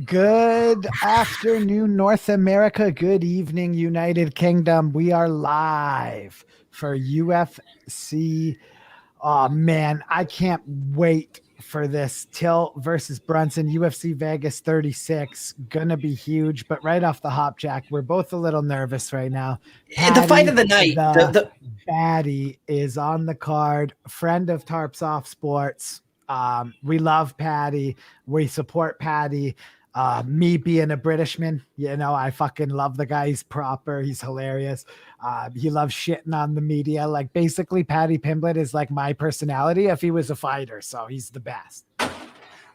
Good afternoon, North America. Good evening, United Kingdom. We are live for UFC. Oh man, I can't wait for this. Till versus Brunson, UFC Vegas 36. Gonna be huge, but right off the hop, Jack, we're both a little nervous right now. The fight of the night. The baddie is on the card. Friend of Tarps Off Sports. We love Patty. We support Patty. Me being a Britishman, I fucking love the guy. He's proper. He's hilarious. He loves shitting on the media. Like basically Patty Pimblett is like my personality if he was a fighter. So he's the best.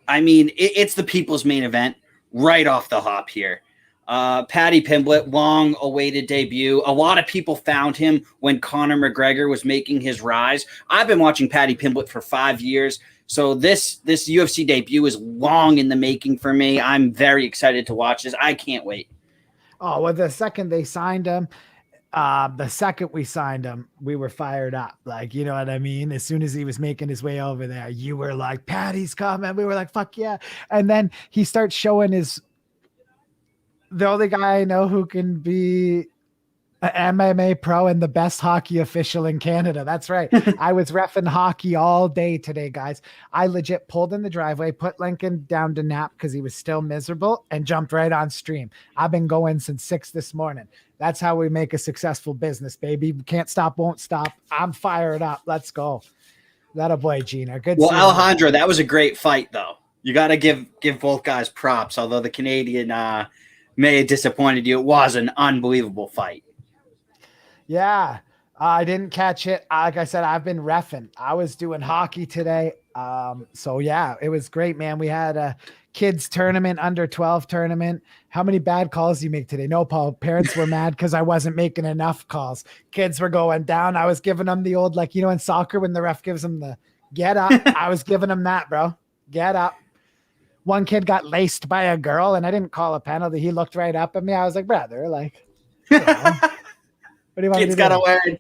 I mean, it's the people's main event right off the hop here. Patty Pimblett, long awaited debut. A lot of people found him when Conor McGregor was making his rise. I've been watching Patty Pimblett for 5 years. So this UFC debut is long in the making for me. I'm very excited to watch this. I can't wait. Oh, well, the second they signed him, the second we signed him, we were fired up. Like, you know what I mean? As soon as he was making his way over there, you were like, Patty's coming. We were like, fuck yeah. And then he starts showing the only guy I know who can be an MMA pro and the best hockey official in Canada. That's right. I was reffing hockey all day today, guys. I legit pulled in the driveway, put Lincoln down to nap because he was still miserable, and jumped right on stream. I've been going since 6 this morning. That's how we make a successful business, baby. Can't stop, won't stop. I'm fired up. Let's go. That a boy, Gina. Good. Well, Alejandro, that was a great fight, though. You got to give both guys props. Although the Canadian may have disappointed you, it was an unbelievable fight. Yeah, I didn't catch it. Like I said, I've been reffing. I was doing hockey today. So yeah, it was great, man. We had a kids tournament, under 12 tournament. How many bad calls do you make today? No, Paul. Parents were mad because I wasn't making enough calls. Kids were going down. I was giving them the old, like, in soccer when the ref gives them the get up. I was giving them that, bro. Get up. One kid got laced by a girl and I didn't call a penalty. He looked right up at me. I was like, brother, like, what do you want kids got to learn.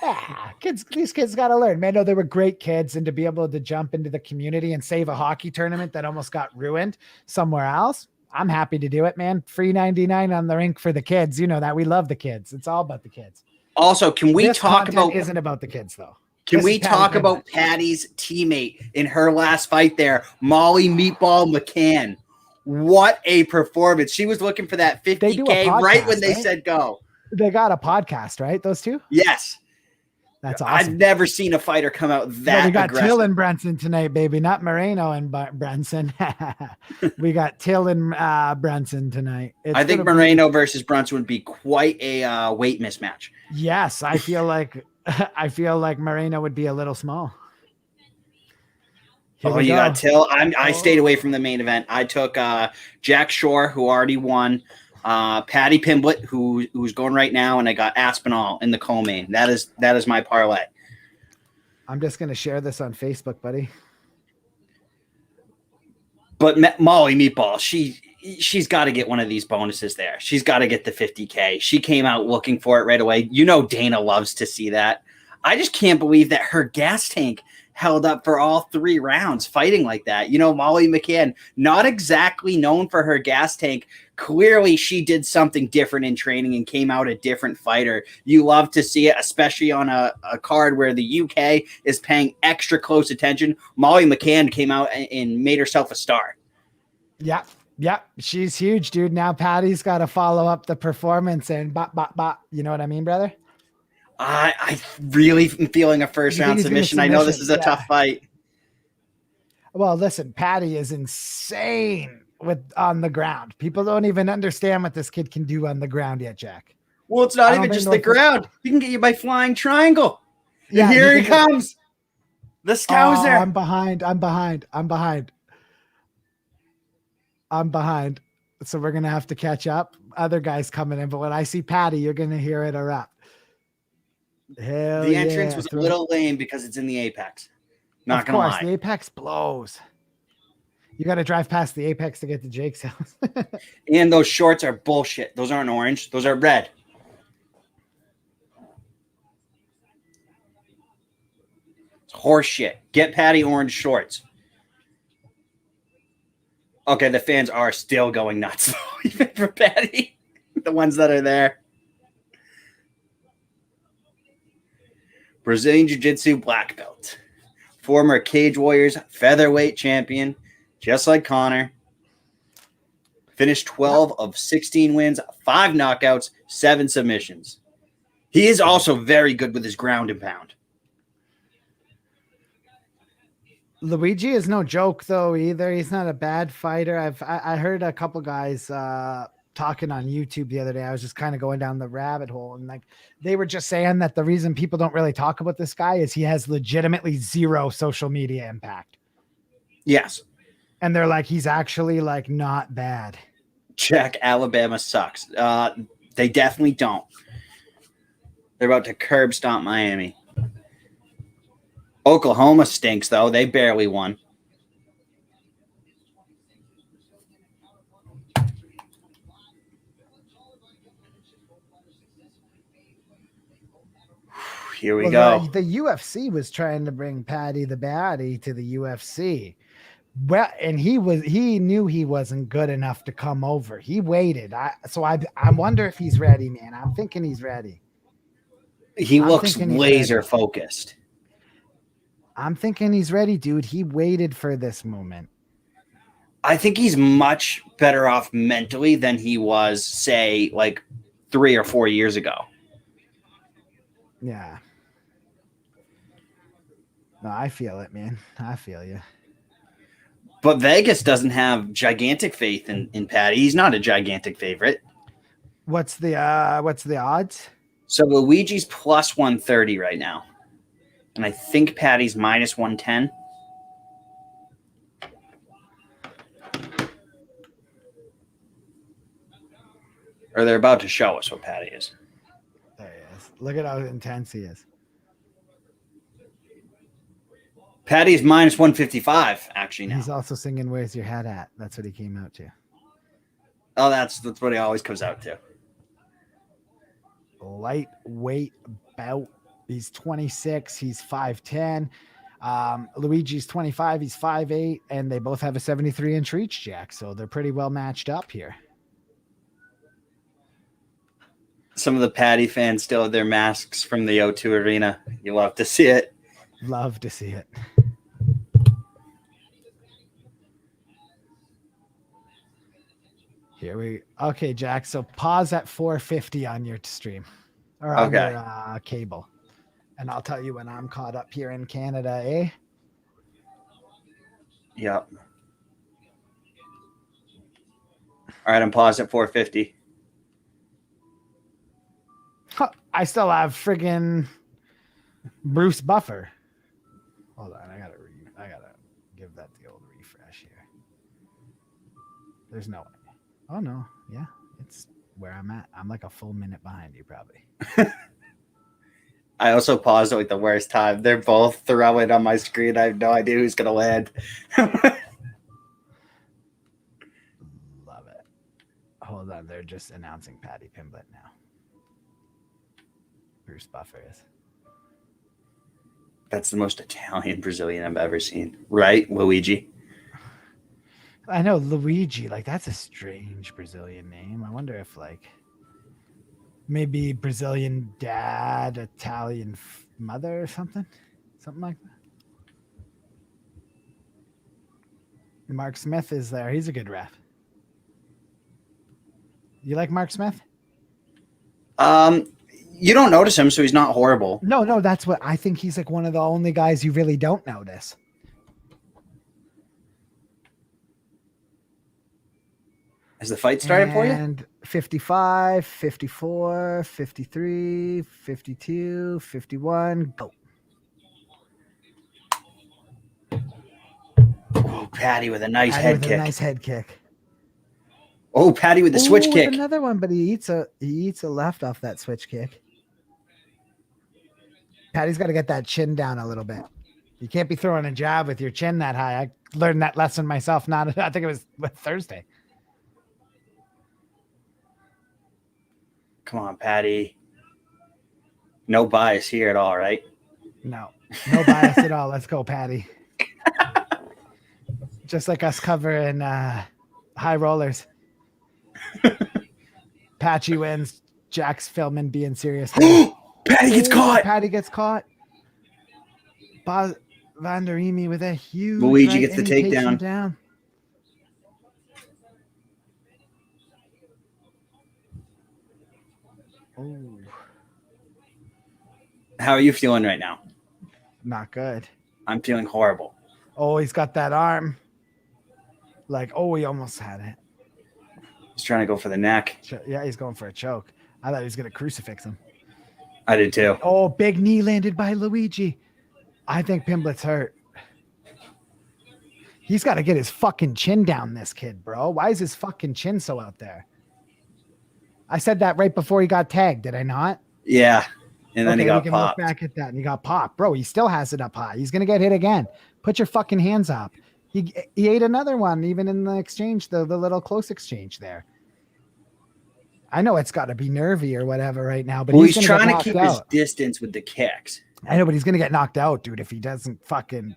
Yeah, these kids got to learn, man. No, they were great kids. And to be able to jump into the community and save a hockey tournament that almost got ruined somewhere else, I'm happy to do it, man. Free 99 on the rink for the kids. You know that we love the kids. It's all about the kids. Also, can we talk about... Isn't about the kids, though. Can we talk about Patty's teammate in her last fight there, Molly Meatball McCann? What a performance. She was looking for that 50K right when they said go. They got a podcast, right? Those two? Yes. That's awesome. I've never seen a fighter come out that we got aggressive. Till and Brunson tonight, baby. Not Moreno and Brunson. We got Till and Brunson tonight. I think Moreno versus Brunson would be quite a weight mismatch. Yes, I feel like Moreno would be a little small. You got Till. I stayed away from the main event. I took Jack Shore, who already won. Patty Pimblett, who's going right now, and I got Aspinall in the co-main. That is my parlay. I'm just gonna share this on Facebook, buddy. But Molly Meatball, she's got to get one of these bonuses there. She's got to get the 50K. She came out looking for it right away. Dana loves to see that. I just can't believe that her gas tank held up for all 3 rounds fighting like that. Molly McCann, not exactly known for her gas tank. Clearly, she did something different in training and came out a different fighter. You love to see it, especially on a card where the UK is paying extra close attention. Molly McCann came out and made herself a star. Yeah. Yeah, she's huge, dude. Now Patty's got to follow up the performance and you know what I mean, brother? I really am feeling a first round submission. I know this is a tough fight. Well, listen, Patty is insane on the ground. People don't even understand what this kid can do on the ground yet, Jack. Well, it's not even just the ground. He can get you by flying triangle. Yeah, and here he comes. The Scouser. I'm behind. So we're going to have to catch up. Other guys coming in. But when I see Patty, you're going to hear it erupt. The entrance was a little lame because it's in the Apex. Not going to lie. The Apex blows. You got to drive past the Apex to get to Jake's house. And those shorts are bullshit. Those aren't orange. Those are red. It's horse shit. Get Patty orange shorts. Okay, the fans are still going nuts even for Patty. The ones that are there. Brazilian Jiu-Jitsu black belt. Former Cage Warriors featherweight champion, just like Connor. Finished 12 of 16 wins, 5 knockouts, 7 submissions. He is also very good with his ground and pound. Luigi is no joke though either. He's not a bad fighter. I heard a couple guys talking on YouTube the other day. I was just kind of going down the rabbit hole, and like they were just saying that the reason people don't really talk about this guy is he has legitimately zero social media impact. Yes. And they're like, he's actually like not bad. Check, Alabama sucks. They definitely don't. They're about to curb stomp Miami. Oklahoma stinks, though. They barely won. Here we go. The UFC was trying to bring Paddy the Baddy to the UFC. Well, and he knew he wasn't good enough to come over. He waited. I wonder if he's ready, man. I'm thinking he's ready. He looks laser focused. I'm thinking he's ready, dude. He waited for this moment. I think he's much better off mentally than he was, say, like 3 or 4 years ago. Yeah. No, I feel it, man. I feel you. But Vegas doesn't have gigantic faith in Patty. He's not a gigantic favorite. What's the odds? So Luigi's plus 130 right now. And I think Patty's minus 110. Or they're about to show us what Patty is. There he is. Look at how intense he is. Patty's minus 155, actually, now. He's also singing Where's Your Hat At? That's what he came out to. Oh, that's what he always comes out to. Lightweight bout. He's 26. He's 5'10". Luigi's 25. He's 5'8". And they both have a 73-inch reach, Jack. So they're pretty well matched up here. Some of the Patty fans still have their masks from the O2 Arena. You love to see it. Love to see it. Okay, Jack. So pause at 450 on your stream or on your cable. And I'll tell you when I'm caught up here in Canada, eh? Yep. All right, I'm paused at 450. I still have friggin' Bruce Buffer. Hold on, I gotta give that the old refresh here. There's no way. Oh no, yeah, it's where I'm at. I'm like a full minute behind you, probably. I also paused at like the worst time. They're both throwing on my screen. I have no idea who's gonna land. Love it. Hold on, they're just announcing Paddy Pimblett now. Bruce Buffer is. That's the most Italian Brazilian I've ever seen. Right, Luigi? I know, Luigi. Like, that's a strange Brazilian name. I wonder if, like, maybe Brazilian dad, Italian mother or something? Something like that. Mark Smith is there. He's a good ref. You like Mark Smith? You don't notice him, so he's not horrible. No, that's what I think. He's like one of the only guys you really don't notice. Has the fight started for you? And 55, 54, 53, 52, 51, go. Oh, Patty with a nice head kick. Nice head kick. Oh, Patty with the switch kick. Another one, but he eats a left off that switch kick. Patty's got to get that chin down a little bit. You can't be throwing a jab with your chin that high. I learned that lesson myself. I think it was Thursday. Come on, Patty. No bias here at all, right? No bias at all. Let's go, Patty. Just like us covering high rollers. Patchy wins. Jack's filming being serious. Patty gets caught. Patty gets caught. Van der Eme with a huge Luigi gets the takedown. Down. Oh. How are you feeling right now? Not good. I'm feeling horrible. Oh, he's got that arm. Like, oh, he almost had it. He's trying to go for the neck. Yeah, he's going for a choke. I thought he was going to crucifix him. I did too. Oh, big knee landed by Luigi. I think Pimblett's hurt. He's got to get his fucking chin down, this kid, bro. Why is his fucking chin so out there? I said that right before he got tagged, did I not? Yeah. And then he got we can popped. Look back at that, and he got popped. Bro, he still has it up high. He's going to get hit again. Put your fucking hands up. He ate another one, even in the exchange, the little close exchange there. I know it's got to be nervy or whatever right now, but he's trying to keep his distance with the kicks. I know, but he's going to get knocked out, dude, if he doesn't fucking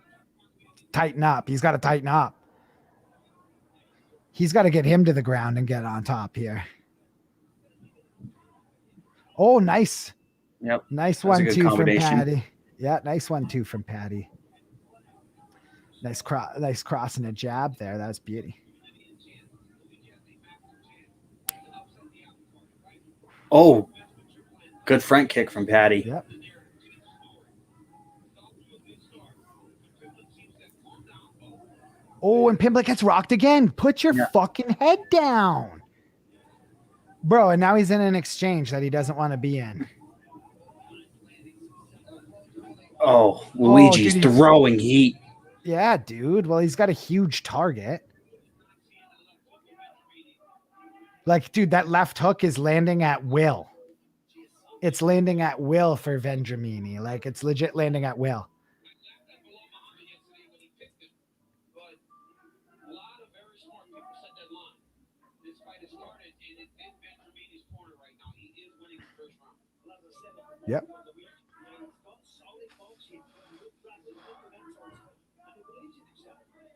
tighten up. He's got to tighten up. He's got to get him to the ground and get on top here. Oh, nice. Yep. Nice 1-2 from Patty. Yeah, nice 1-2 from Patty. Nice cross and a jab there. That was beauty. Oh, good front kick from Patty. Yep. Oh, and Pimblett gets rocked again. Put your fucking head down. Bro, and now he's in an exchange that he doesn't want to be in. Oh, Luigi's throwing heat. Yeah, dude. Well, he's got a huge target. Like, dude, that left hook is landing at will. It's landing at will for Vendramini. Like, it's legit landing at will. Yep.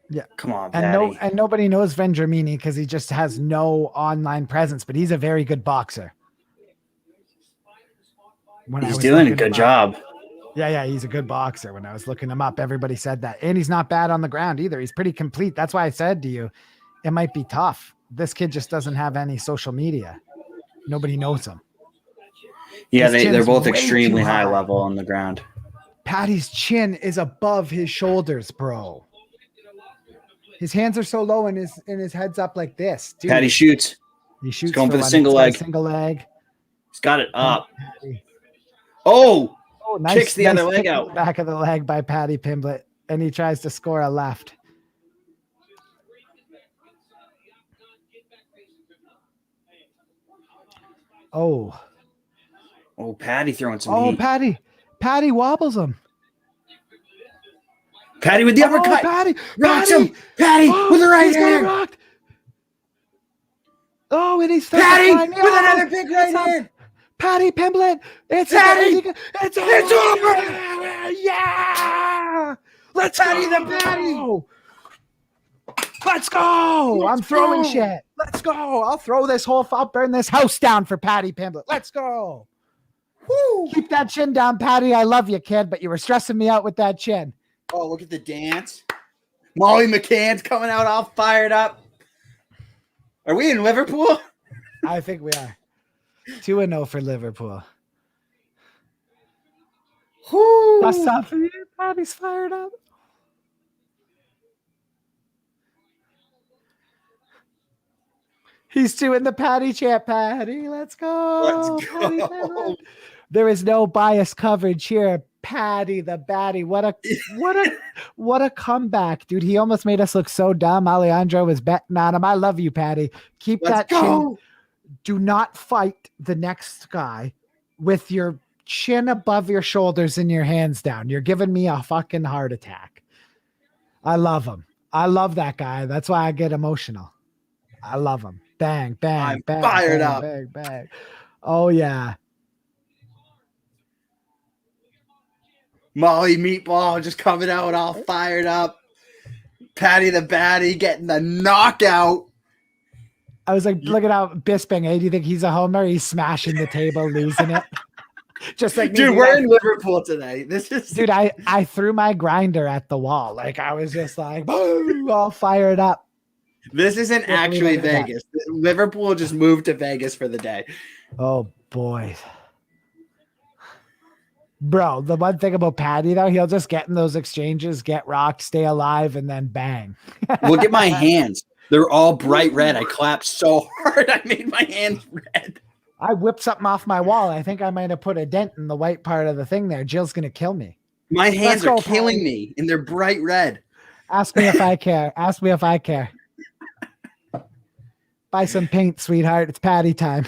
Yeah. Come on, Patty. And nobody knows Vendramini because he just has no online presence, but he's a very good boxer. He's doing a good job. Yeah, he's a good boxer. When I was looking him up, everybody said that. And he's not bad on the ground either. He's pretty complete. That's why I said to you, it might be tough. This kid just doesn't have any social media. Nobody knows him. Yeah, they're both extremely high level on the ground. Patty's chin is above his shoulders, bro. His hands are so low and his head's up like this. Dude. Patty shoots. He shoots. He's going for the single leg. He's got it up. Oh, nice. Kicks the other leg out. Back of the leg by Patty Pimblett. And he tries to score a left. Oh, Patty throwing some heat. Patty wobbles him. Patty with the uppercut. Rocks him. Patty with the right hand. Rocked. Oh, and he's Patty with another big right hand. Patty Pimblett. It's over. Yeah. Let's Patty the Patty. Let's go. I'm throwing shit. Let's go. I'll burn this house down for Patty Pimblett. Let's go. Woo. Keep that chin down, Patty. I love you, kid, but you were stressing me out with that chin. Oh, look at the dance. Molly McCann's coming out all fired up. Are we in Liverpool? I think we are. 2-0 for Liverpool. Whoo. That's tough for you. Patty's fired up. He's doing the Patty chant. Patty, let's go. Let's go. Patty, there is no bias coverage here. Patty the Batty. What a comeback, dude. He almost made us look so dumb. Alejandro was betting on him. I love you, Patty. Keep that chin. Do not fight the next guy with your chin above your shoulders and your hands down. You're giving me a fucking heart attack. I love him. I love that guy. That's why I get emotional. I love him. Bang, bang, bang. Fired up. Bang, bang. Oh, yeah. Molly Meatball just coming out all fired up. Patty the Batty getting the knockout. I was like, look at how Bisping. Hey, do you think he's a homer? He's smashing the table, losing it. Just like me, Dude, we're in Liverpool today. This is dude. I threw my grinder at the wall. Like I was just like, boom, all fired up. This isn't actually Vegas. Liverpool just moved to Vegas for the day. Oh boy. Bro, the one thing about Patty though, he'll just get in those exchanges, get rocked, stay alive, and then bang. Look at my hands. They're all bright red. I clapped so hard I made my hands red. I whipped something off my wall. I think I might have put a dent in the white part of the thing there. Jill's gonna kill me. My hands are killing me, and they're bright red. Ask me if I care. Ask me if I care. Buy some paint, sweetheart. It's Patty time.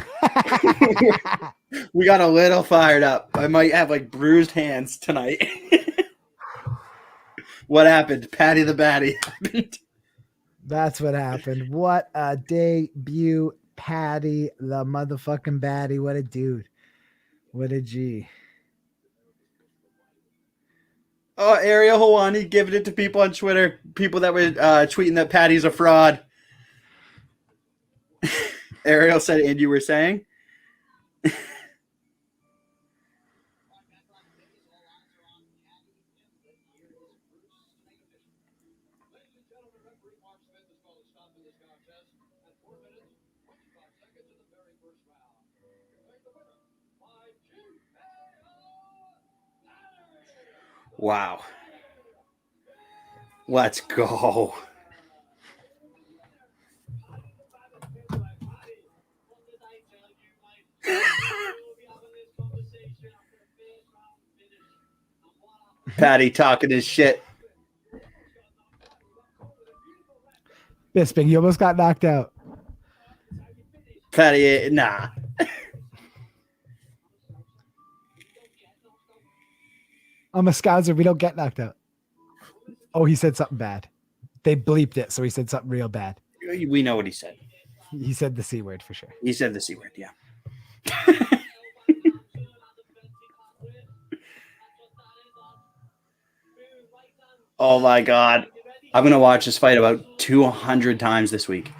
We got a little fired up. I might have like bruised hands tonight. What happened? Patty the Batty happened. That's what happened. What a debut. Patty the motherfucking Batty. What a dude. What a G. Oh, Ariel Hawani giving it to people on Twitter. People that were tweeting that Patty's a fraud. Ariel said, and you were saying? Wow. Let's go. Patty talking his shit. Bisping, you almost got knocked out. Patty, nah. I'm a Scouser. We don't get knocked out. Oh, he said something bad. They bleeped it, so he said something real bad. We know what he said. He said the C word for sure. He said the C word, yeah. Oh my God. I'm going to watch this fight about 200 times this week.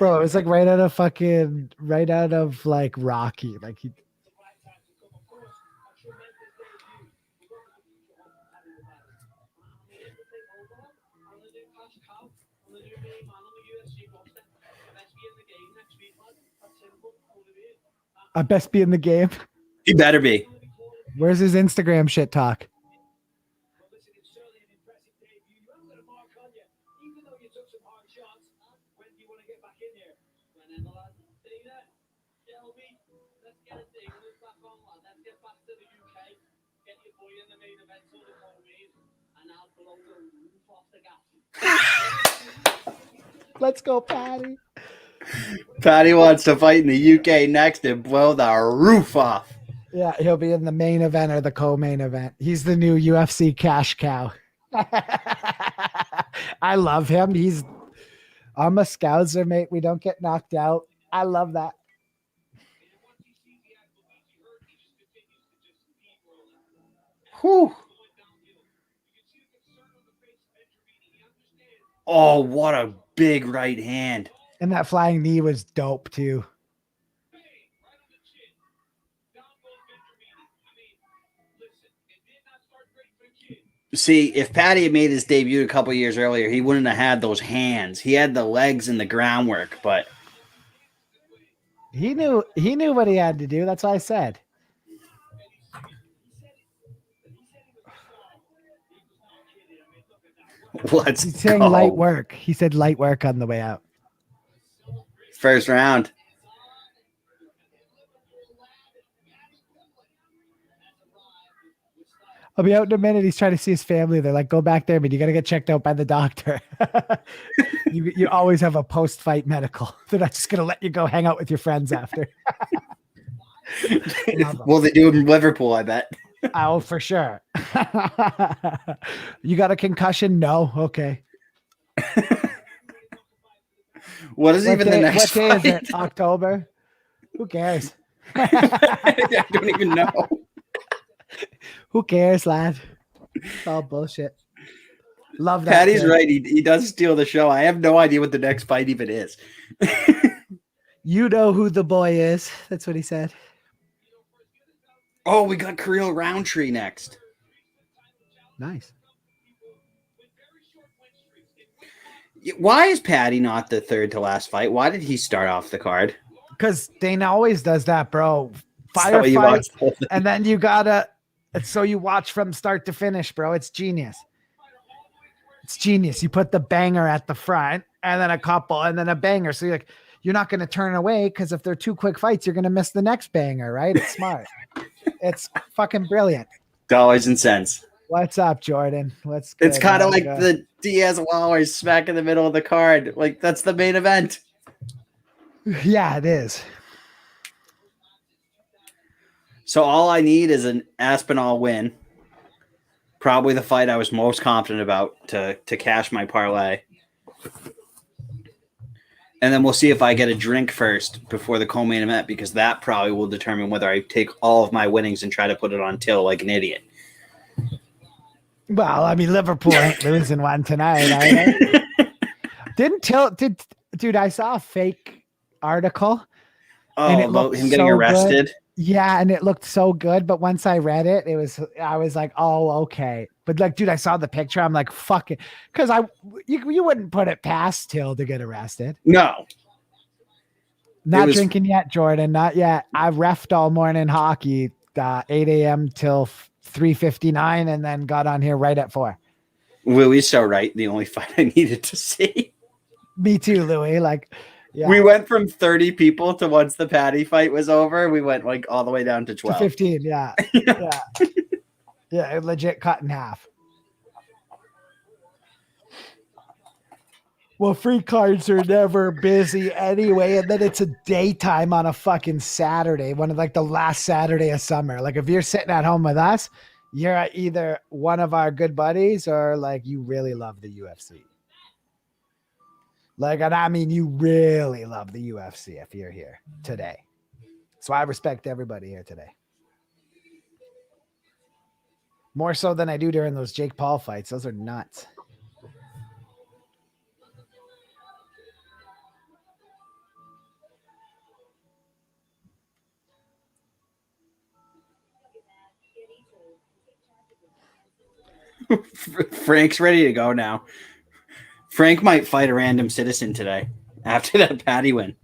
Bro, it was like right out of like Rocky. Like he. I best be in the game. He better be. Where's his Instagram shit talk? Let's go, Patty. Patty wants to fight in the UK next and blow the roof off. Yeah, he'll be in the main event or the co-main event. He's the new UFC cash cow. I love him. I'm a Scouser, mate. We don't get knocked out. I love that. Whew. Oh, what a big right hand. And that flying knee was dope too. See, if Patty had made his debut a couple years earlier, he wouldn't have had those hands. He had the legs and the groundwork, but he knew what he had to do. That's what I said. He's saying light work. He said light work on the way out. First round. I'll be out in a minute. He's trying to see his family. They're like, go back there, but you got to get checked out by the doctor. you always have a post-fight medical. They're not just going to let you go hang out with your friends after. Well, they do in Liverpool, I bet. Oh, for sure. You got a concussion? No. Okay. What is even the next fight? What day is it? October? Who cares? I don't even know. Who cares, lad? It's all bullshit. Love that. Patty's kid. right. He does steal the show. I have no idea what the next fight even is. You know who the boy is. That's what he said. Oh, we got Kirill Roundtree next. Nice. Why is Patty not the third to last fight? Why did he start off the card? Because Dana always does that, bro. So you Firefight, watched the whole thing. and then you gotta. So you watch from start to finish, bro. It's genius. It's genius. You put the banger at the front, and then a couple, and then a banger. So you're not going to turn away because if they're two quick fights, you're going to miss the next banger, right? It's smart. It's fucking brilliant. Dollars and cents. What's up, Jordan? What's good? It's kind of like the Diaz Lawler smack in the middle of the card. Like that's the main event. Yeah, it is. So all I need is an Aspinall win. Probably the fight I was most confident about to cash my parlay. And then we'll see if I get a drink first before the co-main event, because that probably will determine whether I take all of my winnings and try to put it on till like an idiot. Well, I mean, Liverpool ain't losing one tonight. Dude, I saw a fake article. Oh, about him getting arrested? Good. Yeah, and it looked so good, but once I read it, I was like, oh, okay. But like, dude, I saw the picture. I'm like, fuck it. Because you wouldn't put it past Till to get arrested. No. Not drinking yet, Jordan. Not yet. I reffed all morning hockey, 8 a.m. till 3:59, and then got on here right at 4. Willie's so right. The only fight I needed to see. Me too, Louis. Like, yeah. We went from 30 people to once the Patty fight was over, we went like all the way down to 12. To 15, yeah. Yeah. Yeah, legit cut in half. Well, free cards are never busy anyway, and then it's a daytime on a fucking Saturday, one of like the last Saturday of summer. Like if you're sitting at home with us, you're either one of our good buddies or like you really love the UFC. Like, and I mean, you really love the UFC if you're here today. So I respect everybody here today. More so than I do during those Jake Paul fights. Those are nuts. Frank's ready to go now. Frank might fight a random citizen today after that Patty win.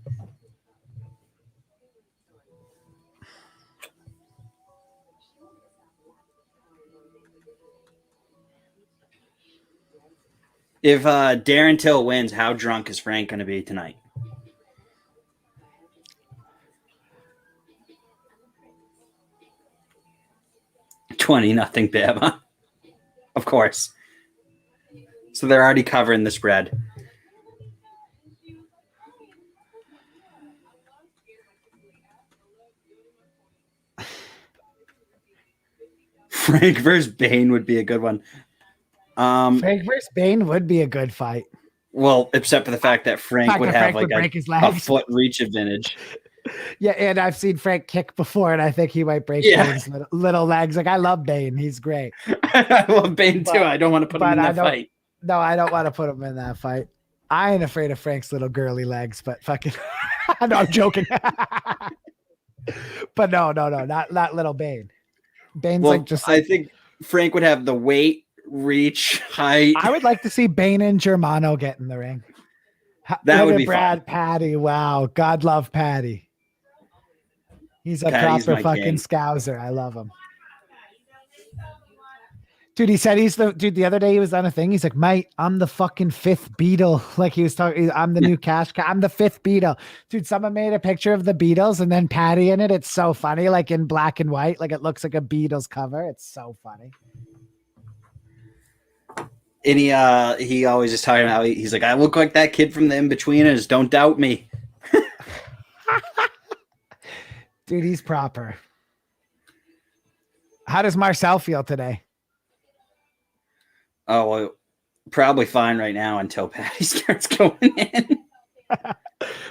If Darren Till wins, how drunk is Frank going to be tonight? $20-0 Bama. Of course. So they're already covering the spread. Frank versus Bane would be a good one. Frank versus Bane would be a good fight. Well, except for the fact that Frank would have like a foot reach advantage. Yeah, and I've seen Frank kick before, and I think he might break Bane's little legs. Like, I love Bane. He's great. I love Bane too. I don't want to put him in that fight. No, I don't want to put him in that fight. I ain't afraid of Frank's little girly legs, but fucking no, I'm joking. But no, not little Bane. Bane's I think Frank would have the weight, reach, height. I would like to see Bane and Germano get in the ring. That would be Brad, fun. Patty. Wow. God love Patty. He's a proper fucking scouser. I love him. Dude, he said the other day he was on a thing. He's like, mate, I'm the fucking fifth Beatle. Like he was talking, I'm the new cash cow. I'm the fifth Beatle. Dude, someone made a picture of the Beatles and then Patty in it. It's so funny. Like in black and white. Like it looks like a Beatles cover. It's so funny. And he always is talking about, he's like, I look like that kid from the In-Betweeners. Don't doubt me. Dude, he's proper. How does Marcel feel today? Oh, well, probably fine right now until Patty starts going in.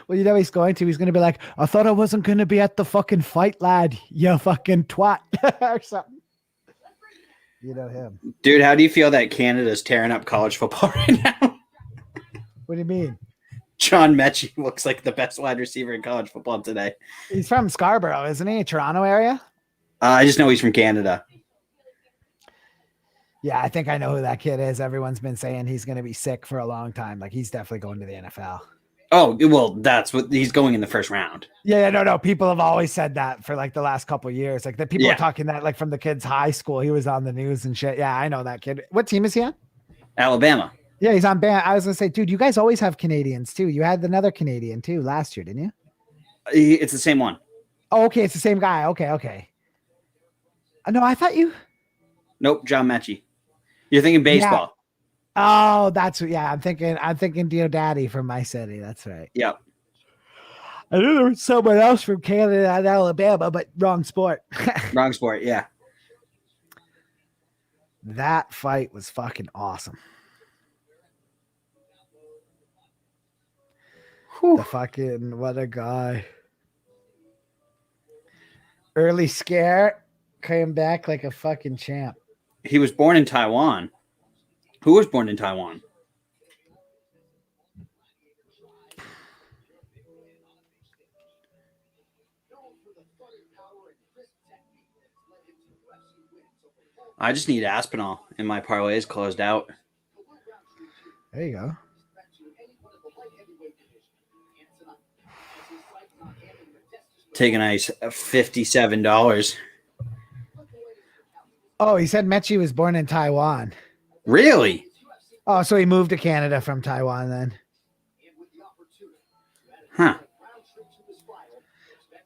Well, you know he's going to. He's going to be like, I thought I wasn't going to be at the fucking fight, lad. You fucking twat. Or something. You know him. Dude, how do you feel that Canada's tearing up college football right now? What do you mean? John Mechie looks like the best wide receiver in college football today. He's from Scarborough, isn't he? Toronto area? I just know he's from Canada. Yeah, I think I know who that kid is. Everyone's been saying he's going to be sick for a long time. Like he's definitely going to the NFL. Oh, well, that's what he's going in the first round. Yeah, no. People have always said that for like the last couple of years. Like the people are talking that like from the kid's high school. He was on the news and shit. Yeah, I know that kid. What team is he on? Alabama. Yeah, he's on band. I was gonna say, dude, you guys always have Canadians too. You had another Canadian too last year, didn't you? It's the same one. Oh, okay, it's the same guy. Okay. No, I thought you. Nope, John Mechie. You're thinking baseball. Yeah. Oh, that's what. Yeah, I'm thinking Diodati from my city. That's right. Yep. I knew there was someone else from Canada and Alabama, but wrong sport. Wrong sport. Yeah. That fight was fucking awesome. Whew. The fucking, what a guy. Early scare, came back like a fucking champ. He was born in Taiwan. Who was born in Taiwan? I just need Aspinall, and my parlay is closed out. There you go. Take a nice $57. Oh, he said Mechie was born in Taiwan. Really? Oh, so he moved to Canada from Taiwan then. Huh.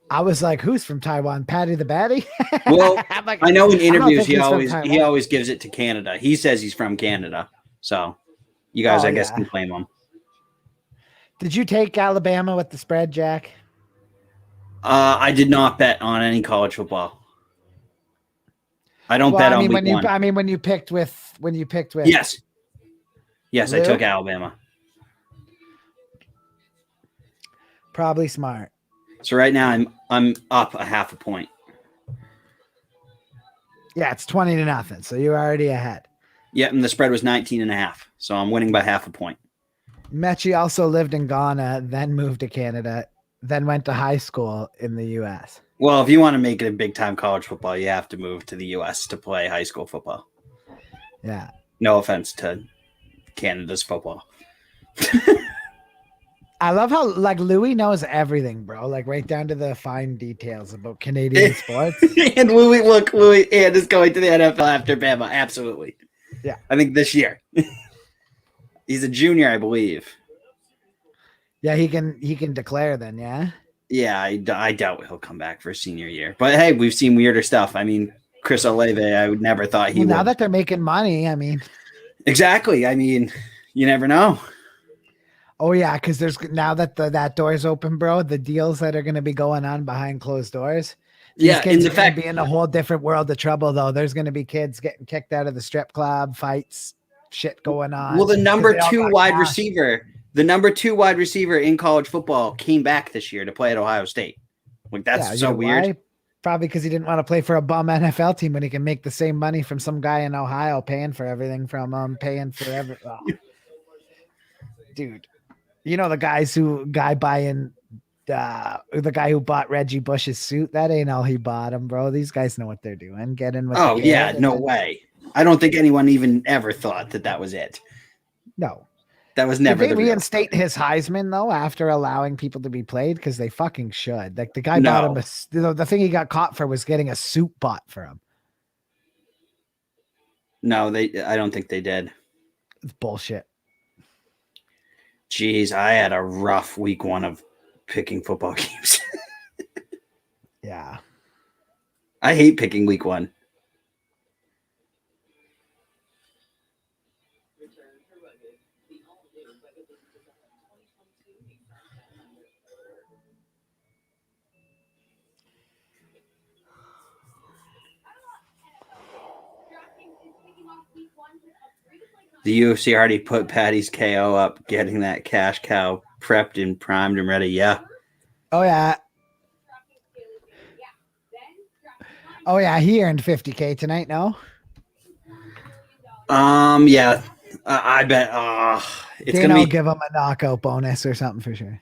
I was like, who's from Taiwan? Patty the Batty? Well, like, I know in interviews he always gives it to Canada. He says he's from Canada. So you guys, I guess, can claim him. Did you take Alabama with the spread, Jack? I did not bet on any college football. I don't bet on week one. I mean, when you picked with Yes, Lou? I took Alabama. Probably smart. So right now I'm up a half a point. Yeah, it's 20-0. So you're already ahead. Yeah, and the spread was 19.5. So I'm winning by half a point. Mechie also lived in Ghana, then moved to Canada, then went to high school in the U.S. Well, if you want to make it a big-time college football, you have to move to the U.S. to play high school football. Yeah. No offense to Canada's football. I love how like Louis knows everything, bro. Like right down to the fine details about Canadian sports. And Louis and is going to the NFL after Bama. Absolutely. Yeah. I think this year. He's a junior, I believe. Yeah, he can declare then, yeah? Yeah, I doubt he'll come back for senior year. But hey, we've seen weirder stuff. I mean, Chris Olave, I would never thought he would. Now that they're making money, I mean. Exactly. I mean, you never know. Oh, yeah, because there's now that that door's open, bro, the deals that are going to be going on behind closed doors. Yeah, kids are going to be in a whole different world of trouble, though. There's going to be kids getting kicked out of the strip club, fights, shit going on. Well, the number 2 wide receiver in college football came back this year to play at Ohio State. Like, that's so weird. Why? Probably because he didn't want to play for a bum NFL team when he can make the same money from some guy in Ohio paying for everything from paying for everything. Oh. Dude, you know the guy who bought Reggie Bush's suit? That ain't all he bought him, bro. These guys know what they're doing. Get in with the kid. Yeah, no way. I don't think anyone even ever thought that was it. No. That was never. Did they reinstate his Heisman though after allowing people to be played? Because they fucking should. Like the guy bought him the thing he got caught for was getting a suit bought for him. No, I don't think they did. It's bullshit. Jeez, I had a rough week 1 of picking football games. Yeah. I hate picking week 1. The UFC already put Patty's KO up, getting that cash cow prepped and primed and ready. Yeah. Oh, yeah. Oh, yeah. He earned $50K tonight, no? Yeah, I bet. It's Dana gonna will be. give him a knockout bonus or something for sure.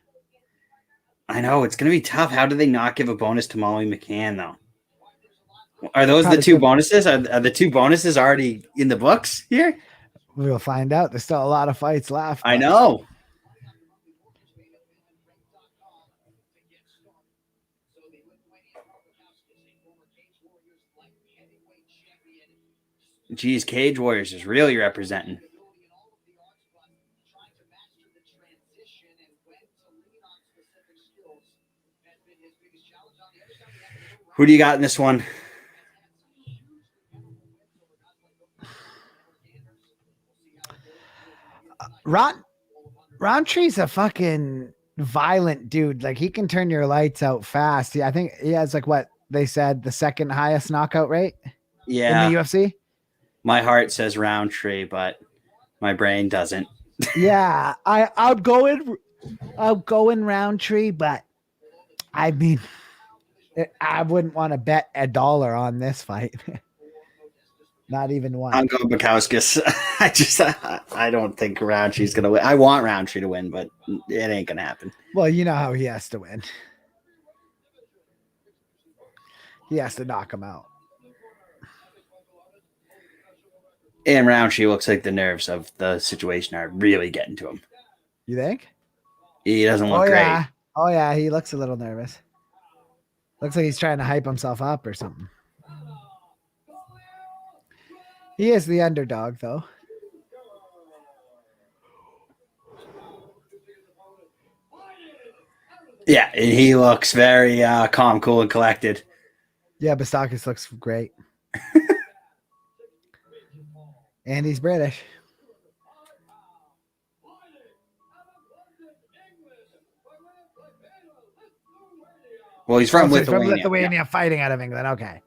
I know it's gonna be tough. How do they not give a bonus to Molly McCann though? Are those the Probably two give. bonuses? Are the two bonuses already in the books here? We'll find out. There's still a lot of fights left. I But know. Geez, Cage Warriors is really representing. Who do you got in this one? Roundtree's a fucking violent dude. Like he can turn your lights out fast. Yeah, I think he has like what they said the second highest knockout rate in the Yeah, UFC. my heart says Roundtree, but my brain doesn't. Yeah, I'm going Roundtree, but I mean, I wouldn't want to bet $1 on this fight. Not even one. I'm going Bukowskis. I don't think Roundtree's gonna win. I want Roundtree to win, but it ain't gonna happen. Well, you know how he has to win. He has to knock him out. And Roundtree looks like the nerves of the situation are really getting to him. You think? He doesn't look great. Yeah. Oh yeah, he looks a little nervous. Looks like he's trying to hype himself up or something. He is the underdog, though. Yeah, he looks very calm, cool, and collected. Yeah, Bastakis looks great. And he's British. Well, he's from Lithuania. From Lithuania, fighting out of England. Okay.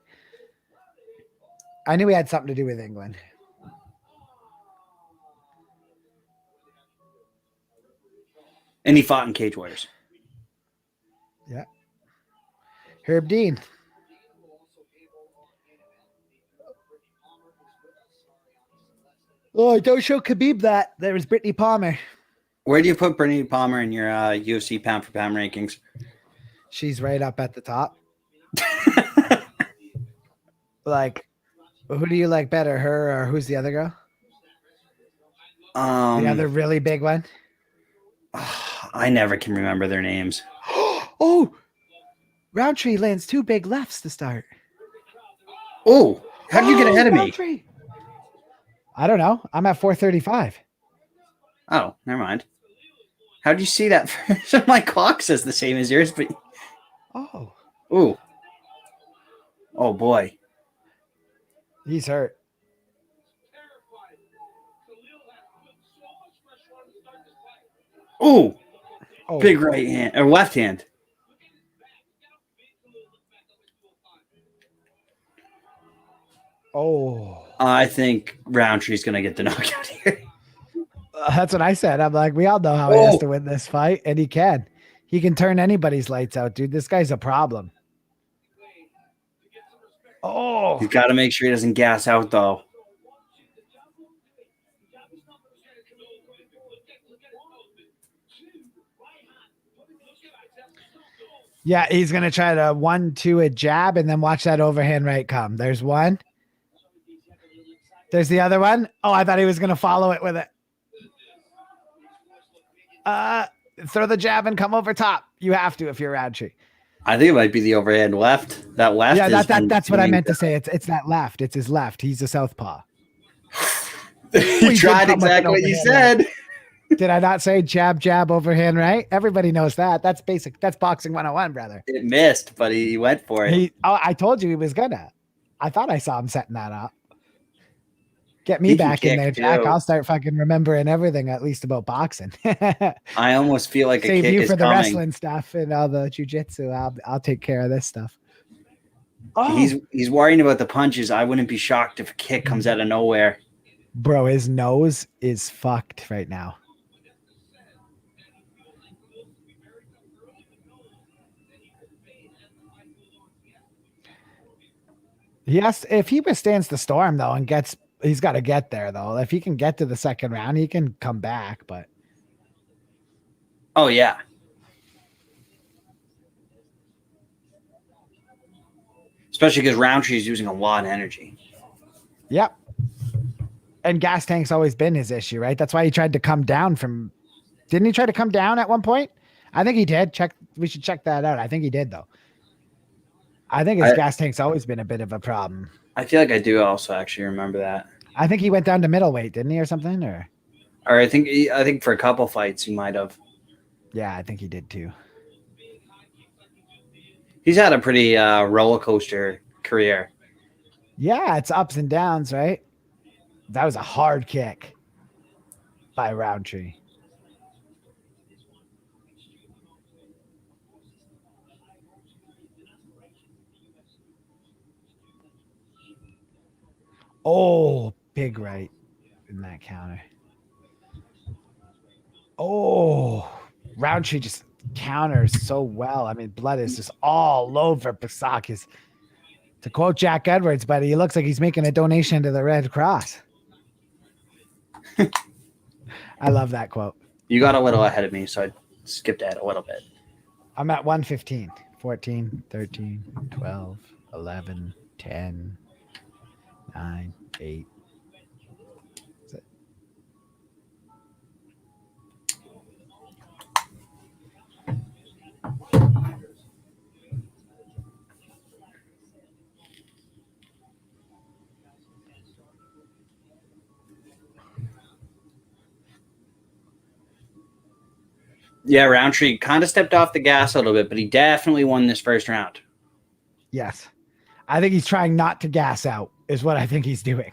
I knew he had something to do with England. And he fought in Cage Warriors. Yeah. Herb Dean. Oh, don't show Khabib that. There was Brittany Palmer. Where do you put Brittany Palmer in your UFC pound for pound rankings? She's right up at the top. Like, who do you like better, her or who's the other girl? The other really big one? I never can remember their names. Oh, Roundtree lands 2 big lefts to start. Oh, how did you get ahead of Roundtree. me? I don't know. I'm at 435. Oh, never mind. How did you see that? My clock says the same as yours, but ooh, oh boy, he's hurt. Ooh, big right hand or left hand. Oh, I think Roundtree's gonna get the knockout here. That's what I said. I'm like, we all know how he has to win this fight, and he can. He can turn anybody's lights out, dude. This guy's a problem. Oh, He's got to make sure he doesn't gas out, though. Yeah, he's going to try to 1-2 a jab and then watch that overhand right come. There's one. There's the other one. Oh, I thought he was going to follow it with it. Throw the jab and come over top. You have to if you're Roundtree. I think it might be the overhand left. That left. Yeah, that's what I meant to say. It's that left. It's his left. He's a southpaw. He tried exactly what you said. Right. Did I not say jab, jab, overhand right? Everybody knows that. That's basic. That's boxing 101, brother. It missed, but he went for it. I told you he was gonna. I thought I saw him setting that up. Get me back in there, Jack. Too. I'll start fucking remembering everything, at least about boxing. I almost feel like save a kick you is for the coming. wrestling stuff and all the jujitsu. I'll take care of this stuff. Oh, he's worrying about the punches. I wouldn't be shocked if a kick comes out of nowhere. Bro, his nose is fucked right now. Yes, if he withstands the storm though and gets He's got to get there though. If he can get to the second round, he can come back. But oh yeah, especially because Roundtree is using a lot of energy. yep. And gas tank's always been his issue, right? That's why he tried to come down from. Didn't he try to come down at one point? I think he did. We should check that out. I think he did though. I think his gas tank's always been a bit of a problem. I feel like I do also actually remember that. I think he went down to middleweight, didn't he, or something? Or I think for a couple fights he might have. yeah, I think he did too. He's had a pretty roller coaster career. Yeah, it's ups and downs, right? That was a hard kick by Roundtree. Oh, big right in that counter. Oh, Roundtree just counters so well. I mean, blood is just all over Pasakis. To quote Jack Edwards, buddy, he looks like he's making a donation to the Red Cross. I love that quote. You got a little ahead of me, so I skipped ahead a little bit. I'm at 115, 14, 13, 12, 11, 10, 9, 8. Yeah, Roundtree kind of stepped off the gas a little bit, but he definitely won this first round. Yes. I think he's trying not to gas out, is what I think he's doing.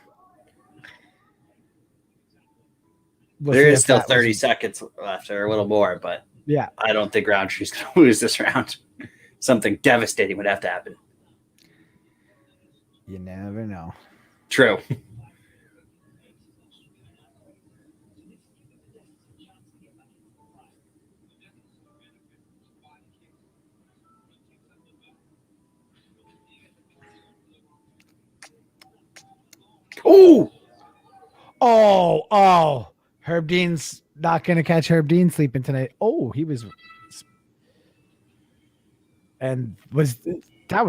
There is still 30 seconds left or a little more, but yeah, I don't think Roundtree's going to lose this round. Something devastating would have to happen. You never know. True. Oh. Herb Dean's not going to catch Herb Dean sleeping tonight. Oh, he was. And that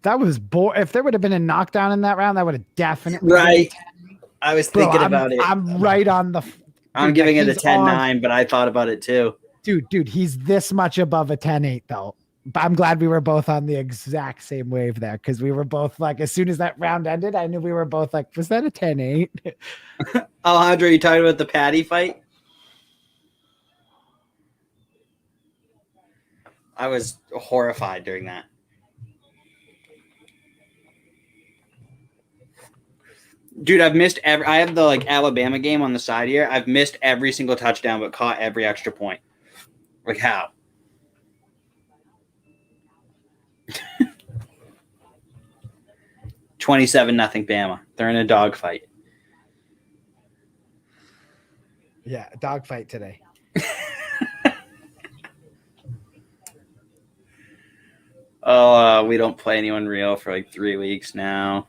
was boring. If there would have been a knockdown in that round, that would have definitely right. I was thinking about it. I'm right on the. I'm giving it a 10-9, but I thought about it too. Dude, he's this much above a 10-8 though. I'm glad we were both on the exact same wave there because we were both like, as soon as that round ended, I knew we were both like, was that a 10-8? Alejandro, you talking about the Patty fight? I was horrified during that. Dude, I've missed I have the Alabama game on the side here. I've missed every single touchdown, but caught every extra point. Like how? $27-0 Bama. They're in a dogfight. Yeah, a dogfight today. We don't play anyone real for like 3 weeks now.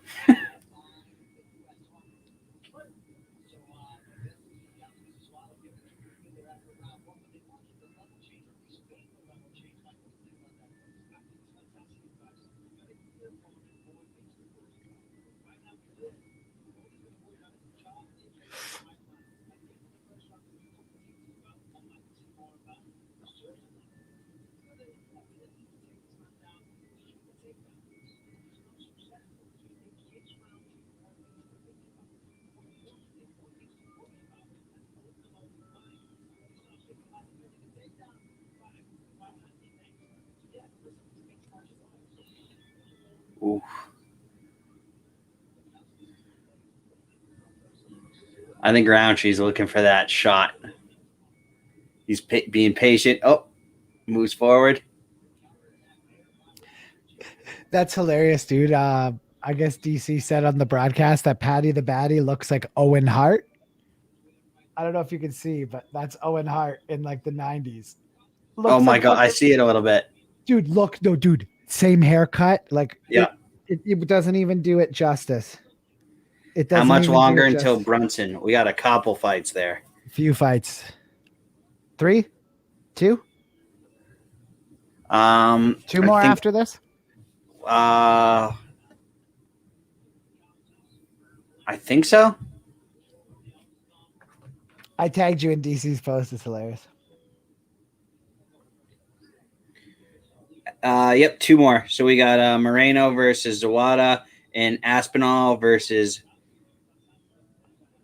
Oof. I think Roundtree's looking for that shot. He's being patient. Oh, moves forward. That's hilarious, dude. I guess DC said on the broadcast that Patty the Batty looks like Owen Hart. I don't know if you can see, but that's Owen Hart in like the 90s. Oh my God, I see it a little bit. Dude, look, no, dude, same haircut. Like, yeah, it doesn't even do it justice. It How doesn't much even longer do it until just Brunson? We got a couple fights there. few fights. 3, 2, two I more think after this. I think so. I tagged you in DC's post. It's hilarious. Yep, 2 more. So we got Moreno versus Zawada and Aspinall versus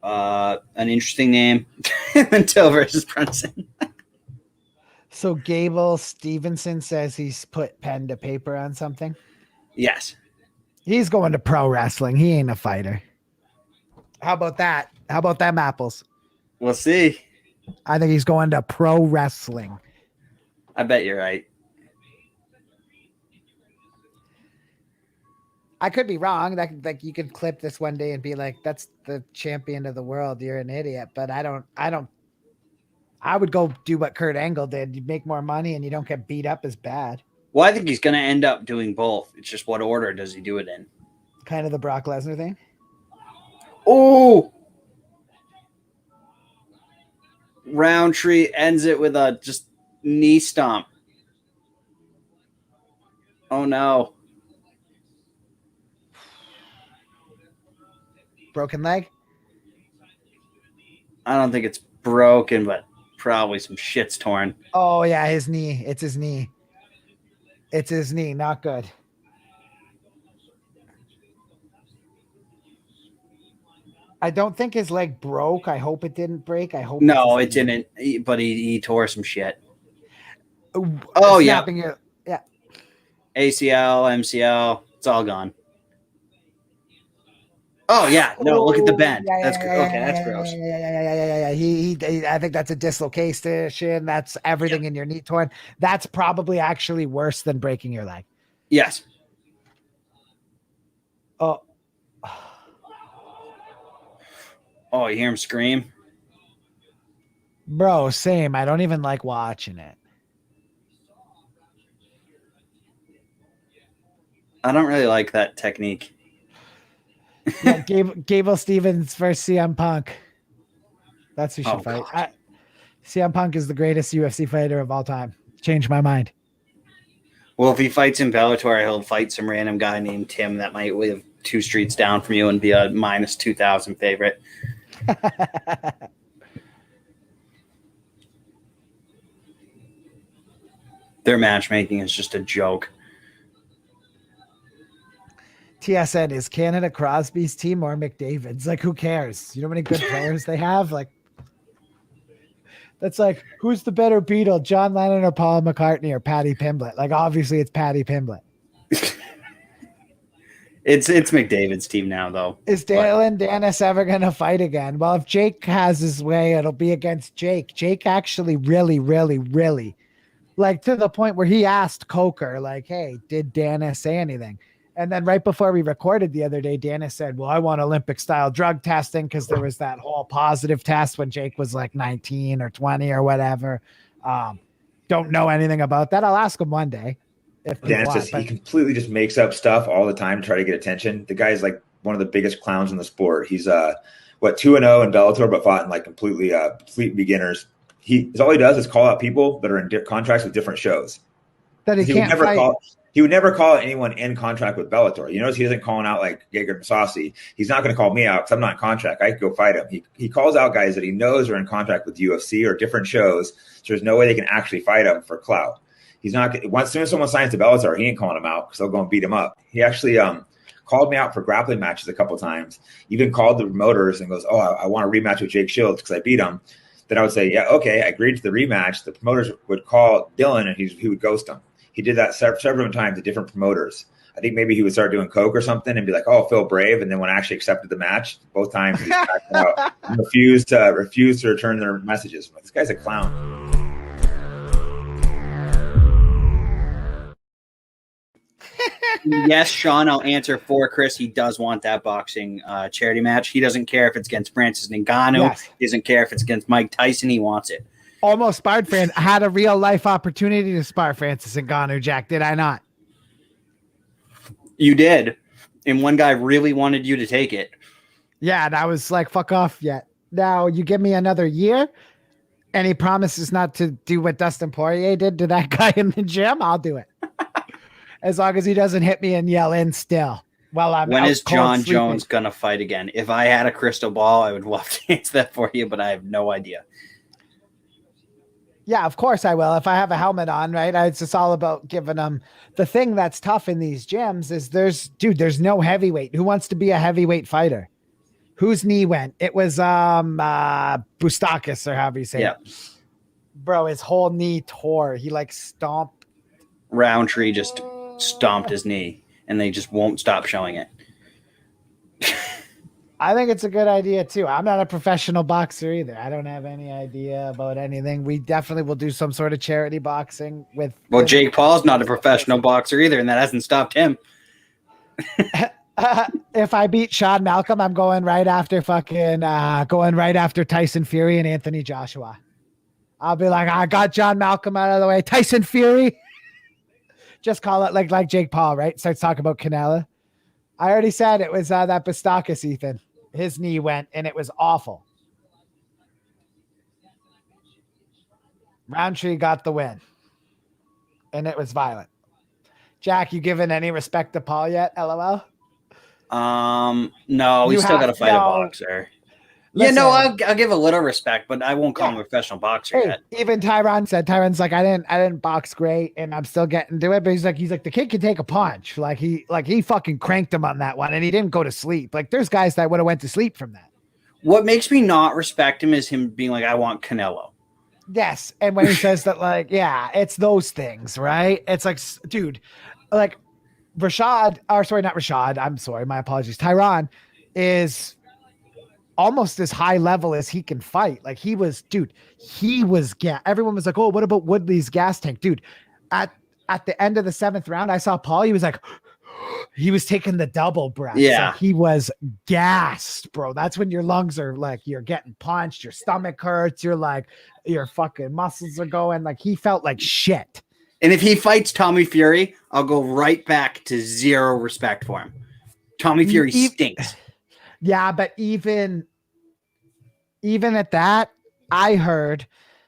an interesting name, Until versus Brunson. So Gable Stevenson says he's put pen to paper on something. Yes. He's going to pro wrestling. He ain't a fighter. How about that? How about them apples? We'll see. I think he's going to pro wrestling. I bet you're right. I could be wrong. Like you could clip this one day and be like, "That's the champion of the world. You're an idiot." But I don't. I would go do what Kurt Angle did. You make more money and you don't get beat up as bad. Well, I think he's going to end up doing both. It's just what order does he do it in? Kind of the Brock Lesnar thing. Oh, Roundtree ends it with a just knee stomp. Oh no. Broken leg. I don't think it's broken, but probably some shit's torn. Oh yeah, his knee. It's his knee. It's his knee. Not good. I don't think his leg broke. I hope it didn't break. I hope. No, it didn't. But he tore some shit. Oh yeah. Yeah. ACL, MCL, it's all gone. Oh yeah, no, look at the bend. That's okay. That's gross. Yeah. He I think that's a dislocation. That's everything in your knee torn. That's probably actually worse than breaking your leg. Yes. Oh. Oh, you hear him scream? Bro, same. I don't even like watching it. I don't really like that technique. Yeah, Gable Stevens versus CM Punk. That's who should fight. CM Punk is the greatest UFC fighter of all time. Changed my mind. Well, if he fights in Bellator, he'll fight some random guy named Tim that might live 2 streets down from you and be a minus 2,000 favorite. Their matchmaking is just a joke. TSN, is Canada Crosby's team or McDavid's? Like, who cares? You know how many good players they have? Like, that's like, who's the better Beatle, John Lennon or Paul McCartney or Patty Pimblett? Like, obviously it's Patty Pimblett. It's McDavid's team now, though. Is Dylan Dennis ever going to fight again? Well, if Jake has his way, it'll be against Jake. Jake actually really, like, to the point where he asked Coker, like, hey, did Dennis say anything? And then right before we recorded the other day, Dennis said, well, I want Olympic style drug testing because there was that whole positive test when Jake was like 19 or 20 or whatever. Don't know anything about that. I'll ask him one day. If Dennis he completely just makes up stuff all the time to try to get attention. The guy's like one of the biggest clowns in the sport. He's 2-0 in Bellator, but fought in like complete beginners. All he does is call out people that are in contracts with different shows. That he can't fight. He would never call anyone in contract with Bellator. You notice he doesn't calling out like Gegard Mousasi. He's not going to call me out because I'm not in contract. I could go fight him. He calls out guys that he knows are in contract with UFC or different shows. So there's no way they can actually fight him for clout. He's not. As soon as someone signs to Bellator, he ain't calling him out because they'll go and beat him up. He actually called me out for grappling matches a couple times. Even called the promoters and goes, "Oh, I want a rematch with Jake Shields because I beat him." Then I would say, "Yeah, okay." I agreed to the rematch. The promoters would call Dylan and he would ghost him. He did that several times to different promoters. I think maybe he would start doing coke or something and be like, "Oh, Phil Brave," and then when I actually accepted the match, both times he backed out and refused to return their messages. Like, this guy's a clown. Yes, Sean, I'll answer for Chris. He does want that boxing charity match. He doesn't care if it's against Francis Ngannou. Yes. He doesn't care if it's against Mike Tyson. He wants it. Almost sparred I had a real life opportunity to spar Francis Ngannou, Jack. Did I not? You did. And one guy really wanted you to take it. Yeah, and I was like, fuck off yet. Now you give me another year and he promises not to do what Dustin Poirier did to that guy in the gym, I'll do it. As long as he doesn't hit me and yell in still while I'm When out is cold John sleeping. Jones going to fight again? If I had a crystal ball, I would love to answer that for you, but I have no idea. Yeah, of course I will. If I have a helmet on, right? It's just all about giving them the thing that's tough in these gyms is there's no heavyweight. Who wants to be a heavyweight fighter? Whose knee went? It was Bustakis or however you say it. Bro, his whole knee tore. He like stomped. Roundtree just stomped his knee and they just won't stop showing it. I think it's a good idea too. I'm not a professional boxer either. I don't have any idea about anything. We definitely will do some sort of charity boxing with. Well, Jake Paul's not a professional boxer either, and that hasn't stopped him. If I beat Sean Malcolm, I'm going right after Tyson Fury and Anthony Joshua. I'll be like, I got John Malcolm out of the way. Tyson Fury. Just call it like Jake Paul, right? Starts talking about Canelo. I already said it was that Bustakis, Ethan. His knee went, and it was awful. Roundtree got the win, and it was violent. Jack, you given any respect to Paul yet? LOL. No, we still got to fight a boxer. Listen, I'll give a little respect, but I won't call him a professional boxer yet. Even Tyron's like, I didn't box great, and I'm still getting to it. But he's like, the kid can take a punch. Like he fucking cranked him on that one, and he didn't go to sleep. Like there's guys that would have went to sleep from that. What makes me not respect him is him being like, I want Canelo. Yes, and when he says that, like, yeah, it's those things, right? It's like, dude, like not Rashad. I'm sorry, my apologies. Tyron is almost as high level as he can fight. Like everyone was like, oh, what about Woodley's gas tank? Dude, at the end of the 7th round, I saw Paul, he was like, he was taking the double breath. Yeah. Like he was gassed, bro. That's when your lungs are like, you're getting punched, your stomach hurts, you're like, your fucking muscles are going. Like he felt like shit. And if he fights Tommy Fury, I'll go right back to zero respect for him. Tommy Fury stinks. Yeah, but even at that, I heard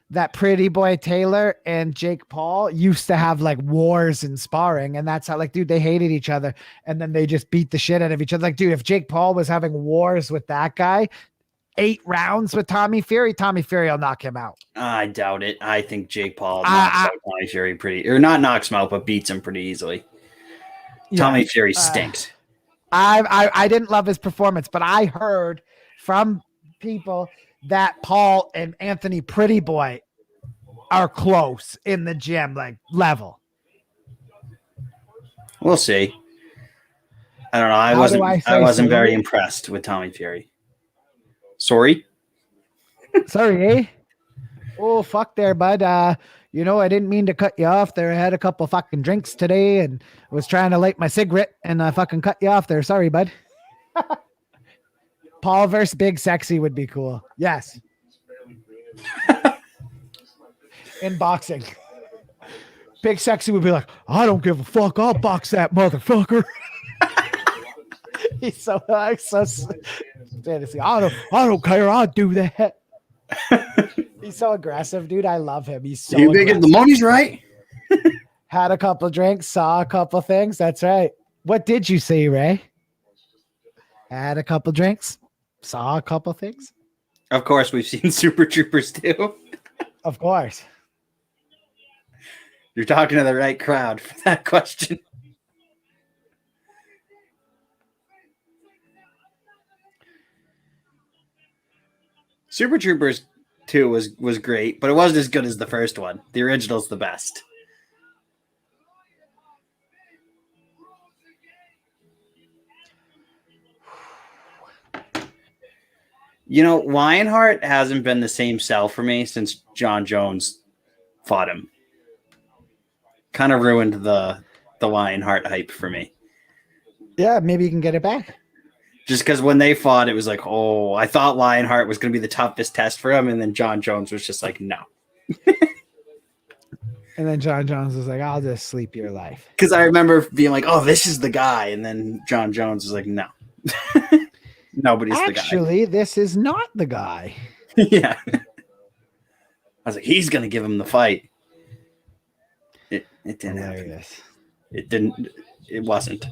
that Pretty Boy Taylor and Jake Paul used to have like wars in sparring, and that's how, like, dude, they hated each other, and then they just beat the shit out of each other. Like, dude, if Jake Paul was having wars with that guy, 8 rounds with Tommy Fury will knock him out. I doubt it. I think Jake Paul knocks out Tommy Fury not knocks him out, but beats him pretty easily. Yeah, Tommy Fury stinks. I didn't love his performance, but I heard from people that Paul and Anthony Pretty Boy are close in the gym, like level. We'll see. I don't know. I wasn't very impressed with Tommy Fury. Sorry, eh? Oh, fuck there, bud. I didn't mean to cut you off there. I had a couple fucking drinks today and was trying to light my cigarette and I fucking cut you off there. Sorry, bud. Paul versus Big Sexy would be cool. Yes. In boxing. Big Sexy would be like, I don't give a fuck. I'll box that motherfucker. He's so fantasy. I don't care. I'll do that. He's so aggressive, dude. I love him. He's so big if the money's right. Had a couple drinks, saw a couple things. That's right. What did you say, Ray? Had a couple drinks, saw a couple things. Of course, we've seen Super Troopers too. Of course. You're talking to the right crowd for that question. Super Troopers 2 was great, but it wasn't as good as the first one. The original's the best. Lionheart hasn't been the same sell for me since John Jones fought him. Kind of ruined the Lionheart hype for me. Yeah, maybe you can get it back. Just because when they fought, it was like, oh, I thought Lionheart was going to be the toughest test for him, and then John Jones was just like, no. And then John Jones was like, I'll just sleep your life. Because I remember being like, oh, this is the guy, and then John Jones was like, no. Nobody's Actually, this is not the guy. the guy. Yeah. I was like, he's gonna give him the fight. It didn't happen. It didn't. It wasn't.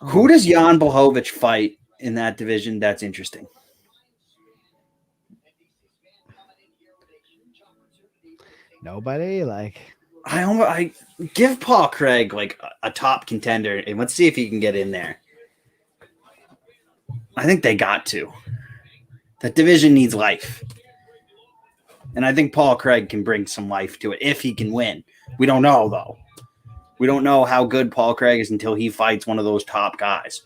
Who does Jan Blachowicz fight in that division? That's interesting. Nobody. Like, I give Paul Craig like a top contender, and let's see if he can get in there. I think they got to. That division needs life. And I think Paul Craig can bring some life to it if he can win. We don't know, though. We don't know how good Paul Craig is until he fights one of those top guys.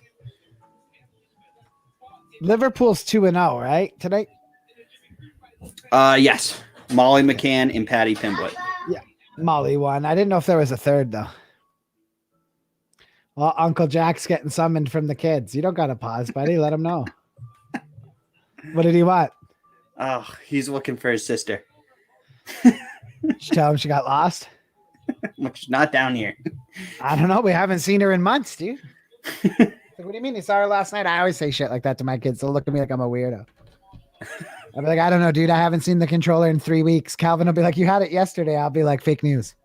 Liverpool's 2-0, right? Tonight? Yes. Molly McCann and Patty Pimblett. Yeah. Molly won. I didn't know if there was a third, though. Well, Uncle Jack's getting summoned from the kids. You don't got to pause, buddy. Let him know. What did he want? Oh, he's looking for his sister. Did you tell him she got lost? She's not down here. I don't know. We haven't seen her in months, dude. Like, what do you mean? You saw her last night? I always say shit like that to my kids. They'll look at me like I'm a weirdo. I'll be like, I don't know, dude. I haven't seen the controller in 3 weeks. Calvin will be like, you had it yesterday. I'll be like, fake news.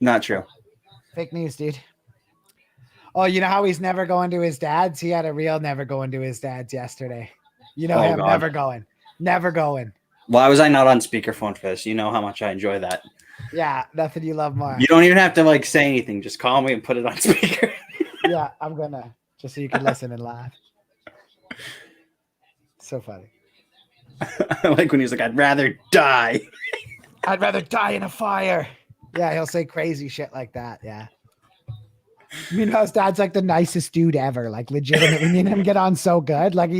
Not true. Fake news, dude. Oh, you know how he's never going to his dad's? He had a real never going to his dad's yesterday. You know him, God. Never going. Never going. Why was I not on speakerphone for this? You know how much I enjoy that. Yeah, nothing you love more. You don't even have to like say anything. Just call me and put it on speaker. Yeah, I'm gonna. Just so you can listen and laugh. So funny. I like when he's like, I'd rather die. I'd rather die in a fire. Yeah, he'll say crazy shit like that. Yeah. You know, his dad's like the nicest dude ever. Like, legitimately, me and him get on so good. Like,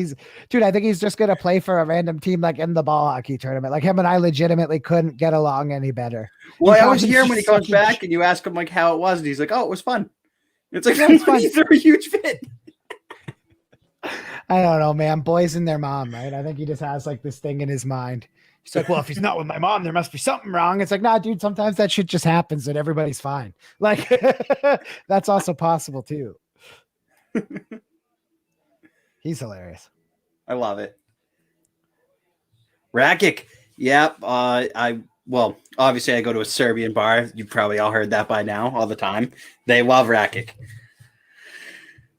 dude, I think he's just gonna play for a random team, like in the ball hockey tournament. Like, him and I legitimately couldn't get along any better. Well, I always hear him when he comes back and you ask him like how it was, and he's like, "Oh, it was fun." It's like, it's fun. He threw a huge fit. I don't know, man. Boys and their mom, right? I think he just has like this thing in his mind. He's like, well, if he's not with my mom, there must be something wrong. It's like, nah, dude, sometimes that shit just happens and everybody's fine. Like, that's also possible too. He's hilarious. I love it. Rakic. Yep. Well, obviously I go to a Serbian bar. You probably all heard that by now all the time. They love Rakic.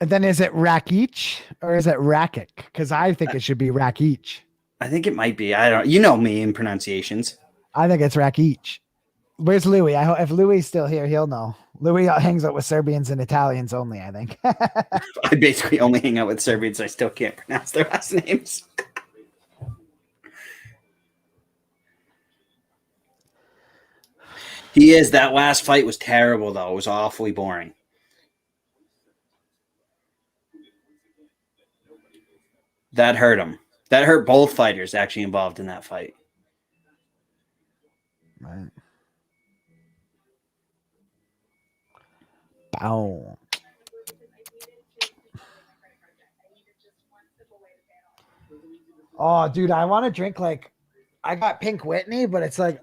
And then is it Rakic or is it Rakic? Because I think it should be Rakic. I think it might be. I don't. You know me in pronunciations. I think it's Rakic. Where's Louis? If Louis is still here, he'll know. Louis hangs out with Serbians and Italians only, I think. I basically only hang out with Serbians. I still can't pronounce their last names. He is. That last fight was terrible, though. It was awfully boring. That hurt him. That hurt both fighters actually involved in that fight. Right. Bow. Oh, dude, I want to drink like I got Pink Whitney, but it's like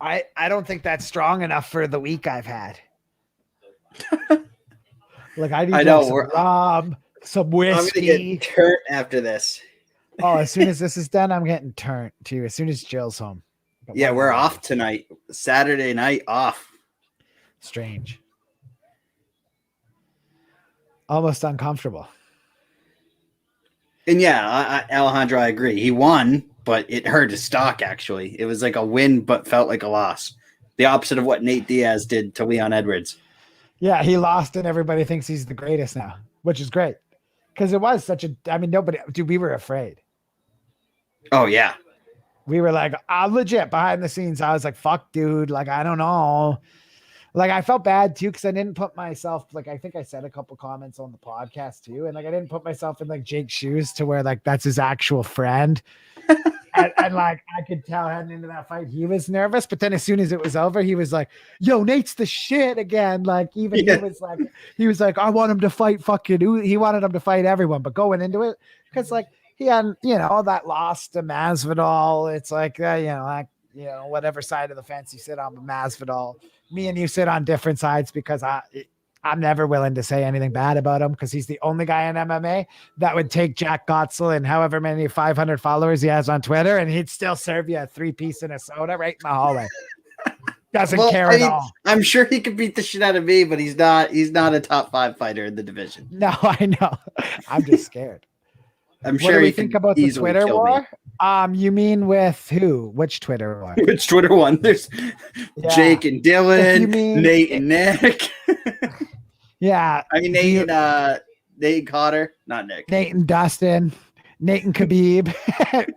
I don't think that's strong enough for the week I've had. Like I need some rum, some whiskey. I'm gonna get turnt after this. Oh, as soon as this is done, I'm getting turnt too. As soon as Jill's home. But yeah, we're off tonight. Saturday night off. Strange. Almost uncomfortable. And yeah, Alejandro, I agree. He won, but it hurt his stock, actually. It was like a win, but felt like a loss. The opposite of what Nate Diaz did to Leon Edwards. Yeah, he lost and everybody thinks he's the greatest now, which is great. Because it was such a, I mean, we were afraid. Oh, yeah. We were like, legit behind the scenes. I was like, fuck, dude. Like, I don't know. Like, I felt bad too, because I didn't put myself, like, I think I said a couple comments on the podcast too. And like, I didn't put myself in like Jake's shoes to where like, that's his actual friend. and like, I could tell heading into that fight, he was nervous. But then as soon as it was over, he was like, yo, Nate's the shit again. Like, even he was like, I want him to fight fucking, he wanted him to fight everyone. But going into it, because like, he had, that loss to Masvidal. It's like, whatever side of the fence you sit on, but Masvidal. Me and you sit on different sides because I'm never willing to say anything bad about him because he's the only guy in MMA that would take Jack Gotzel and however many 500 followers he has on Twitter, and he'd still serve you a 3-piece and a soda right in the hallway. Doesn't care at all. I'm sure he could beat the shit out of me, but he's not a top 5 fighter in the division. No, I know. I'm just scared. I'm What sure do we he think could about the easily Twitter kill me. war? You mean with who? Which Twitter war? Which Twitter one? There's Jake and Dylan, Nate and Nick. Yeah. I mean Nate and Cotter, not Nick. Nate and Dustin, Nate and Khabib,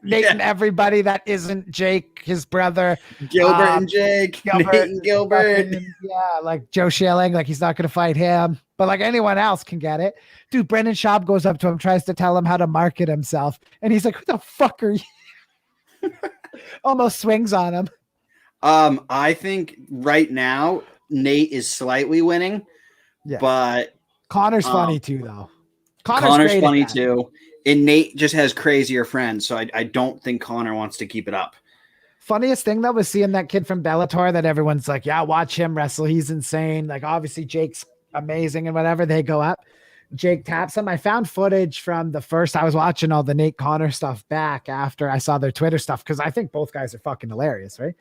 Nate and everybody that isn't Jake, his brother. Gilbert and Jake, Nate and Gilbert. Yeah, like Joe Schilling, like he's not going to fight him. But like anyone else can get it. Dude, Brendan Schaub goes up to him, tries to tell him how to market himself. And he's like, who the fuck are you? Almost swings on him. I think right now, Nate is slightly winning. Yeah. But Connor's funny too, though. Connor's funny too. And Nate just has crazier friends. So I don't think Connor wants to keep it up. Funniest thing, though, was seeing that kid from Bellator that everyone's like, yeah, watch him wrestle. He's insane. Like, obviously, Jake's amazing and whatever. They go up. Jake taps him. I found footage from the first. I was watching all the Nate Connor stuff back after I saw their Twitter stuff because I think both guys are fucking hilarious, right?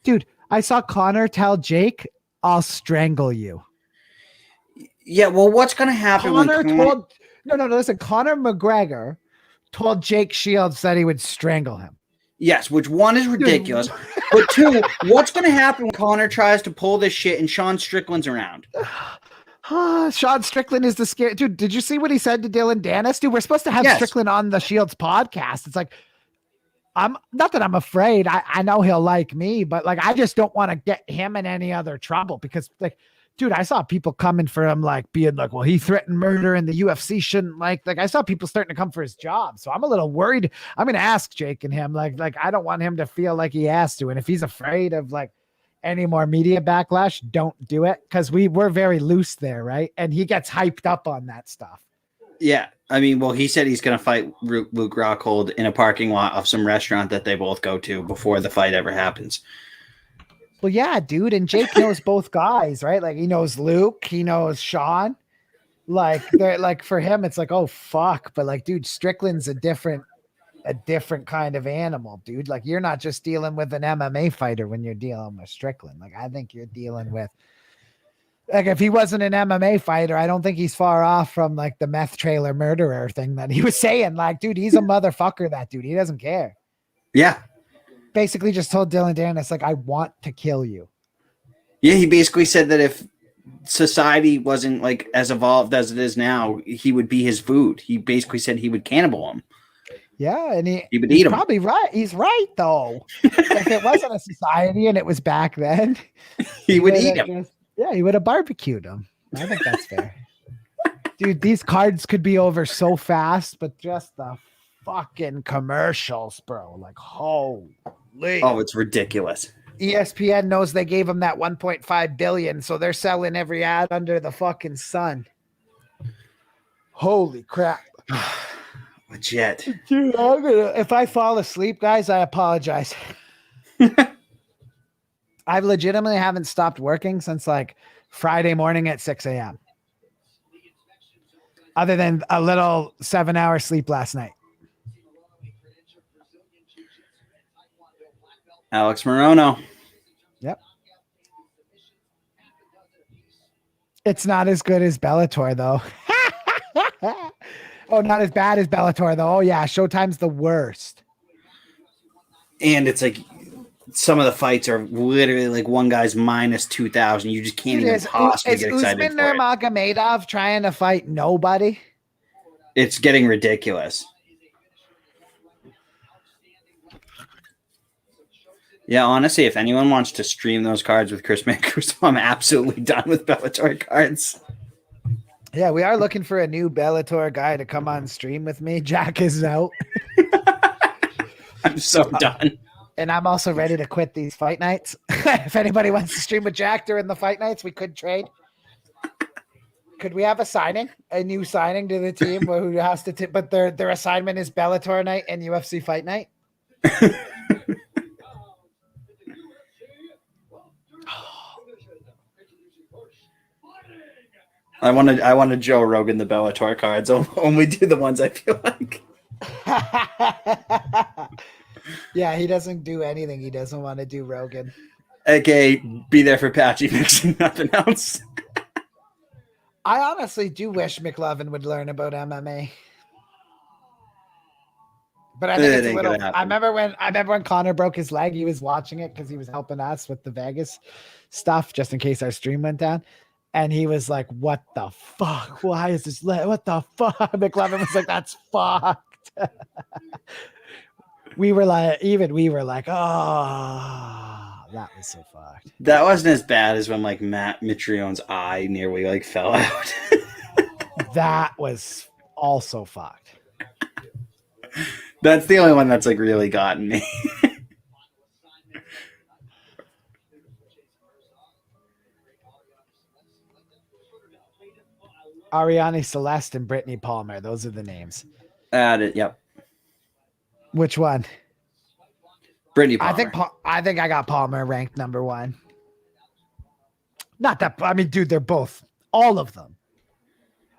Dude, I saw Connor tell Jake, I'll strangle you. Yeah, well, what's going to happen? Connor told, listen, Conor McGregor told Jake Shields that he would strangle him. Yes, which one is ridiculous. But two, what's going to happen when Connor tries to pull this shit and Sean Strickland's around? Sean Strickland is the scary dude. Did you see what he said to Dylan Dennis? Dude, we're supposed to have Strickland on the Shields podcast. It's like, I'm not that I'm afraid. I know he'll like me, but like, I just don't want to get him in any other trouble because like, dude, I saw people coming for him, like being like, well, he threatened murder and the UFC shouldn't like I saw people starting to come for his job. So I'm a little worried. I'm going to ask Jake and him, like, I don't want him to feel like he has to. And if he's afraid of like any more media backlash, don't do it. Cause we're very loose there. Right. And he gets hyped up on that stuff. Yeah. I mean, well, he said he's going to fight Luke Rockhold in a parking lot of some restaurant that they both go to before the fight ever happens. Well, yeah, dude. And Jake knows both guys, right? Like he knows Luke, he knows Sean. Like they're like for him, it's like, oh fuck. But like, dude, Strickland's a different kind of animal, dude. Like you're not just dealing with an MMA fighter when you're dealing with Strickland. Like I think you're dealing with like if he wasn't an MMA fighter, I don't think he's far off from like the meth trailer murderer thing that he was saying. Like, dude, he's a motherfucker, that dude. He doesn't care. Yeah. Basically just told Dylan Dennis, like, I want to kill you. Yeah, he basically said that if society wasn't like as evolved as it is now, he would be his food. He basically said he would cannibal him. Yeah, and he would eat him. Probably right. He's right though. If it wasn't a society and it was back then, he would eat him. He would have barbecued him. I think that's fair. Dude, these cards could be over so fast, but just the fucking commercials, bro. Like, holy. Oh, it's ridiculous. ESPN knows they gave him that 1.5 billion, so they're selling every ad under the fucking sun. Holy crap. Legit. Dude, if I fall asleep, guys, I apologize. I legitimately haven't stopped working since like Friday morning at 6 a.m. Other than a little 7-hour sleep last night. Alex Morono. Yep. It's not as good as Bellator, though. Oh, not as bad as Bellator, though. Oh, yeah. Showtime's the worst. And it's like some of the fights are literally like one guy's minus 2,000. You just can't even possibly get excited Usman for it. Nurmagomedov trying to fight nobody? It's getting ridiculous. Yeah, honestly, if anyone wants to stream those cards with Chris Mancuso, I'm absolutely done with Bellator cards. Yeah, we are looking for a new Bellator guy to come on stream with me. Jack is out. I'm so done. And I'm also ready to quit these fight nights. If anybody wants to stream with Jack during the fight nights, we could trade. Could we have a new signing to the team who has to, but their assignment is Bellator night and UFC fight night? I want to Joe Rogan the Bellator cards. I'll only do the ones I feel like. Yeah, he doesn't do anything. He doesn't want to do Rogan. Okay, be there for Patchy mixing, nothing else. I honestly do wish McLovin would learn about MMA. But I think it's a little. I remember when Connor broke his leg. He was watching it because he was helping us with the Vegas stuff, just in case our stream went down. And he was like, "What the fuck? Why is this? What the fuck?" McLovin was like, "That's fucked." we were like, "Oh, that was so fucked." That wasn't as bad as when like Matt Mitrione's eye nearly like fell out. That was also fucked. That's the only one that's like really gotten me. Ariane Celeste and Brittany Palmer. Those are the names. Yep. Which one? Brittany Palmer. I think I got Palmer ranked number 1. Not that, I mean, dude, they're both, all of them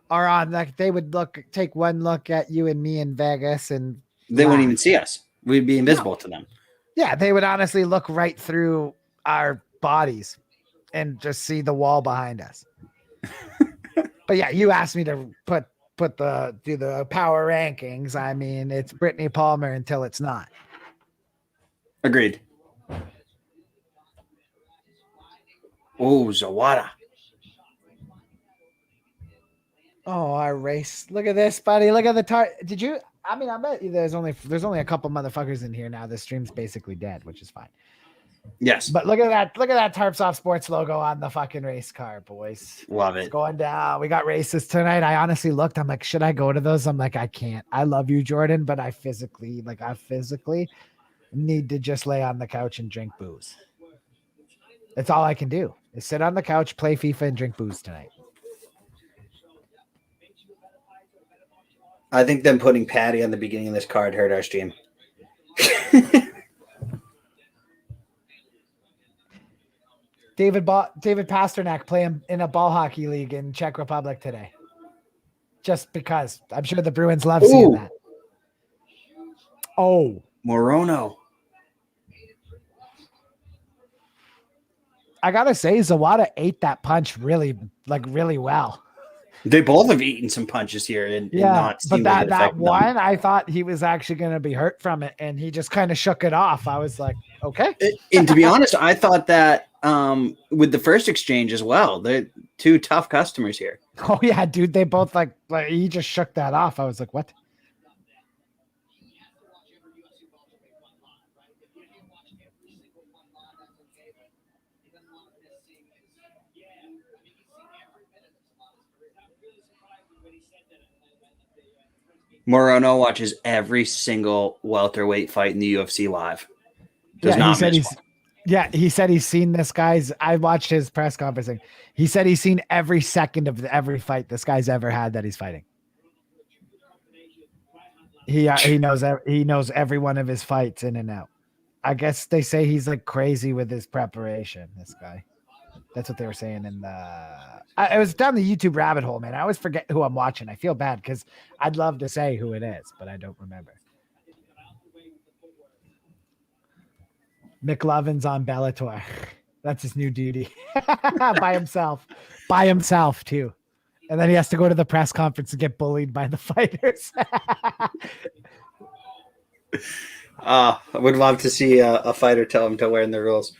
are on, like, they would take one look at you and me in Vegas and they wouldn't even see us. We'd be invisible to them. Yeah, they would honestly look right through our bodies and just see the wall behind us. But yeah, you asked me to do the power rankings. I mean, it's Brittany Palmer until it's not. Agreed. Oh, Zawada. Oh, our race. Look at this, buddy. Look at the Did you? I mean, I bet you there's only a couple motherfuckers in here now. The stream's basically dead, which is fine. Yes. But look at that. Look at that Tarpsoft Sports logo on the fucking race car, boys. Love it. It's going down. We got races tonight. I honestly looked. I'm like, should I go to those? I'm like, I can't. I love you, Jordan, but I physically need to just lay on the couch and drink booze. That's all I can do is sit on the couch, play FIFA, and drink booze tonight. I think them putting Patty on the beginning of this card hurt our stream. David Pasternak playing in a ball hockey league in Czech Republic today. Just because. I'm sure the Bruins love seeing that. Oh. Morono. I got to say, Zawada ate that punch really well. They both have eaten some punches here. And not but that one, I thought he was actually going to be hurt from it, and he just kind of shook it off. I was like, okay. And to be honest, I thought that with the first exchange as well. They're two tough customers here. Oh, yeah, dude. They both like he just shook that off. I was like, what? Morono watches every single welterweight fight in the UFC live. He said he's seen this guy's. I watched his press conference. He said he's seen every second of every fight this guy's ever had that he's fighting. He knows every one of his fights in and out. I guess they say he's like crazy with his preparation. This guy. That's what they were saying in I was down the YouTube rabbit hole, man. I always forget who I'm watching. I feel bad because I'd love to say who it is, but I don't remember. McLovin's on Bellator. That's his new duty. By himself too. And then he has to go to the press conference and get bullied by the fighters. I would love to see a fighter tell him to learn the rules.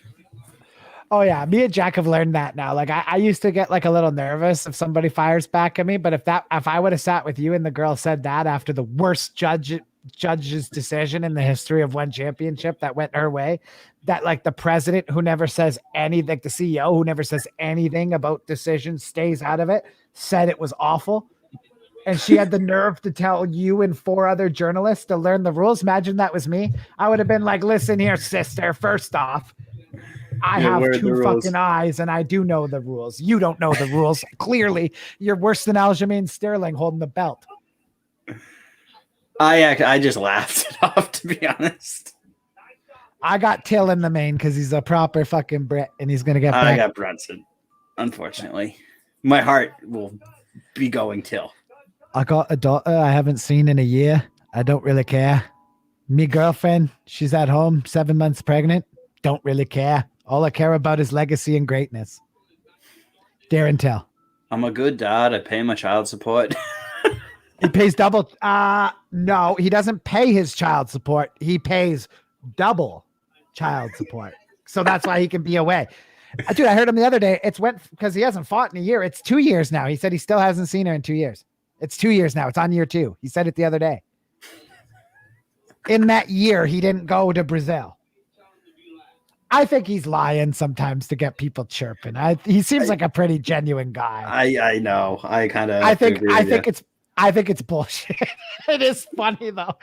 Oh yeah, me and Jack have learned that now. Like I used to get like a little nervous if somebody fires back at me, but if I would have sat with you and the girl said that after the worst judge's decision in the history of one championship that went her way, that like the president who never says anything, like the CEO who never says anything about decisions, stays out of it, said it was awful. And she had the nerve to tell you and 4 other journalists to learn the rules. Imagine that was me. I would have been like, listen here, sister, first off, I have 2 fucking eyes and I do know the rules. You don't know the rules. Clearly, you're worse than Aljamain Sterling holding the belt. I just laughed it off, to be honest. I got Till in the main because he's a proper fucking Brit and he's going to get back. I got Brunson, unfortunately. My heart will be going till. I got a daughter I haven't seen in a year. I don't really care. Me girlfriend, she's at home, 7 months pregnant. Don't really care. All I care about is legacy and greatness. Dare and tell. I'm a good dad. I pay my child support. He pays double. No, he doesn't pay his child support. He pays double child support. So that's why he can be away. Dude, I heard him the other day. It's went because he hasn't fought in a year. It's 2 years now. He said he still hasn't seen her in 2 years. It's 2 years now. It's on year 2. He said it the other day. In that year, he didn't go to Brazil. I think he's lying sometimes to get people chirping. He seems like a pretty genuine guy. I know. I kind of. I think it's bullshit. It is funny though,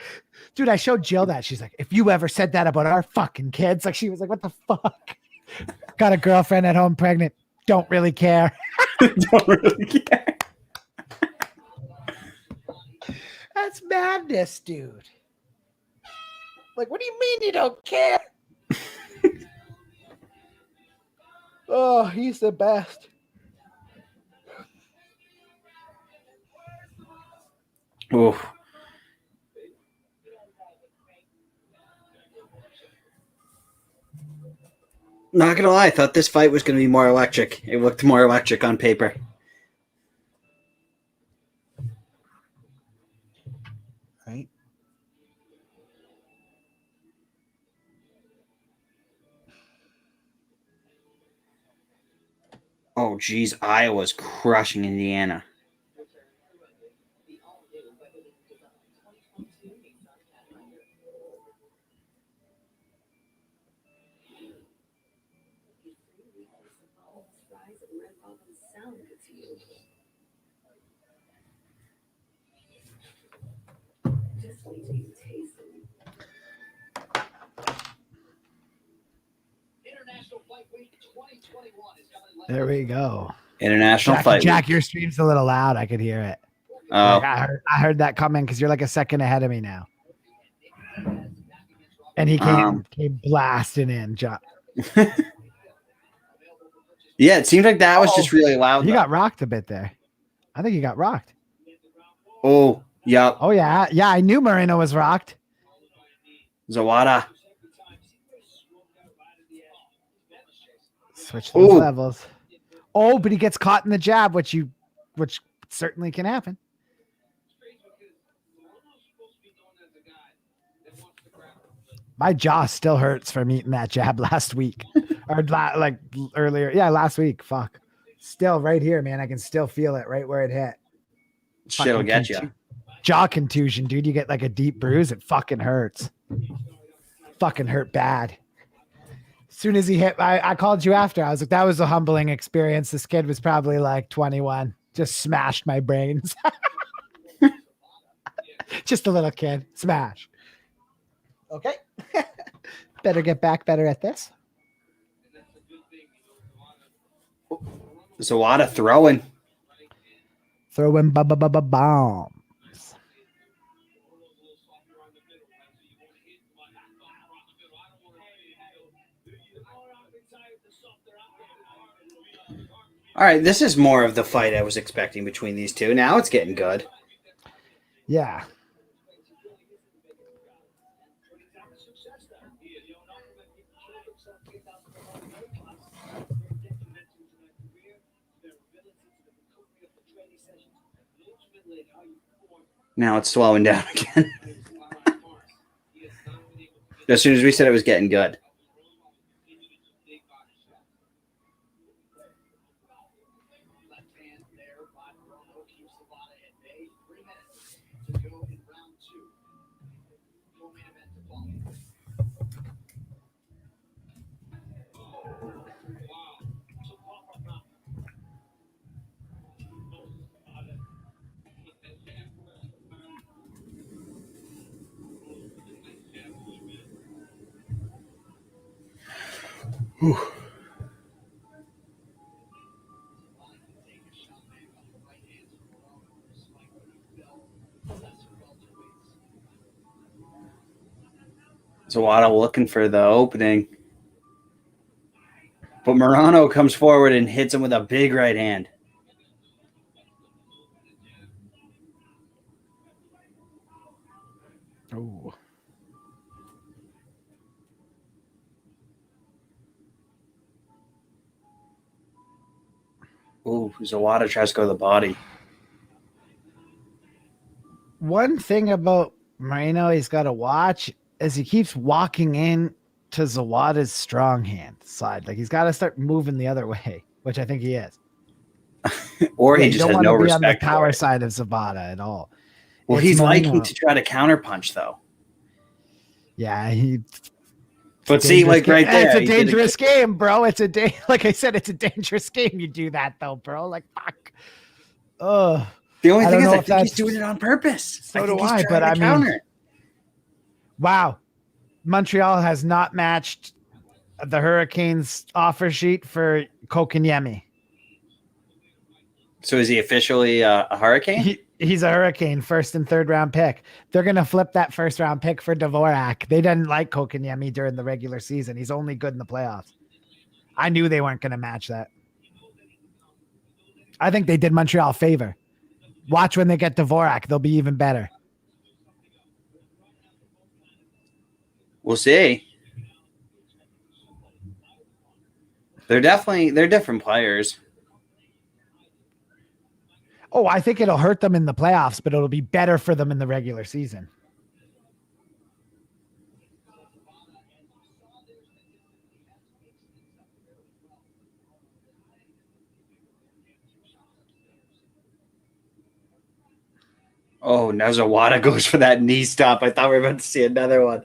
dude. I showed Jill that. She's like, if you ever said that about our fucking kids, like she was like, what the fuck? Got a girlfriend at home, pregnant. Don't really care. Don't really care. That's madness, dude. Like, what do you mean you don't care? Oh, he's the best. Oof. Not gonna lie, I thought this fight was gonna be more electric. It looked more electric on paper. Right? Oh, geez, Iowa's crushing Indiana. There we go. International fight. Jack, your stream's a little loud. I could hear it. Oh, Like, I heard that coming because you're like a second ahead of me now. And he came blasting in, Jack. yeah, it seemed like that was just really loud. He though. got rocked a bit there. I think he got rocked. Oh, yeah. Oh yeah, yeah. I knew Moreno was rocked. Zawada. Switch those Ooh. levels. Oh, but he gets caught in the jab, which certainly can happen. My jaw still hurts from eating that jab last week, or like earlier. Yeah, last week. Fuck. Still right here, man. I can still feel it right where it hit. Shit'll get you. Jaw contusion, dude. You get like a deep bruise. It fucking hurts. Fucking hurt bad. As soon as he hit, I called you after. I was like, that was a humbling experience. This kid was probably like 21. Just smashed my brains. Just a little kid. Smash. Okay. Better get back better at this. Zawada throwing. Throwing bombs. All right, this is more of the fight I was expecting between these two. Now it's getting good. Yeah. Now it's slowing down again. As soon as we said it was getting good. Whew. Zawada looking for the opening. But Morano comes forward and hits him with a big right hand. Ooh, Zawada tries to go to the body. One thing about Moreno he's got to watch is he keeps walking in to Zawada's strong hand side. Like he's got to start moving the other way, which I think he is. Or Yeah, he you just don't has want no to be on the respect for power it. side of Zawada at all. Well, It's he's liking Moreno. to try to counterpunch, though. Yeah, But see, like game. right there, It's a he did dangerous game, bro. It's a like I said, it's a dangerous game. You do that though, bro. Like fuck. Oh, The only I thing don't is, know I if think he's that's doing it on purpose. so I think do he's I, trying but to I mean, counter. wow. Montreal has not matched the Hurricanes offer sheet for Kokanyemi. So is he officially a Hurricane? He's a Hurricane, first and third round pick. They're going to flip that first round pick for Dvorak. They didn't like Kokanyemi during the regular season. He's only good in the playoffs. I knew they weren't going to match that. I think they did Montreal a favor. Watch when they get Dvorak. They'll be even better. We'll see. They're different players. Oh, I think it'll hurt them in the playoffs, but it'll be better for them in the regular season. Oh, now Zawada goes for that knee stop. I thought we were about to see another one.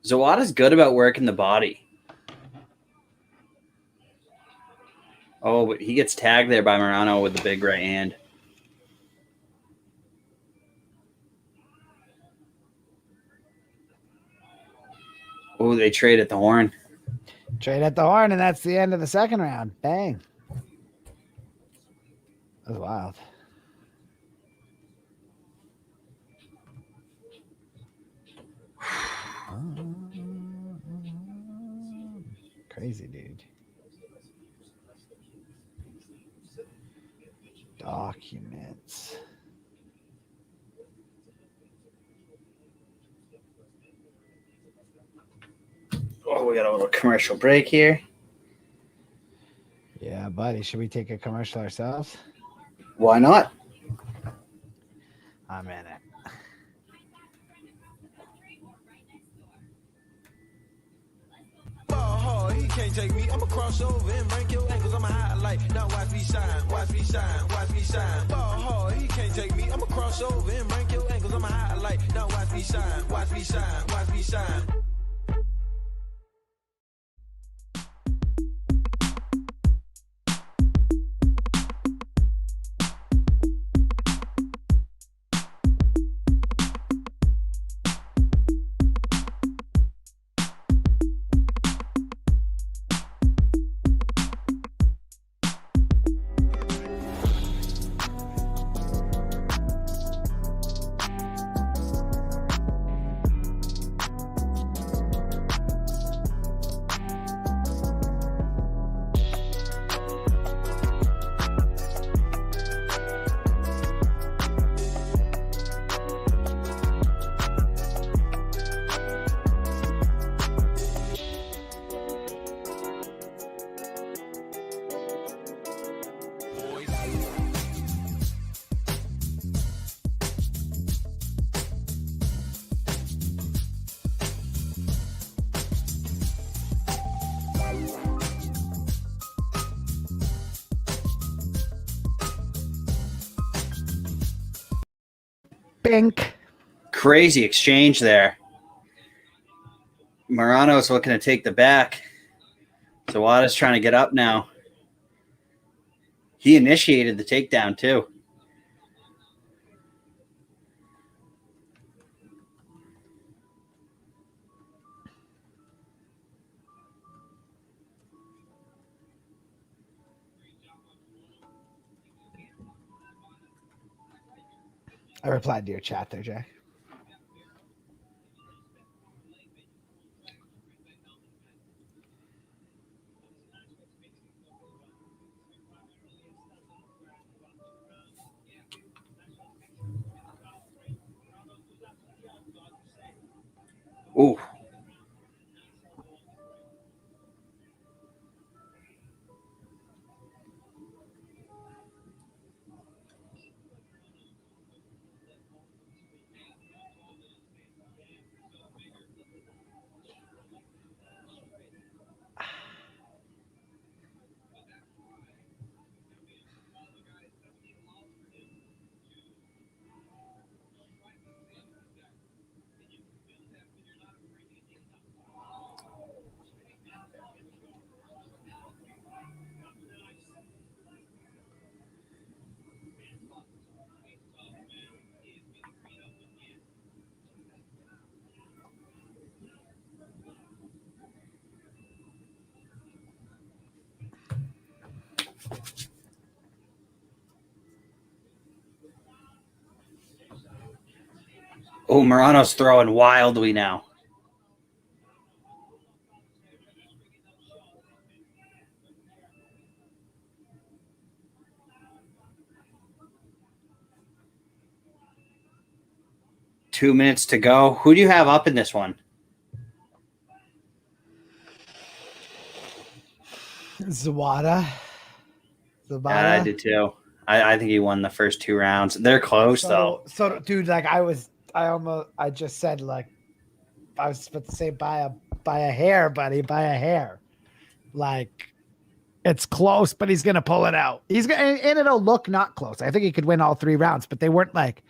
Zawada's good about working the body. Oh, but he gets tagged there by Morano with the big right hand. Oh, they trade at the horn. Trade at the horn, and that's the end of the second round. Bang. That was wild. Crazy, dude. Documents. Oh, we got a little commercial break here. Yeah, buddy. Should we take a commercial ourselves? Why not? I'm in it. He can't take me. I'ma cross over and break your ankles. I'ma highlight. Now watch me shine. Watch me shine. Watch me shine. Ball hard. He can't take me. I'ma cross over and break your ankles. I'ma highlight. Now watch me shine. Watch me shine. Watch me shine. Bink. Crazy exchange there. Morano's looking to take the back. Zawada's trying to get up now. He initiated the takedown, too. I replied to your chat there, Jack. Ooh. Oh, Morano's throwing wildly now. Two minutes to go. Who do you have up in this one? Zawada. Yeah, I did too. I think he won the first 2 rounds. They're close though. So, dude, like I just said, like, I was about to say by a hair, buddy, by a hair. Like, it's close, but he's gonna pull it out. He's gonna, and it'll look not close. I think he could win all 3 rounds, but they weren't like.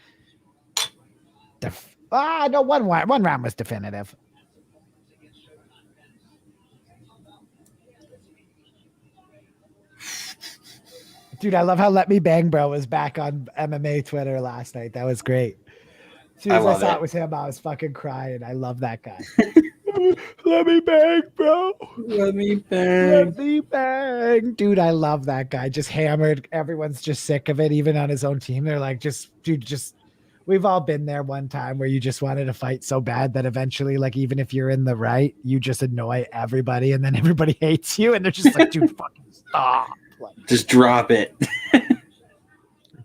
No, one round was definitive. Dude, I love how Let Me Bang Bro was back on MMA Twitter last night. That was great. As soon as I saw it was him, I was fucking crying. I love that guy. Let me bang, bro. Let me bang. Let me bang. Dude, I love that guy. Just hammered. Everyone's just sick of it, even on his own team. They're like, we've all been there one time where you just wanted to fight so bad that eventually, like, even if you're in the right, you just annoy everybody and then everybody hates you. And they're just like, dude, fucking stop. Like, just drop it.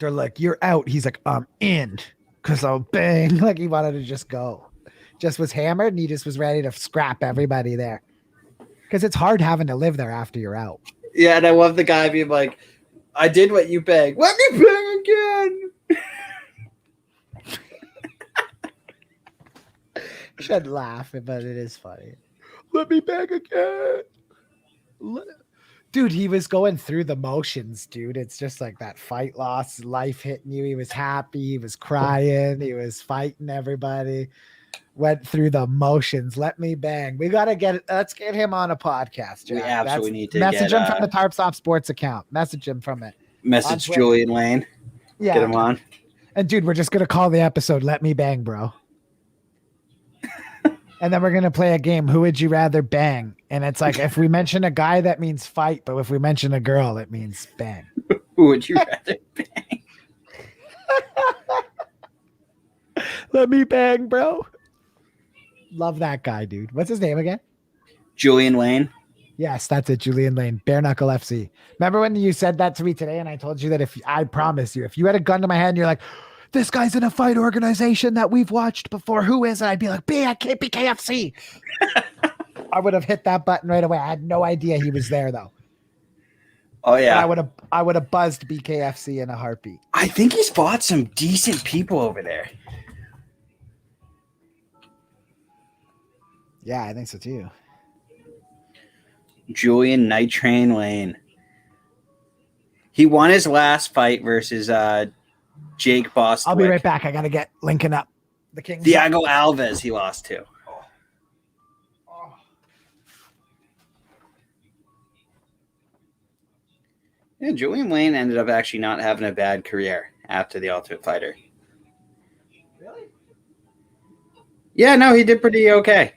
They're like, you're out. He's like, I'm in because I'll bang. Like, he wanted to just go. Just was hammered and he just was ready to scrap everybody there. Because it's hard having to live there after you're out. Yeah, and I love the guy being like, I did what you begged. Let me bang again. Should laugh, but it is funny. Let me bang again. Dude, he was going through the motions, dude. It's just like that fight loss, life hitting you. He was happy. He was crying. He was fighting everybody. Went through the motions. Let me bang. Let's get him on a podcast, Jack. We absolutely need to message him from the Tarpsoft Sports account. Message him from it. Message Julian Lane. Yeah. Get him on. And dude, we're just going to call the episode Let Me Bang, Bro. And then we're going to play a game. Who would you rather bang? And it's like, if we mention a guy, that means fight. But if we mention a girl, it means bang. Who would you rather bang? Let me bang, bro. Love that guy, dude. What's his name again? Julian Lane. Yes, that's it. Julian Lane. Bare Knuckle FC. Remember when you said that to me today and I told you that I promise you, if you had a gun to my head and you're like, this guy's in a fight organization that we've watched before, who is it? I'd be like, BKFC. I would have hit that button right away. I had no idea he was there though. Oh yeah. But I would have buzzed BKFC in a heartbeat. I think he's fought some decent people over there. Yeah, I think so too. Julian Night Train Lane. He won his last fight versus Jake Bostwick. I'll be right back. I got to get Lincoln up. The King. Thiago Alves he lost to. Yeah, Julian Lane ended up actually not having a bad career after the Ultimate Fighter. Really? Yeah, no, he did pretty okay.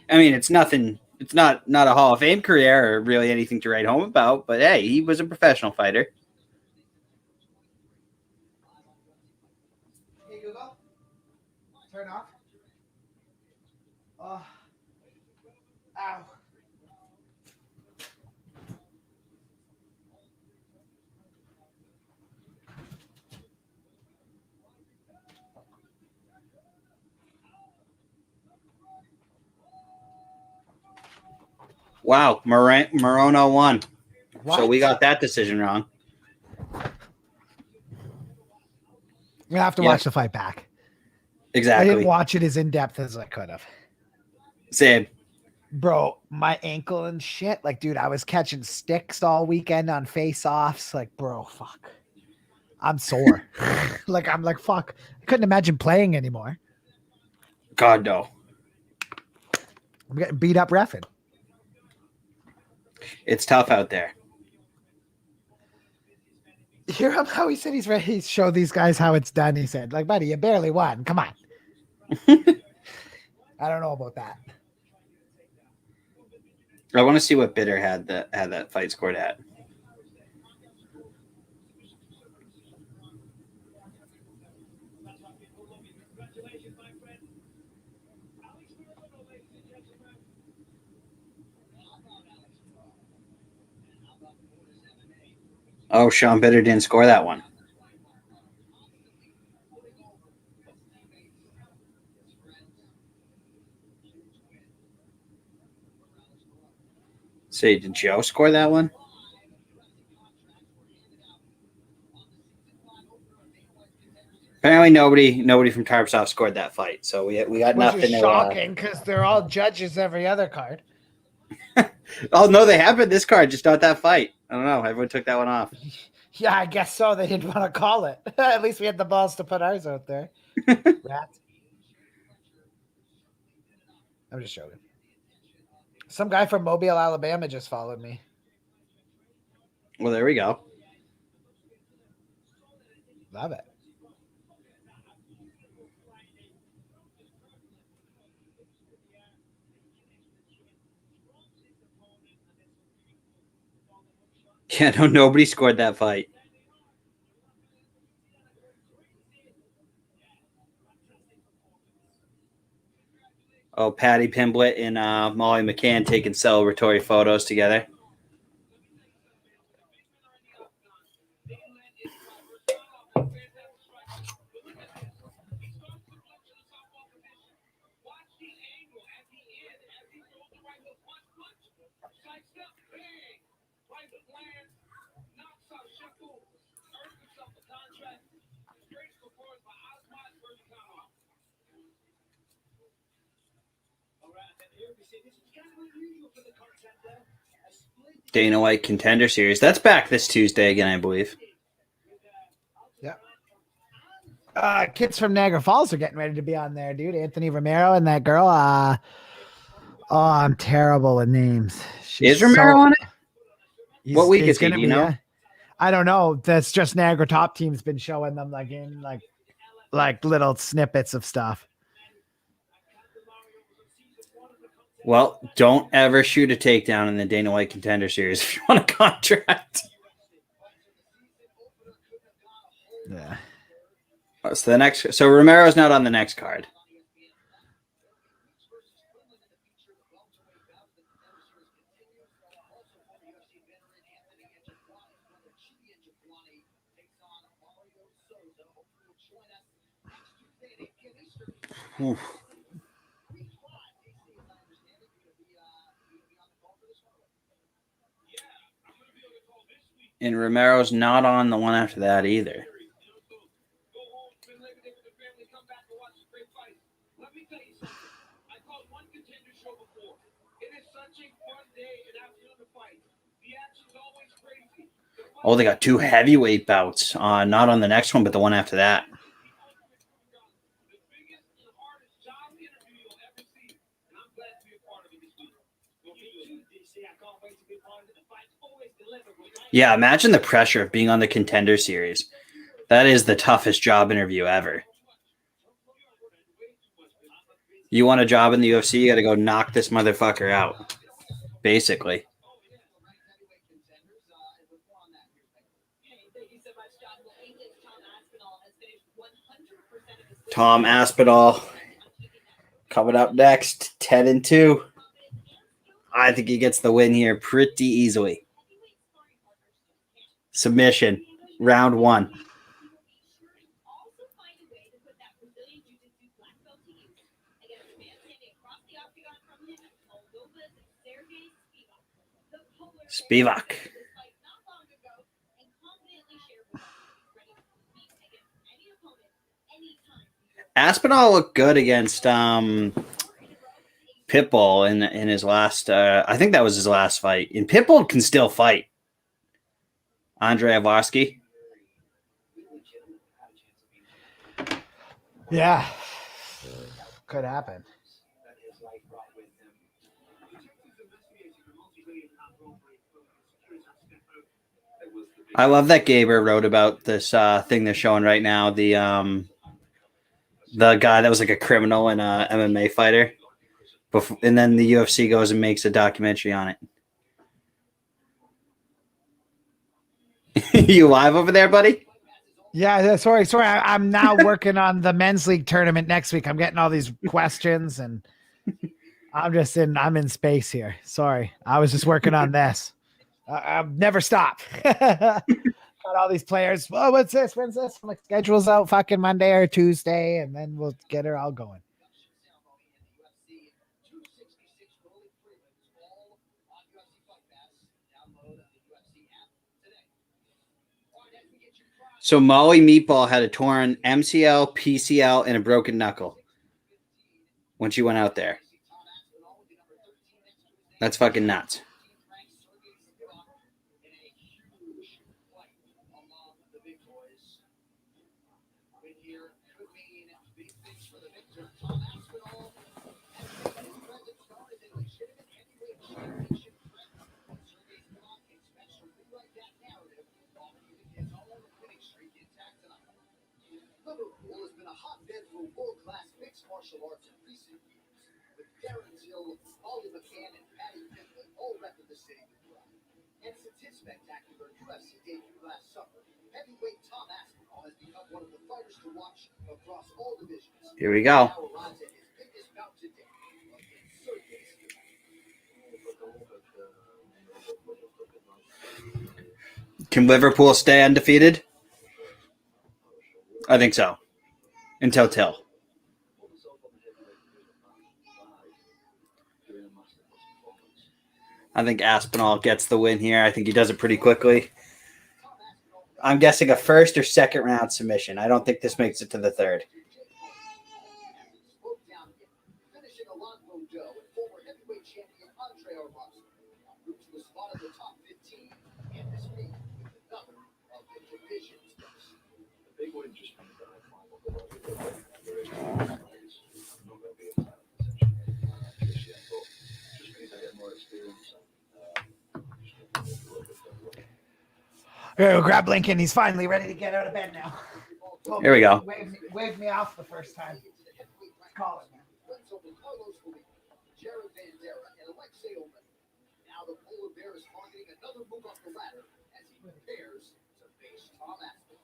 I mean, it's nothing. It's not a Hall of Fame career or really anything to write home about. But hey, he was a professional fighter. Hey Google, turn off. Oh, ow. Wow, Morono won. So What? we got that decision wrong. I'm gonna have to Yep. watch the fight back. I Exactly. didn't watch it as in depth as I could have. Same. Bro, my ankle and shit. Like, dude, I was catching sticks all weekend on face-offs. Like, bro, fuck. I'm sore. I'm like, fuck. I couldn't imagine playing anymore. God, no. I'm getting beat up reffing. It's tough out there. Hear him how he said he's ready to show these guys how it's done. He said, like, buddy, you barely won. Come on. I don't know about that. I want to see what Bitter had that fight scored at. Oh, Sean Bitter didn't score that one. Say, did Joe score that one? Apparently, nobody from Tarpsoft scored that fight, so we got Which nothing. is shocking because they're all judges every other card. Oh no, they have been this card, just not that fight. I don't know. Everyone took that one off. Yeah, I guess so. They didn't want to call it. At least we had the balls to put ours out there. Rat. I'm just joking. Some guy from Mobile, Alabama just followed me. Well, there we go. Love it. Yeah, no, nobody scored that fight. Oh, Patty Pimblett and Molly McCann taking celebratory photos together. Dana White Contender Series. That's back this Tuesday again, I believe. Yeah. Kids from Niagara Falls are getting ready to be on there, dude. Anthony Romero and that girl. Oh, I'm terrible with names. Is Romero on it? What week is he? Do you know? I don't know. That's just Niagara Top Team's been showing them like little snippets of stuff. Well, don't ever shoot a takedown in the Dana White Contender Series if you want a contract. Yeah. So Romero's not on the next card. Oof. And Romero's not on the one after that either. Oh, they got two heavyweight bouts. Not on the next one, but the one after that. Yeah, imagine the pressure of being on the Contender Series. That is the toughest job interview ever. You want a job in the UFC, you got to go knock this motherfucker out, basically. Tom Aspinall coming up next, 10-2. I think he gets the win here pretty easily. Submission, round one. Spivak. Aspinall looked good against Pitbull in his last. I think that was his last fight. And Pitbull can still fight. Andrei Arlovsky. Yeah, could happen. I love that Gaber wrote about this thing they're showing right now. The guy that was like a criminal and a MMA fighter, and then the UFC goes and makes a documentary on it. You live over there, buddy? Yeah, sorry. I'm now working on the men's league tournament next week. I'm getting all these questions, and I'm in space here. Sorry, I was just working on this. I'll never stop. Got all these players. Oh, what's this? When's this? My schedule's out fucking Monday or Tuesday, and then we'll get her all going. So Molly Meatball had a torn MCL, PCL, and a broken knuckle when she went out there. That's fucking nuts. Liverpool has been a hotbed for world-class mixed martial arts in recent years, with Darren Till, Ollie McCann, and Paddy Pimblett all repping the city with pride. And since his spectacular UFC debut last summer, heavyweight Tom Aspinall has become one of the fighters to watch across all divisions. Here we go. Now arrives at his biggest bout to date against Sergey Spivak. Can Liverpool stay undefeated? I think so. Until Till. I think Aspinall gets the win here. I think he does it pretty quickly. I'm guessing a first or second round submission. I don't think this makes it to the third. Finishing Alonzo Doe and former heavyweight champion Andrei Arlovsky moves to the spot of the top 15 and this week with another of the division's best. The big win just means that I climb up the level. Go grab Lincoln. He's finally ready to get out of bed now. Here we go. Waved me off the first time. Call it, man. Jared Bandera and Alexei Omen. Now the polar bear is targeting another move up the ladder as he prepares to face Tom Aspinall.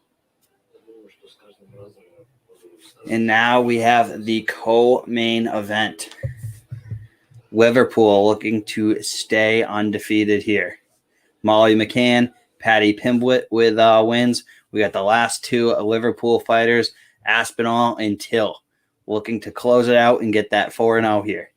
And now we have the co-main event. Liverpool looking to stay undefeated here. Molly McCann, Paddy Pimblett with wins. We got the last two Liverpool fighters, Aspinall and Till, looking to close it out and get that 4-0 here.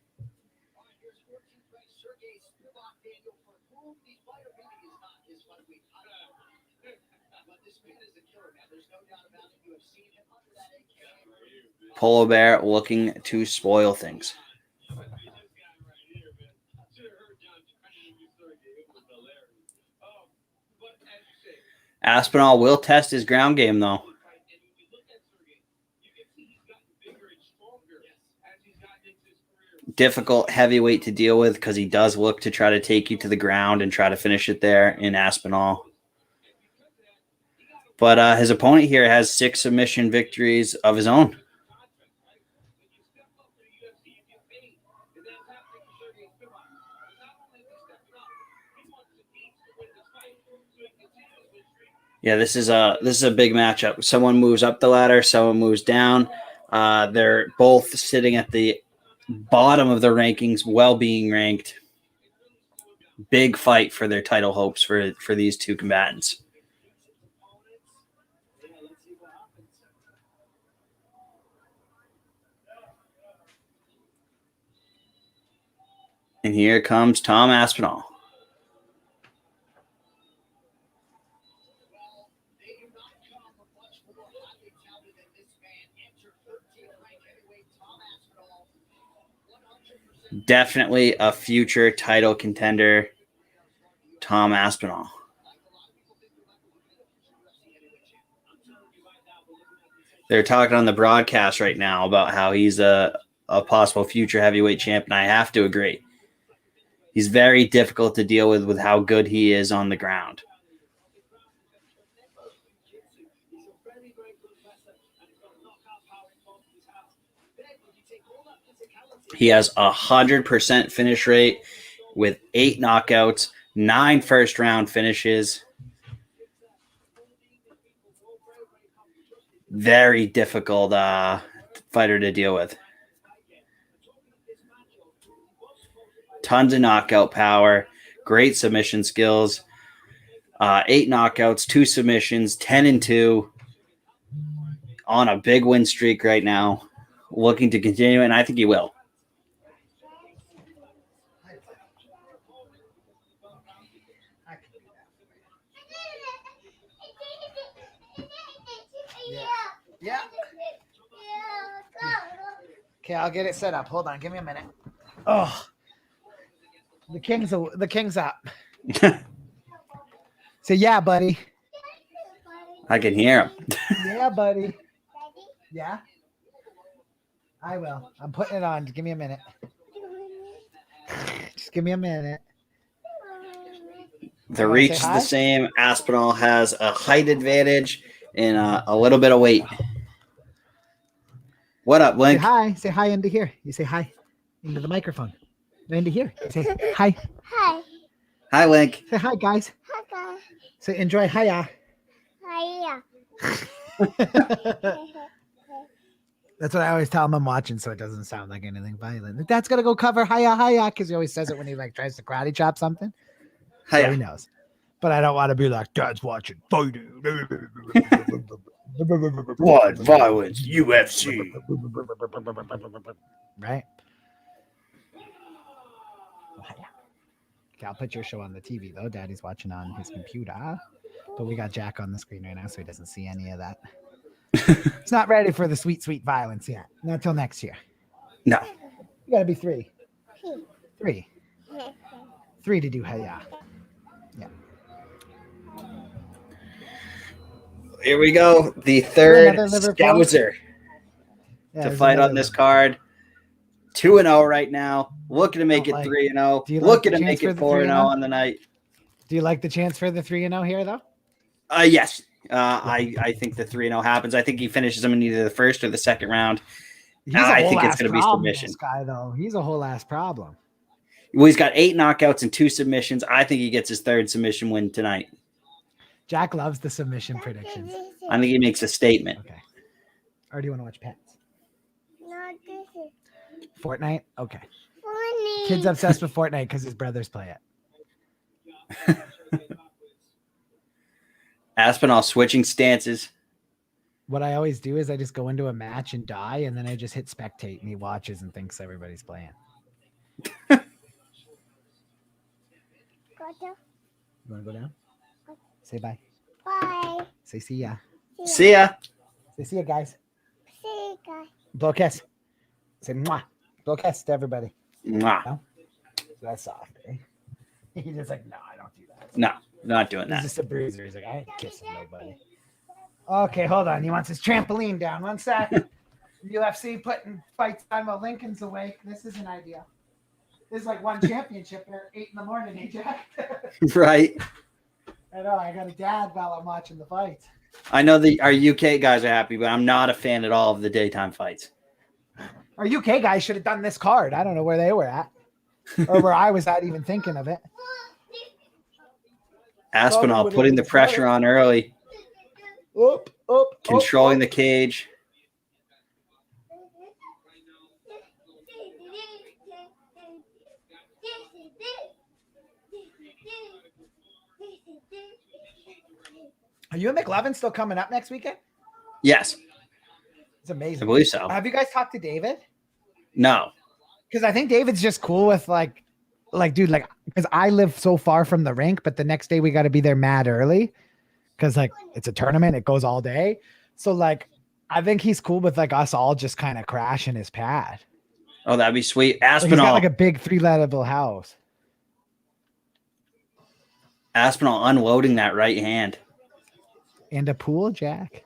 Polar Bear looking to spoil things. Aspinall will test his ground game, though. Difficult heavyweight to deal with because he does look to try to take you to the ground and try to finish it there in Aspinall. But his opponent here has 6 submission victories of his own. Yeah, this is a big matchup. Someone moves up the ladder, someone moves down. They're both sitting at the bottom of the rankings, well being ranked. Big fight for their title hopes for these two combatants. And here comes Tom Aspinall. Definitely a future title contender, Tom Aspinall. They're talking on the broadcast right now about how he's a possible future heavyweight champion. I have to agree. He's very difficult to deal with how good he is on the ground. He has 100% finish rate with 8 knockouts, 9 first-round finishes. Very difficult fighter to deal with. Tons of knockout power, great submission skills. 8 knockouts, 2 submissions, 10-2. On a big win streak right now. Looking to continue, and I think he will. Yeah. Okay, I'll get it set up. Hold on, give me a minute. Oh, the king's up. So yeah, buddy. I can hear him. Yeah, buddy. Yeah. I will. I'm putting it on. Just give me a minute. Just give me a minute. The reach is the same. Aspinall has a height advantage and a little bit of weight. What up, Link? Say hi. Say hi into here. You say hi into the microphone. Into here. Say hi. Hi. Hi, Link. Say hi, guys. Hi, guys. Say enjoy. Hiya. Hiya. That's what I always tell him I'm watching, so it doesn't sound like anything violent. Dad's gonna go cover hiya hiya because he always says it when he like tries to karate chop something. So Hiya. he knows. But I don't want to be like, Dad's watching fighting. What violence? UFC. Right? Okay, I'll put your show on the TV though. Daddy's watching on his computer. But we got Jack on the screen right now, so he doesn't see any of that. He's not ready for the sweet, sweet violence yet. Not till next year. No. You gotta be 3. 3. 3 to do hiya. Yeah. Here we go. The third Another Liverpool? Scouser Yeah, to there's fight another on this one. card. 2-0 right now. Looking to make it Don't like- 3-0. Do you like Looking the to make chance it for the 4-0 3-0? on the night. Do you like the chance for the 3-0 here though? Yes. I think the 3-0 happens. I think he finishes him in either the first or the second round. He's I whole think it's ass gonna be problem, submission. This guy though, he's a whole ass problem. Well, he's got 8 knockouts and 2 submissions. I think he gets his 3rd submission win tonight. Jack loves the submission predictions. I think he makes a statement. Okay. Or do you want to watch Pets? No, this is Fortnite? Okay. funny. Kid's obsessed with Fortnite because his brothers play it. Aspinall switching stances. What I always do is I just go into a match and die, and then I just hit spectate, and he watches and thinks everybody's playing. Got You want to go down? Say bye. Bye. Say see ya. See ya. Say see ya, guys. See you guys. Blow a kiss. Say mwah. Blow a kiss to everybody. Mwah. That's soft, eh? He's just like, no, I don't do that. No, not doing He's that. just a bruiser. He's like, I ain't kissing nobody. Okay, hold on. He wants his trampoline down. One sec. UFC putting fights on while Lincoln's awake. This isn't ideal. This is like one championship at 8 in the morning, eh, Jack? Right. I know. I got a dad while I'm watching the fights. I know our UK guys are happy, but I'm not a fan at all of the daytime fights. Our UK guys should have done this card. I don't know where they were at or where I was at even thinking of it. Aspinall putting the pressure on early, Up, controlling the cage. Are you and McLovin still coming up next weekend? Yes, It's amazing. I believe so. Have you guys talked to David? No. Because I think David's just cool with like, dude, like, because I live so far from the rink, but the next day we got to be there mad early because like it's a tournament, it goes all day. So like, I think he's cool with like us all just kind of crashing his pad. Oh, that'd be sweet. Like, he's got Aspinall. like a big 3-level house. Aspinall unloading that right hand. And a pool, Jack.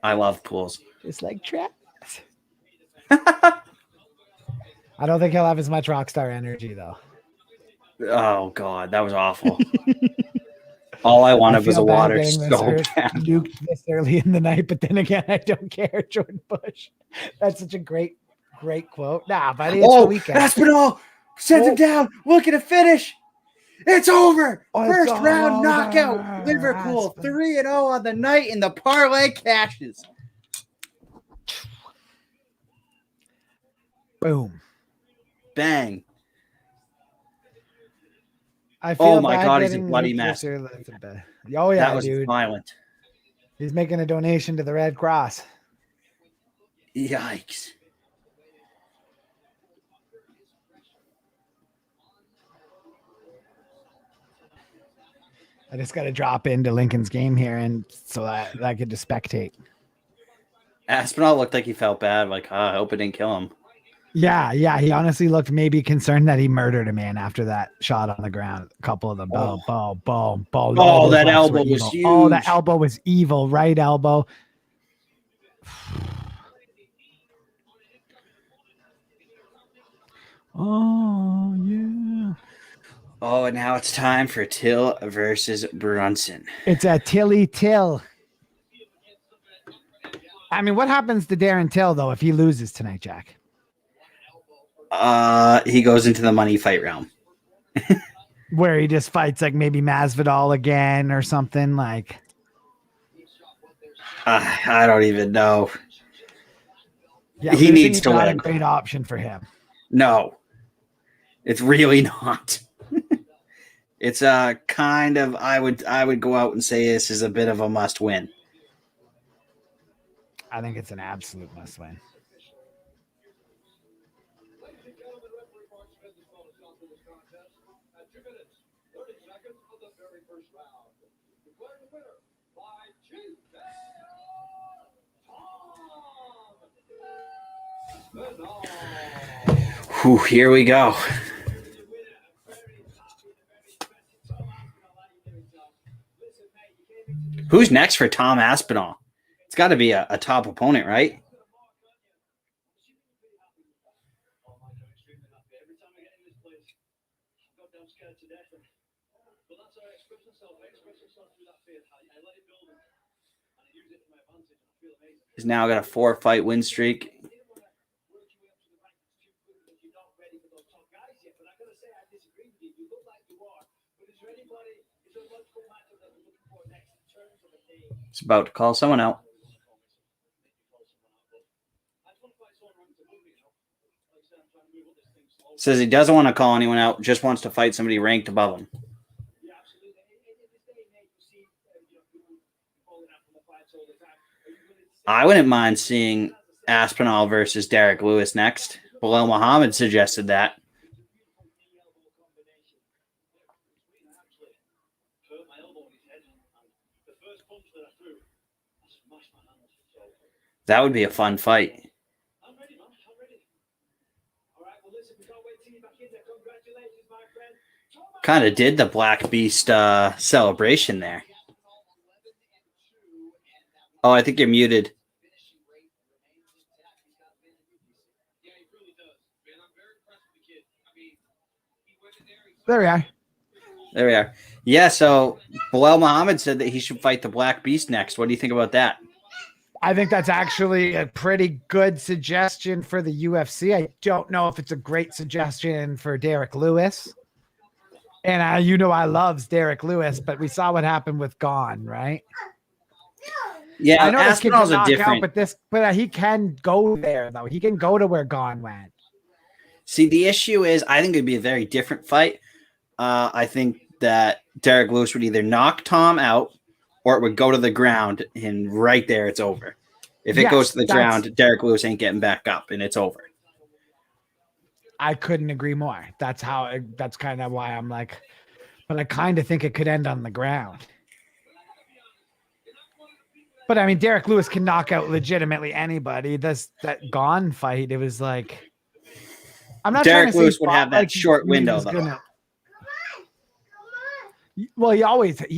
I love pools. Just like Travis. I don't think he'll have as much rockstar energy, though. Oh, God. That was awful. All I wanted was a feel bad water getting this so bad. nuked this early in the night, but then again, I don't care. Jordan Bush. That's such a great quote. Nah, buddy, it's the weekend. Aspinall sends him down. Look at the finish. It's over. Oh, it's First all round over. knockout. Liverpool 3-0 on the night, and the parlay cashes. Boom. Bang. I feel Oh my bad God, he's a getting bloody nuked mess. this early. Oh yeah, That was dude. violent. He's making a donation to the Red Cross. Yikes. I just got to drop into Lincoln's game here, and so that I could just spectate. Aspinall looked like he felt bad. Like, I hope it didn't kill him. Yeah. He honestly looked maybe concerned that he murdered a man after that shot on the ground. A couple of them. Boom. Oh, that elbow was huge. Oh, that elbow was evil. Right elbow. Oh, yeah. Oh, and now it's time for Till versus Brunson. It's a Tilly Till. I mean, what happens to Darren Till, though, if he loses tonight, Jack? He goes into the money fight realm. Where he just fights like maybe Masvidal again or something like. I don't even know. Yeah, he needs to not win. A great option for him. No, it's really not. It's a kind of I would go out and say this is a bit of a must win. I think it's an absolute must win. Whew, here we go. Who's next for Tom Aspinall? It's got to be a top opponent, right? He's now got a 4-fight win streak. He's about to call someone out. Says he doesn't want to call anyone out, just wants to fight somebody ranked above him. I wouldn't mind seeing Aspinall versus Derek Lewis next. Bilal Muhammad suggested that. That would be a fun fight. Kind of did the Black Beast celebration there. Oh, I think you're muted. There we are. There we are. Yeah, so Bilal Muhammad said that he should fight the Black Beast next. What do you think about that? I think that's actually a pretty good suggestion for the UFC. I don't know if it's a great suggestion for Derek Lewis. And I loves Derek Lewis, but we saw what happened with Gone, right? Yeah, I know Aspinall's a different. But he can go there though. He can go to where Gone went. See, the issue is, I think it'd be a very different fight. I think that Derek Lewis would either knock Tom out, or it would go to the ground, and right there, it's over. If it goes to the ground, Derek Lewis ain't getting back up, and it's over. I couldn't agree more. That's kind of why I'm like, but I kind of think it could end on the ground. But I mean, Derek Lewis can knock out legitimately anybody. That Gone fight, it was like, I'm not Derek trying to Lewis say would have that short he window, was though. gonna. Well, he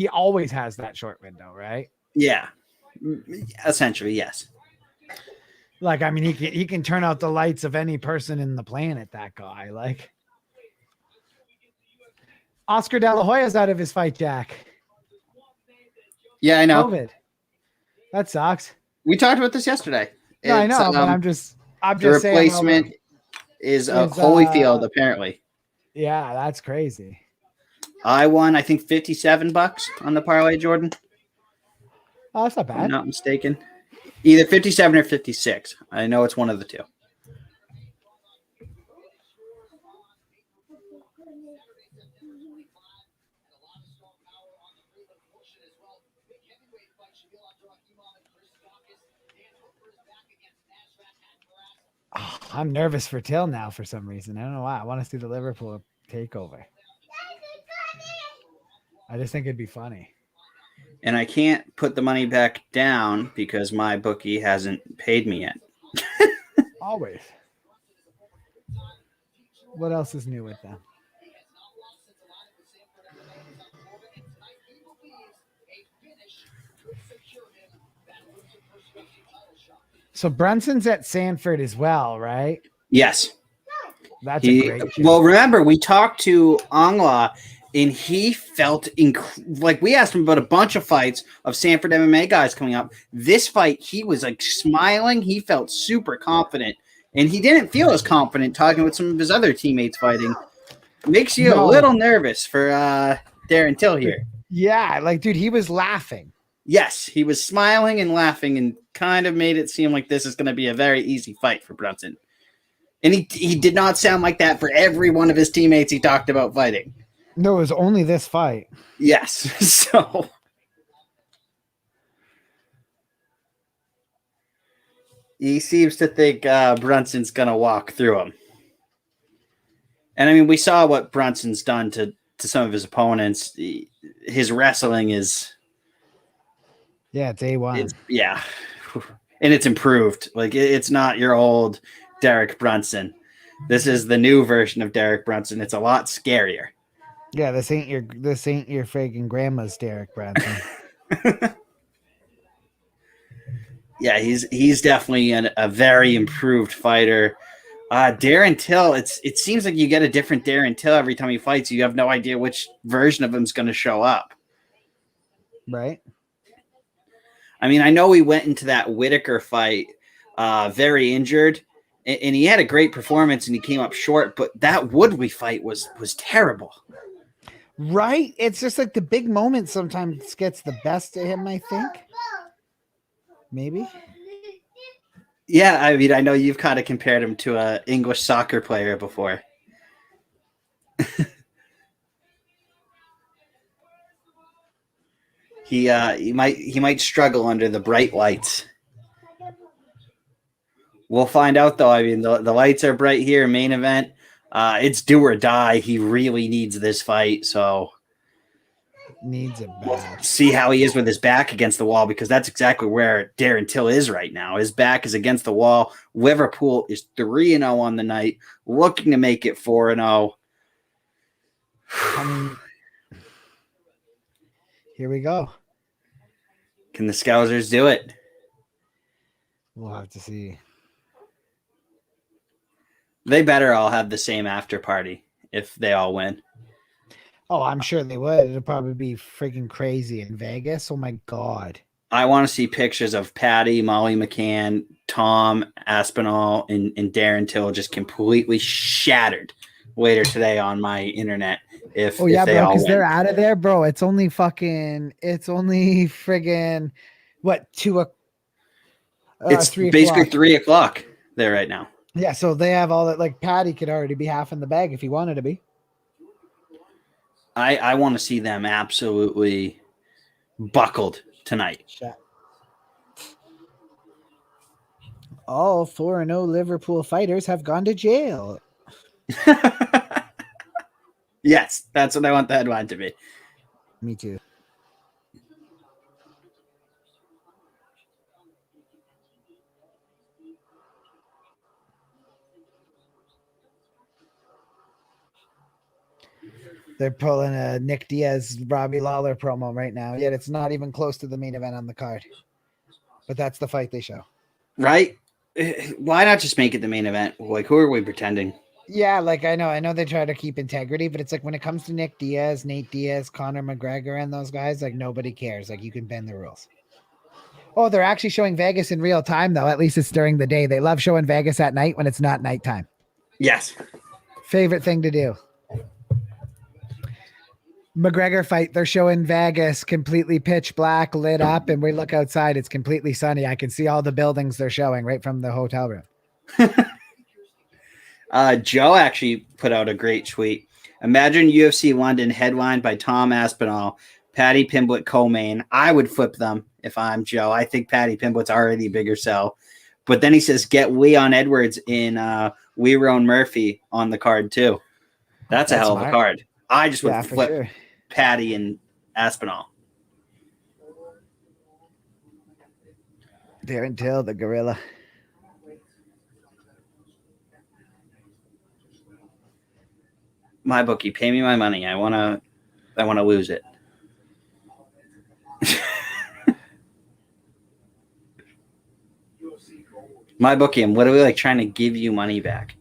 always has that short window, right? Yeah, essentially, yes. Like, I mean, he can turn out the lights of any person in the planet. That guy, like Oscar De La Hoya's out of his fight, Jack. Yeah, I know. COVID. That sucks. We talked about this yesterday. No, I know, but I'm the just saying. How replacement is is, Holyfield, apparently. Yeah, that's crazy. I won, I think, $57 on the parlay, Jordan. Oh, that's not If I'm bad. not mistaken. Either 57 or 56. I know it's one of the two. Oh, I'm nervous for Till now for some reason. I don't know why. I want to see the Liverpool takeover. I just think it'd be funny. And I can't put the money back down because my bookie hasn't paid me yet. Always. What else is new with them? So Brunson's at Sanford as well, right? Yes. That's a great show. Well, remember, we talked to Angla, and he felt like we asked him about a bunch of fights of Sanford MMA guys coming up. This fight, he was like smiling. He felt super confident, and he didn't feel as confident talking with some of his other teammates fighting. It makes you a little nervous for Darren Till here. Yeah, like, dude, he was laughing. Yes, he was smiling and laughing and kind of made it seem like this is going to be a very easy fight for Brunson. And he did not sound like that for every one of his teammates he talked about fighting. No, it was only this fight. Yes. So he seems to think Brunson's going to walk through him. And I mean, we saw what Brunson's done to some of his opponents. His wrestling is... Yeah, it's A1. Yeah. And it's improved. Like, it's not your old Derek Brunson. This is the new version of Derek Brunson. It's a lot scarier. Yeah, this ain't your friggin' grandma's Derek Brunson. Yeah, he's definitely a very improved fighter. Darren Till, it seems like you get a different Darren Till every time he fights. You have no idea which version of him's going to show up. Right. I mean, I know he went into that Whitaker fight very injured, and he had a great performance, and he came up short. But that Woodley fight was terrible. Right? It's just like the big moment sometimes gets the best of him, I think. Maybe. Yeah, I mean, I know you've kind of compared him to an English soccer player before. He might struggle under the bright lights. We'll find out, though. I mean, the lights are bright here. Main event. It's do or die. He really needs this fight, so needs it bad. See how he is with his back against the wall, because that's exactly where Darren Till is right now. His back is against the wall. Liverpool is 3-0 on the night, looking to make it 4-0. I mean, here we go. Can the Scousers do it? We'll have to see. They better all have the same after party if they all win. Oh, I'm sure they would. It'll probably be freaking crazy in Vegas. Oh my God. I want to see pictures of Patty, Molly McCann, Tom Aspinall, and Darren Till just completely shattered later today on my internet. If yeah, if they bro, all because win. they're out of there, bro. It's only friggin' what, It's 3 basically o'clock. 3 o'clock there right now. Yeah, so they have all that. Like, Patty could already be half in the bag if he wanted to be. I want to see them absolutely buckled tonight. All 4-0 Liverpool fighters have gone to jail. Yes, that's what I want the headline to be. Me too. They're pulling a Nick Diaz, Robbie Lawler promo right now. Yet it's not even close to the main event on the card. But that's the fight they show. Right? Why not just make it the main event? Like, who are we pretending? Yeah, like I know they try to keep integrity, but it's like when it comes to Nick Diaz, Nate Diaz, Conor McGregor, and those guys, like nobody cares. Like you can bend the rules. Oh, they're actually showing Vegas in real time, though. At least it's during the day. They love showing Vegas at night when it's not nighttime. Yes. Favorite thing to do. McGregor fight, they're showing Vegas completely pitch black, lit up, and we look outside. It's completely sunny. I can see all the buildings they're showing right from the hotel room. Joe actually put out a great tweet. Imagine UFC London headlined by Tom Aspinall, Patty Pimblett co-main. I would flip them if I'm Joe. I think Patty Pimblett's already a bigger sell. But then he says, get Leon Edwards in Lerone Murphy on the card too. That's a hell of a card. I just would flip Patty and Aspinall. Darren Till, the gorilla. My bookie, pay me my money. I wanna lose it. My bookie, I'm literally like trying to give you money back.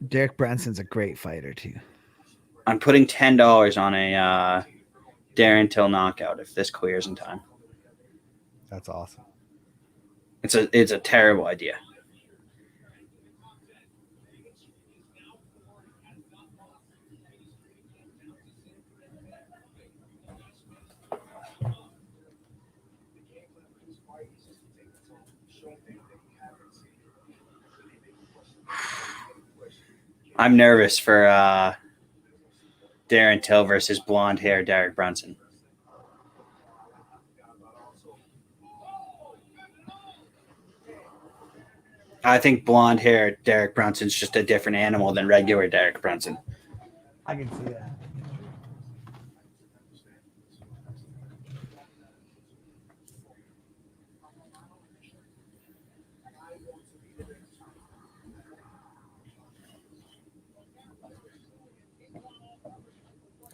Derek Brunson's a great fighter too. I'm putting $10 on a Darren Till knockout if this clears in time. That's awesome. It's a terrible idea. I'm nervous for Darren Till versus blonde hair Derek Brunson. I think blonde hair Derek Brunson's just a different animal than regular Derek Brunson. I can see that.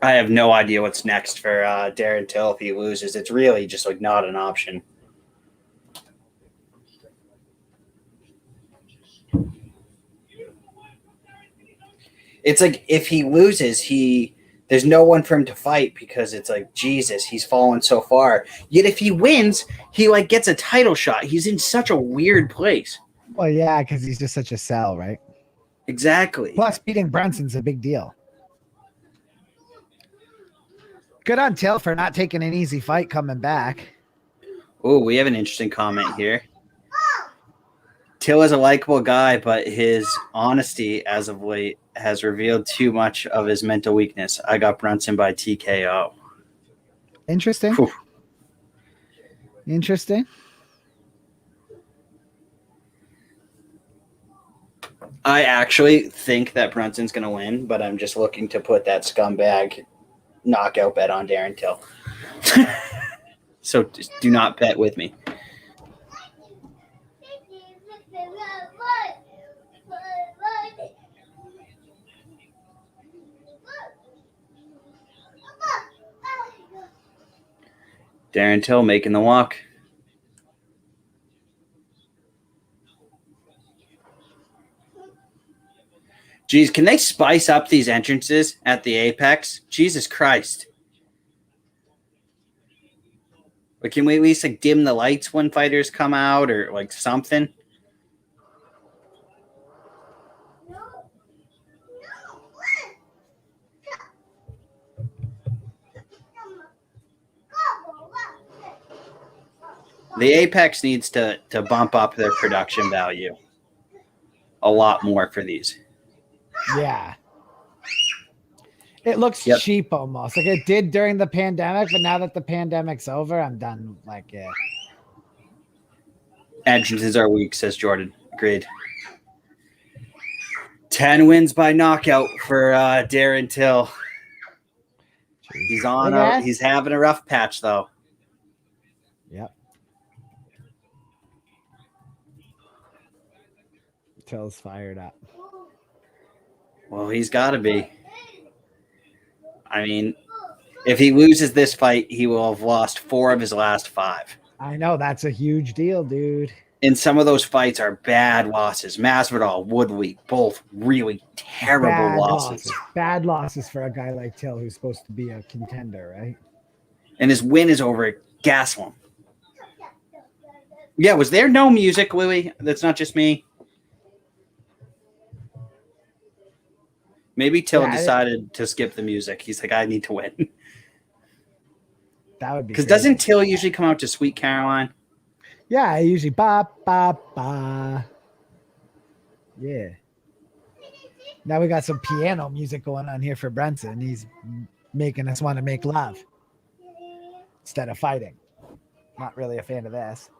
I have no idea what's next for Darren Till if he loses. It's really just like not an option. It's like if he loses, there's no one for him to fight because it's like, Jesus, he's fallen so far. Yet if he wins, he like gets a title shot. He's in such a weird place. Well, yeah, because he's just such a sell, right? Exactly. Plus, beating Brunson's a big deal. Good on Till for not taking an easy fight coming back. Oh, we have an interesting comment here. Till is a likable guy, but his honesty as of late has revealed too much of his mental weakness. I got Brunson by TKO. Interesting. Whew. Interesting. I actually think that Brunson's going to win, but I'm just looking to put that scumbag knockout bet on Darren Till. So just do not bet with me. Darren Till making the walk. Geez, can they spice up these entrances at the Apex? Jesus Christ. But can we at least like dim the lights when fighters come out or like something? The Apex needs to bump up their production value a lot more for these. Yeah. It looks cheap almost. Like it did during the pandemic, but now that the pandemic's over, I'm done. Like, yeah. Entrances are weak, says Jordan. Agreed. 10 wins by knockout for Darren Till. He's having a rough patch though. Yep. Till's fired up. Well, he's got to be. I mean, if he loses this fight, he will have lost 4 of his last 5. I know that's a huge deal, dude. And some of those fights are bad losses. Masvidal, Woodley, both really terrible losses. Bad losses for a guy like Till, who's supposed to be a contender, right? And his win is over Gaslam. Yeah, was there no music, Louie? That's not just me. Maybe Till decided to skip the music. He's like, I need to win. That would be because crazy. doesn't Till usually come out to Sweet Caroline? Yeah, I usually ba ba ba. Yeah. Now we got some piano music going on here for Brunson. He's making us want to make love instead of fighting. Not really a fan of this.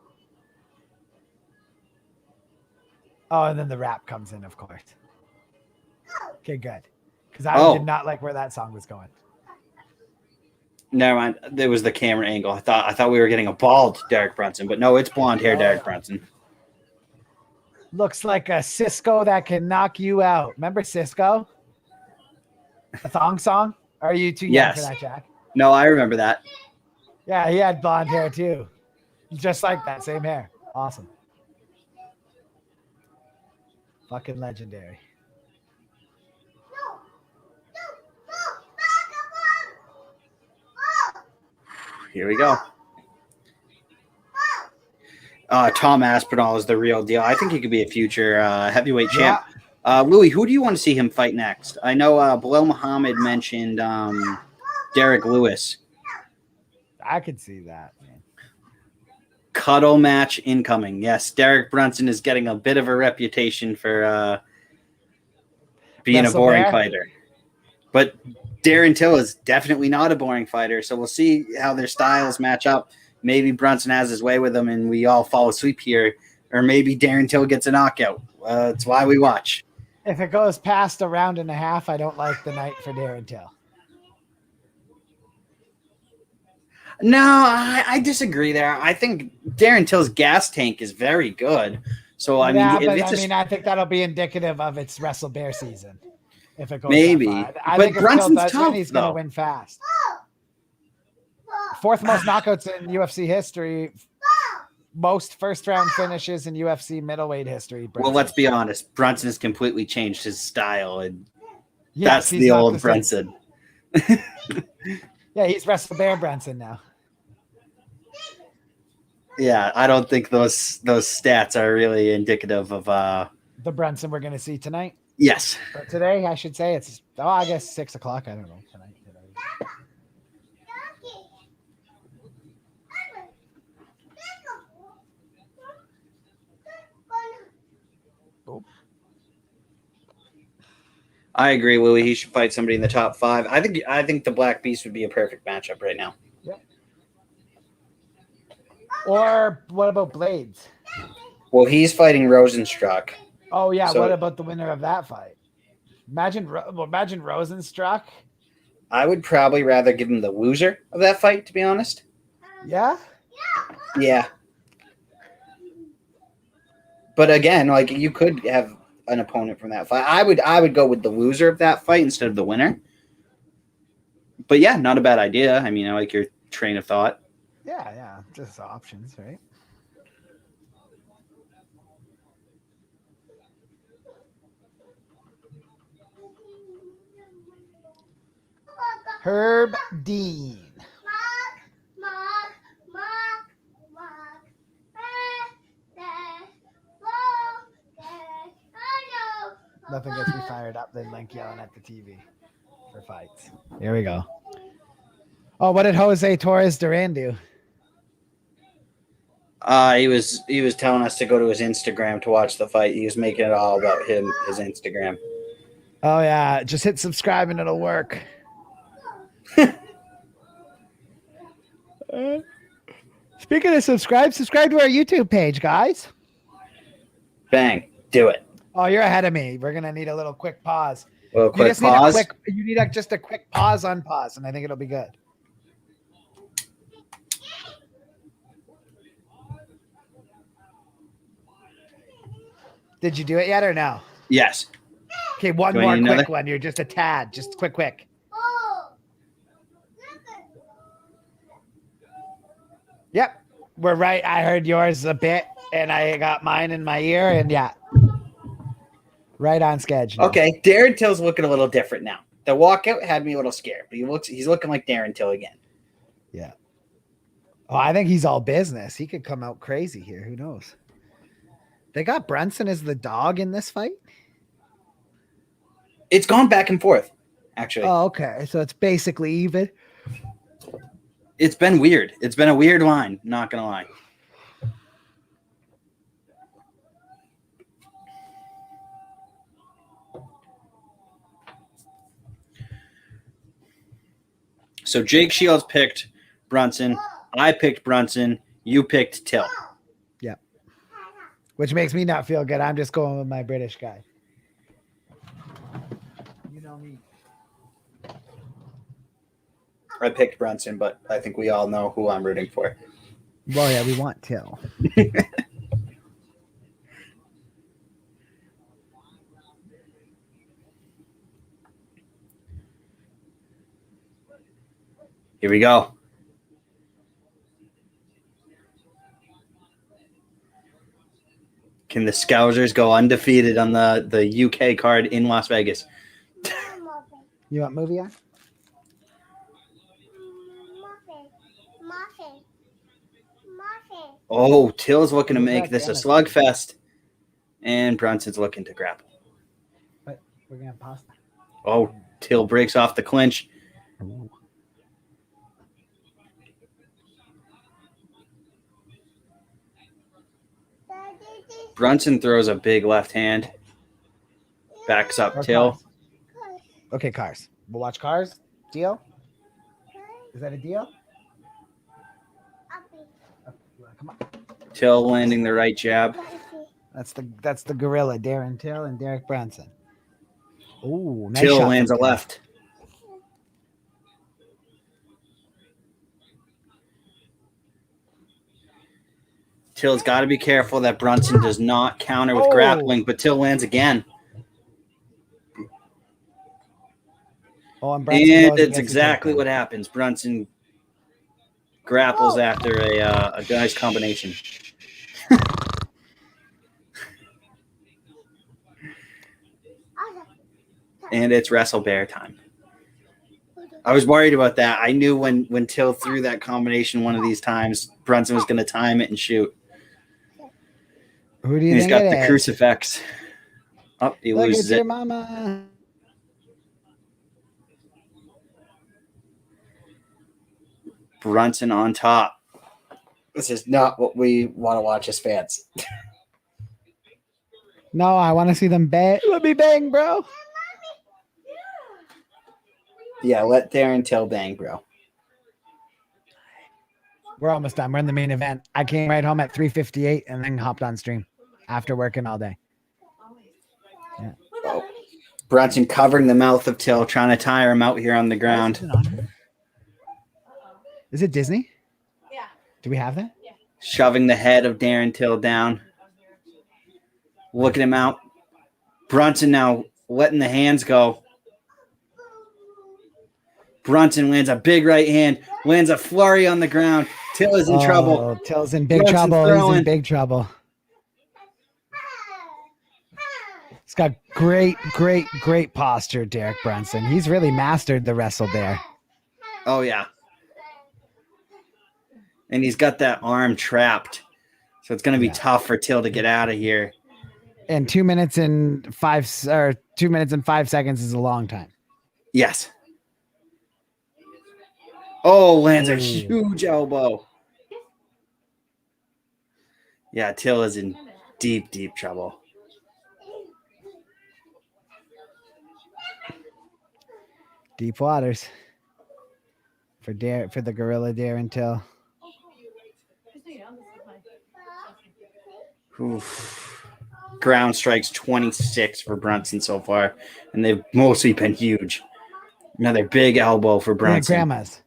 Oh, and then the rap comes in, of course. Okay, good. Because I did not like where that song was going. Never mind. There was the camera angle. I thought we were getting a bald Derek Brunson, but no, it's blonde hair Derek Brunson. Looks like a Cisco that can knock you out. Remember Cisco? A thong song? Or are you too young for that, Jack? No, I remember that. Yeah, he had blonde hair too. Just like that, same hair. Awesome. Fucking legendary. Here we go. Tom Aspinall is the real deal. I think he could be a future heavyweight champ. Louis, who do you want to see him fight next? I know Bilal Muhammad mentioned Derek Lewis. I could see that, man. Cuddle match incoming. Yes, Derek Brunson is getting a bit of a reputation for being a boring fighter. But Darren Till is definitely not a boring fighter, so we'll see how their styles match up. Maybe Brunson has his way with them and we all fall asleep here, or maybe Darren Till gets a knockout. That's why we watch. If it goes past a round and a half, I don't like the night for Darren Till. No, I disagree there. I think Darren Till's gas tank is very good. So, I I think that'll be indicative of its Wrestle Bear season. If it goes maybe. I think Brunson's tough, he's going to win fast. 4th most knockouts in UFC history. Most first-round finishes in UFC middleweight history. Brunson. Well, let's be honest. Brunson has completely changed his style, and that's the old Brunson. Yeah, he's Wrestle Bear Brunson now. Yeah, I don't think those stats are really indicative of the Brunson we're going to see tonight. Yes. But today, I should say it's I guess 6 o'clock. I don't know tonight. I agree, Louis. He should fight somebody in the top 5. I think the Black Beast would be a perfect matchup right now. Yep. Or what about Blades? Well, he's fighting Rosenstruck. Oh yeah. So, what about the winner of that fight? Imagine Rosenstruck. I would probably rather give him the loser of that fight, to be honest. Yeah. Yeah. But again, like you could have an opponent from that fight. I would go with the loser of that fight instead of the winner. But yeah, not a bad idea. I mean, I like your train of thought. Yeah, just options, right? Herb Dean. Nothing gets me fired up than Link yelling at the TV for fights. Here we go. Oh, what did Jose Torres Duran do? He was telling us to go to his Instagram to watch the fight. He was making it all about his Instagram. Oh yeah, just hit subscribe and it'll work. Speaking of subscribe to our YouTube page, guys. Bang, do it. Oh, you're ahead of me. We're gonna need a little quick pause. You need just a quick pause on pause, and I think it'll be good. Did you do it yet or no? Yes. Okay, one Do I more need quick another? one. You're just a tad. Just quick. Yep, we're right. I heard yours a bit, and I got mine in my ear, and yeah, right on schedule. Okay, Darren Till's looking a little different now. The walkout had me a little scared, but he's looking like Darren Till again. Yeah. Oh, I think he's all business. He could come out crazy here. Who knows? They got Brunson as the dog in this fight. It's gone back and forth, actually. Oh, okay. So it's basically even. It's been weird. It's been a weird line, not gonna lie. So Jake Shields picked Brunson. I picked Brunson. You picked Till. Yep. Which makes me not feel good. I'm just going with my British guy. You know me. I picked Brunson, but I think we all know who I'm rooting for. Well, yeah, we want Till. Here we go. Can the Scousers go undefeated on the UK card in Las Vegas? You want movie on? Oh, Till's looking to Who's make that this a Dennis? slugfest. And Brunson's looking to grapple. But we're gonna have pasta. Oh, Till breaks off the clinch. Brunson throws a big left hand. Backs up Or Till. Cars. Okay, Cars. We'll watch Cars. Deal? Is that a deal? Okay, come on. Till landing the right jab. That's the gorilla, Darren Till and Derek Brunson. Oh, nice Till shot lands a from Till. left. Till's got to be careful that Brunson does not counter with Oh. grappling, but Till lands again. Oh, and Brunson And goes it's against the exactly takedown. what happens. Brunson grapples after a nice combination. And it's Wrestle Bear time. I was worried about that. I knew when Till threw that combination one of these times, Brunson was going to time it and shoot. Who do And you he's think got it the is? crucifix. Oh, he Look, loses it's your it. mama. Brunson on top. This is not what we want to watch as fans. No, I want to see them bang. Let me bang, bro. Yeah, let Darren Till bang, bro. We're almost done. We're in the main event. I came right home at 3:58 and then hopped on stream after working all day. Oh. Brunson covering the mouth of Till, trying to tire him out here on the ground. Is it Disney? Yeah. Do we have that? Shoving the head of Darren Till down. Looking him out. Brunson now letting the hands go. Brunson lands a big right hand, lands a flurry on the ground. Till is in trouble. Till's in big Brunson's trouble. He's throwing. in big trouble. He's got great posture, Derek Brunson. He's really mastered the Wrestle Bear. Oh, yeah. And he's got that arm trapped. So it's going to be tough for Till to get out of here. And 2 minutes and 5 seconds is a long time. Yes. Oh, lands a huge elbow. Yeah, Till is in deep trouble. Deep waters for the gorilla Darren Till. Oof. Ground strikes 26 for Brunson so far, and they've mostly been huge. Another big elbow for Yeah, Brunson. grandma's.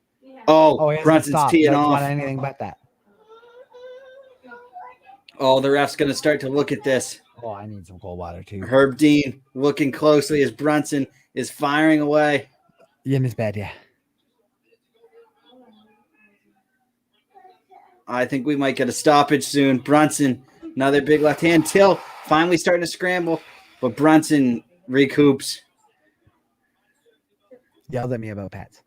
Oh, he hasn't Brunson's stopped. teeing Doesn't off. want anything but that. Oh, the ref's going to start to look at this. Oh, I need some cold water too. Herb Dean looking closely as Brunson is firing away. In his bed, yeah. I think we might get a stoppage soon. Brunson, another big left hand. Till finally starting to scramble, but Brunson recoups. Yelled at me about Pats.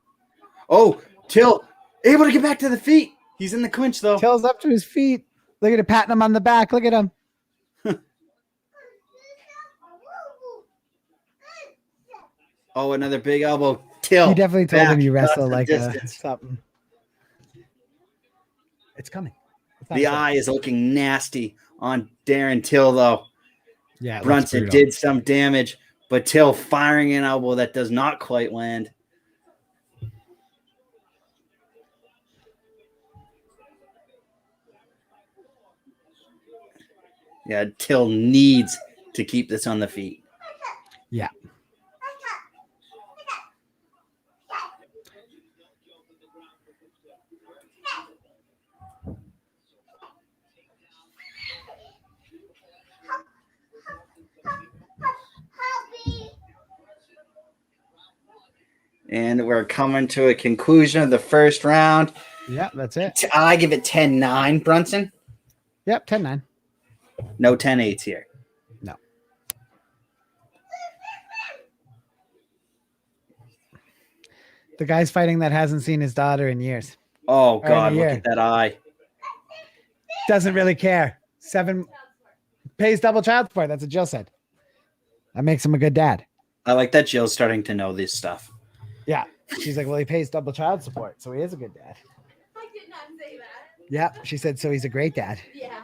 Oh, Till able to get back to the feet. He's in the clinch though. Till's up to his feet. Look at it, patting him on the back. Look at him. Oh, another big elbow. Till. You definitely told him back, you wrestle got the like distance. something. It's coming. It's not The coming. eye is looking nasty on Darren Till though. Yeah, it looks Brunson brutal. did some damage, but Till firing an elbow that does not quite land. Yeah, Till needs to keep this on the feet. Yeah. And we're coming to a conclusion of the first round. Yeah, that's it. I give it 10-9, Brunson. Yep, 10-9. No 10-8s here. No. The guy's fighting that hasn't seen his daughter in years. Oh, in a God, look year. at that eye. Doesn't really care. 7 pays double child support. That's what Jill said. That makes him a good dad. I like that Jill's starting to know this stuff. Yeah. She's like, well, he pays double child support, so he is a good dad. I did not say that. Yeah. She said, so he's a great dad. Yeah.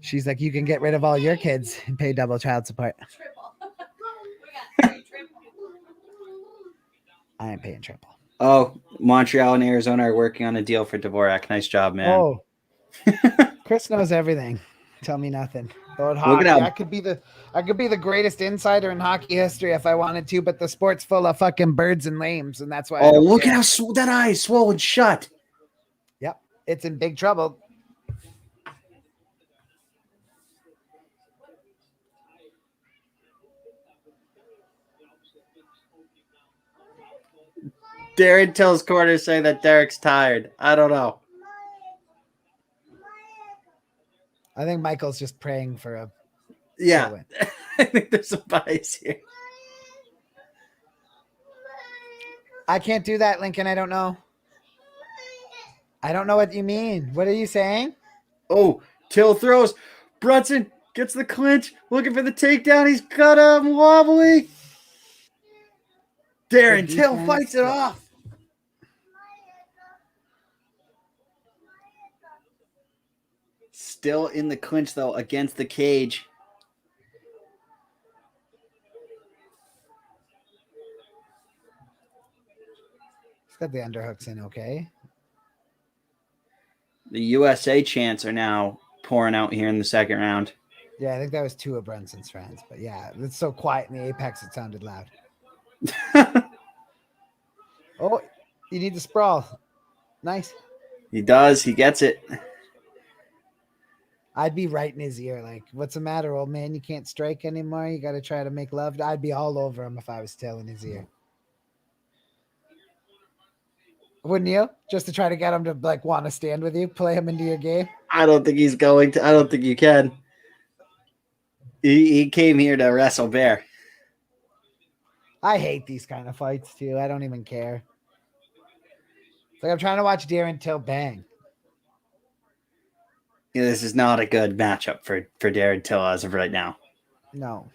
She's like, you can get rid of all your kids and pay double child support. Triple. We got 3 triple. I ain't paying triple. Oh, Montreal and Arizona are working on a deal for Dvorak. Nice job, man. Oh. Chris knows everything. Tell me nothing. About Look hockey. at how- I could be the greatest insider in hockey history if I wanted to, but the sport's full of fucking birds and lames, and that's why I Oh, don't look care. at how that eye is swollen shut. Yep. It's in big trouble. Darren Till's corner saying that Derek's tired. I don't know. I think Michael's just praying for a Yeah, win. I think there's a bias here. I can't do that, Lincoln. I don't know. I don't know what you mean. What are you saying? Oh, Till throws. Brunson gets the clinch, looking for the takedown. He's got him wobbly. Darren Good Till defense. fights it off. Still in the clinch, though, against the cage. He's got the underhooks in okay. The USA chants are now pouring out here in the second round. Yeah, I think that was 2 of Brunson's friends. But yeah, it's so quiet in the apex, it sounded loud. Oh, you need the sprawl. Nice. He does. He gets it. I'd be right in his ear. Like, what's the matter, old man? You can't strike anymore. You got to try to make love. I'd be all over him if I was still in his ear. Wouldn't you? Just to try to get him to like want to stand with you, play him into your game. I don't think he's going to. I don't think you can. He came here to wrestle Bear. I hate these kind of fights too. I don't even care. It's like I'm trying to watch Darren Till bang. Yeah, this is not a good matchup for Darren Till as of right now. No.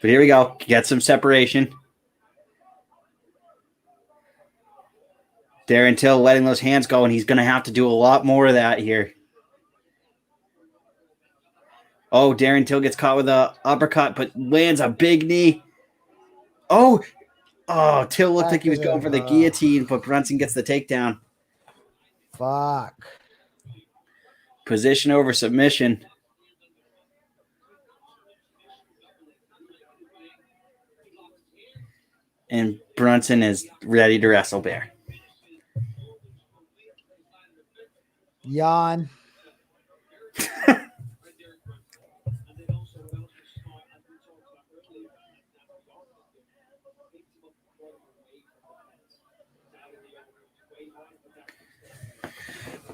But here we go. Get some separation. Darren Till letting those hands go, and he's going to have to do a lot more of that here. Oh, Darren Till gets caught with a uppercut, but lands a big knee. Oh, Till looked like he was going for the guillotine, but Brunson gets the takedown. Fuck. Position over submission. And Brunson is ready to wrestle Bear. Yawn.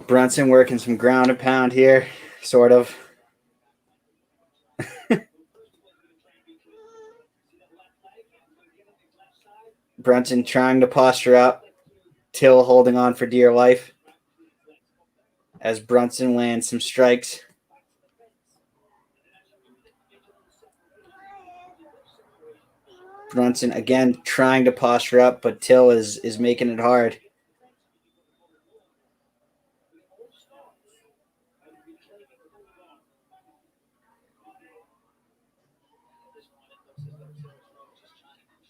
Brunson working some ground and pound here, sort of. Brunson trying to posture up. Till holding on for dear life as Brunson lands some strikes. Brunson again trying to posture up, but Till is making it hard.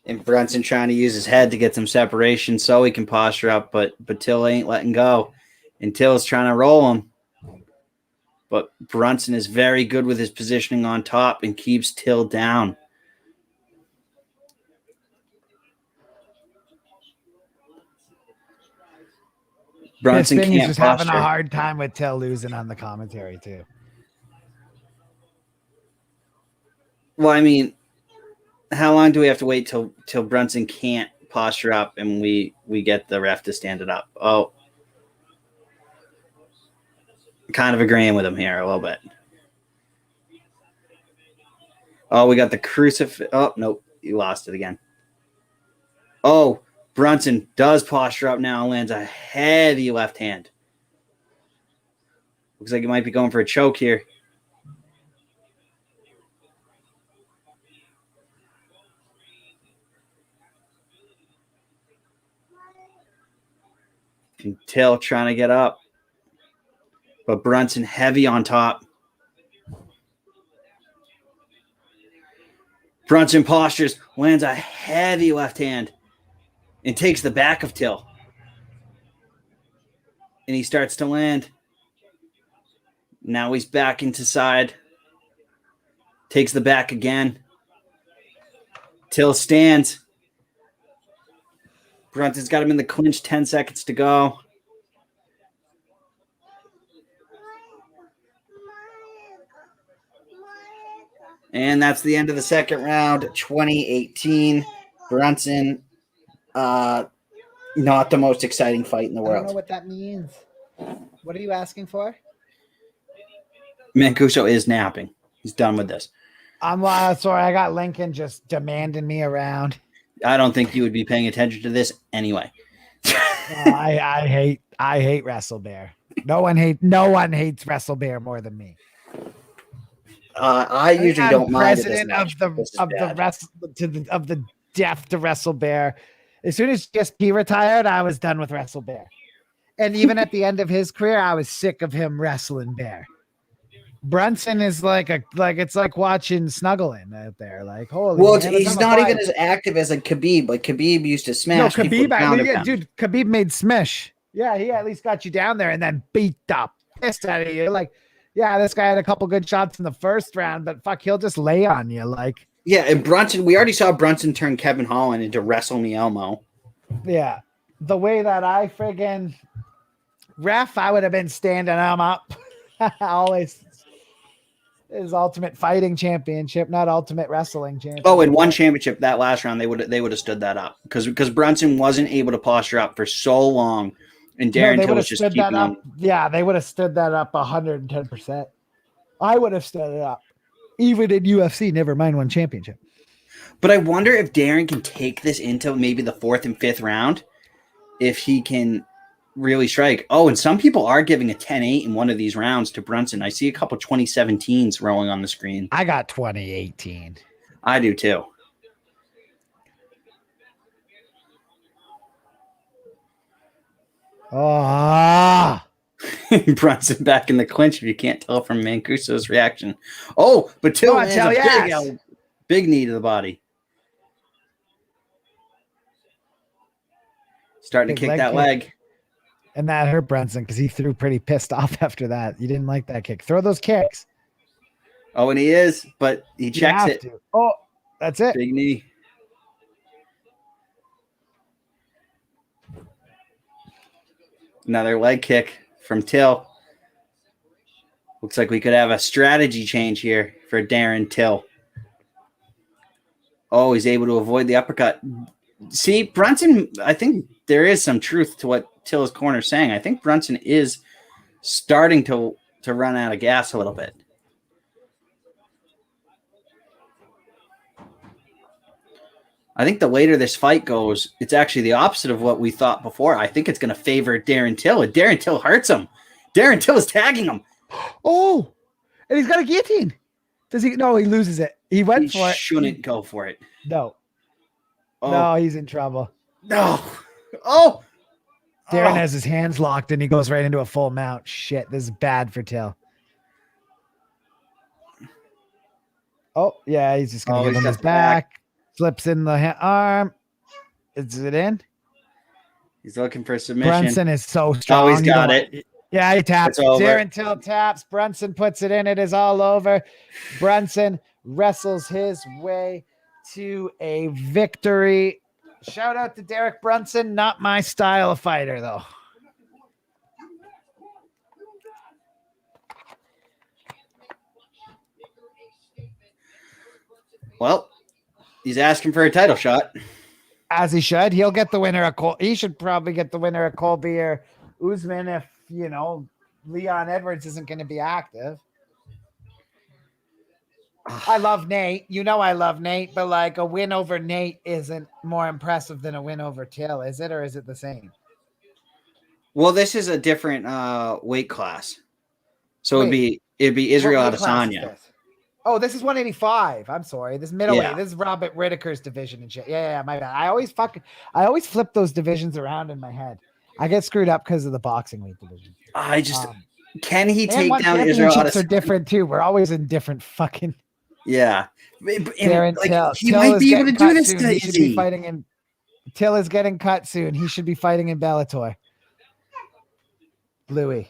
And Brunson trying to use his head to get some separation so he can posture up, but Till ain't letting go. And Till's trying to roll him. But Brunson is very good with his positioning on top and keeps Till down. Brunson Bisping is can't just posture. having a hard time with Till losing on the commentary too. Well, I mean, how long do we have to wait till Brunson can't posture up and we get the ref to stand it up? Oh, kind of agreeing with him here a little bit. Oh, we got the crucifix. Oh, nope. He lost it again. Oh, Brunson does posture up now and lands a heavy left hand. Looks like he might be going for a choke here. Till trying to get up. But Brunson heavy on top. Brunson postures, lands a heavy left hand, and takes the back of Till. And he starts to land. Now he's back into side. Takes the back again. Till stands. Brunson's got him in the clinch, 10 seconds to go. And that's the end of the second round, 2018. Brunson, not the most exciting fight in the I don't know world. what that means. What are you asking for? Mancuso is napping. He's done with this. I'm sorry. I got Lincoln just demanding me around. I don't think you would be paying attention to this anyway. I hate Wrestle Bear. No one hates Wrestle Bear more than me. I usually I'm don't mind president it of the deaf to Wrestle Bear. As soon as GSP retired, I was done with Wrestle Bear. And even at the end of his career, I was sick of him wrestling Bear. Brunson is like it's like watching Snuggling out there. Like, holy well, man, he's not even as active as like Khabib. Like Khabib used to smash. No, people Khabib, dude, Khabib made smish. Yeah, he at least got you down there and then beat the piss out of you. Like, yeah, this guy had a couple good shots in the first round, but fuck, he'll just lay on you. Like, yeah, and Brunson, we already saw Brunson turn Kevin Holland into Wrestle Me Elmo. Yeah, the way that I friggin' ref, I would have been standing him up. Always. His Ultimate Fighting Championship, not Ultimate Wrestling Championship. Oh, in one championship that last round, they would have stood that up because Brunson wasn't able to posture up for so long, and Darren Till was just keeping him. Yeah, they would have stood that up 110%. I would have stood it up, even in UFC. Never mind one championship. But I wonder if Darren can take this into maybe the fourth and fifth round, if he can really strike. Oh, and some people are giving a 10-8 in one of these rounds to Brunson. I see a couple 2017s rolling on the screen. I got 2018. I do too. Oh, Brunson back in the clinch if you can't tell from Mancuso's reaction. Oh, but Till lands a big knee to the body. Starting to kick that leg. And that hurt Brunson because he threw pretty pissed off after that. You didn't like that kick. Throw those kicks. Oh, and he is, but he checks it. Oh, that's it. Big knee. Another leg kick from Till. Looks like we could have a strategy change here for Darren Till. Oh, he's able to avoid the uppercut. See, Brunson, I think there is some truth to what Till's corner is saying. I think Brunson is starting to run out of gas a little bit. I think the later this fight goes, it's actually the opposite of what we thought before. I think it's going to favor Darren Till, and Darren Till hurts him. Darren Till is tagging him. Oh, and he's got a guillotine. Does he? No, he loses it. He went He for it. shouldn't go for it. No. Oh. No, he's in trouble. No. Oh. Darren Oh. has his hands locked and he goes right into a full mount. Shit, this is bad for Till. Oh, yeah, he's just going to give he's him got his the back. back. Flips in the arm. Is it in? He's looking for a submission. Brunson is so strong. Oh, he's You got don't it. want- Yeah, he taps. It's over. Darren Till taps. Brunson puts it in. It is all over. Brunson wrestles his way to a victory. Shout out to Derek Brunson. Not my style of fighter, though. Well, he's asking for a title shot. As he should. He'll get the winner of Col. He should probably get the winner of Colby or Usman if, you know, Leon Edwards isn't going to be active. I love Nate. You know I love Nate, but like a win over Nate isn't more impressive than a win over Till, is it? Or is it the same? Well, this is a different weight class. So it'd Wait. be Israel What weight class is Adesanya. this? Oh, this is 185. I'm sorry. This is middleweight. Yeah. This is Robert Whitaker's division and shit. Yeah, my bad. I always flip those divisions around in my head. I get screwed up because of the boxing weight division. I just can he And take one down Israel championships are Adesanya? different too. We're always in different fucking. Yeah. Darren Like, Till. he Till might is be able to getting do cut this soon. to He should be Izzy. fighting in. Till is getting cut soon. He should be fighting in Bellator. Louis.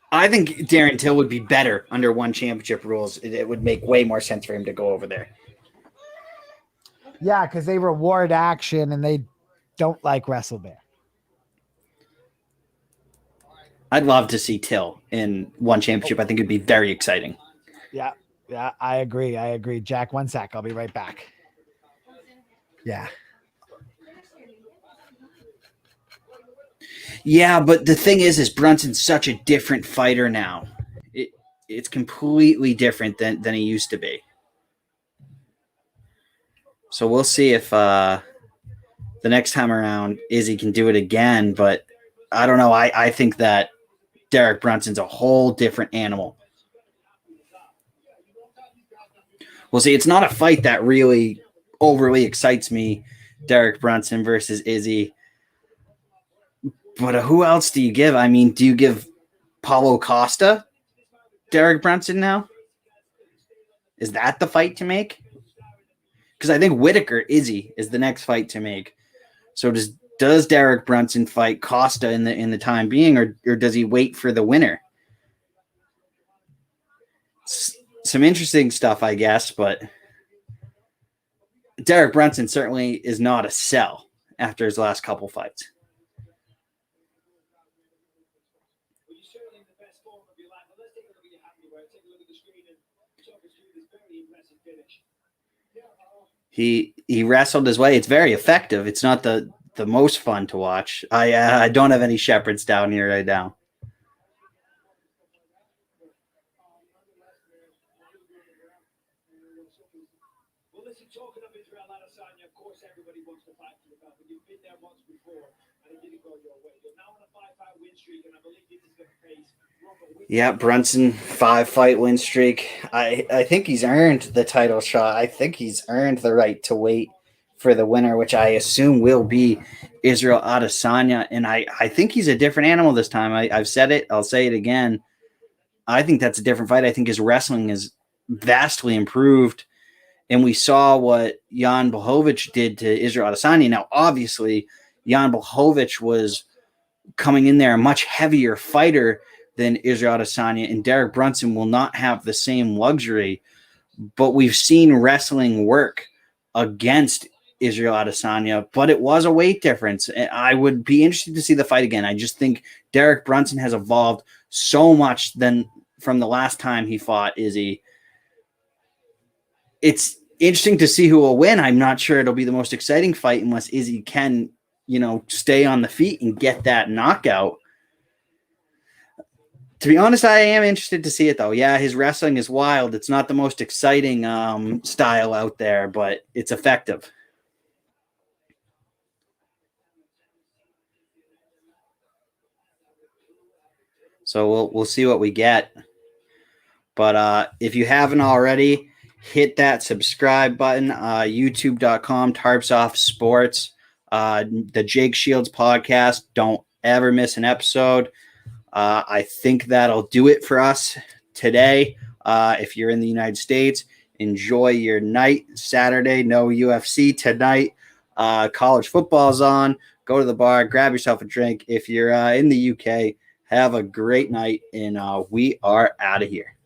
I think Darren Till would be better under one championship rules. It would make way more sense for him to go over there. Yeah, because they reward action and they don't like WrestleBear. I'd love to see Till in one championship. I think it'd be very exciting. Yeah, I agree. Jack, one sec. I'll be right back. Yeah. Yeah, but the thing is Brunson's such a different fighter now. It's completely different than he used to be. So we'll see if the next time around Izzy can do it again. But I don't know. I think that Derek Brunson's a whole different animal. We'll see. It's not a fight that really overly excites me, Derek Brunson versus Izzy. But who else do you give? I mean, do you give Paulo Costa Derek Brunson now? Is that the fight to make? Because I think Whitaker Izzy is the next fight to make. So does Derek Brunson fight Costa in the time being, or does he wait for the winner? Some interesting stuff, I guess, but Derek Brunson certainly is not a sell after his last couple fights. He wrestled his way. It's very effective. It's not the most fun to watch. I don't have any shepherds down here right now. Well, listen, talking of Israel Adesanya, of course, everybody wants to fight for the belt, but you've been there once before, and it didn't go your way. You're now on a 5-fight win streak, and I believe this is going to face. Yeah, Brunson 5-fight win streak. I think he's earned the title shot. I think he's earned the right to wait for the winner, which I assume will be Israel Adesanya. And I think he's a different animal this time. I've said it. I'll say it again. I think that's a different fight. I think his wrestling is vastly improved. And we saw what Jan Blachowicz did to Israel Adesanya. Now, obviously, Jan Blachowicz was coming in there a much heavier fighter than Israel Adesanya, and Derek Brunson will not have the same luxury. But we've seen wrestling work against Israel Adesanya, but it was a weight difference. I would be interested to see the fight again. I just think Derek Brunson has evolved so much from the last time he fought Izzy. It's interesting to see who will win. I'm not sure it'll be the most exciting fight unless Izzy can, stay on the feet and get that knockout. To be honest, I am interested to see it though. Yeah, his wrestling is wild. It's not the most exciting style out there, but it's effective. So we'll see what we get. But if you haven't already, hit that subscribe button. YouTube.com, Tarps Off Sports. The Jake Shields podcast. Don't ever miss an episode. I think that'll do it for us today. If you're in the United States, enjoy your night. Saturday, no UFC tonight. College football's on. Go to the bar, grab yourself a drink. If you're in the UK, have a great night, and we are out of here.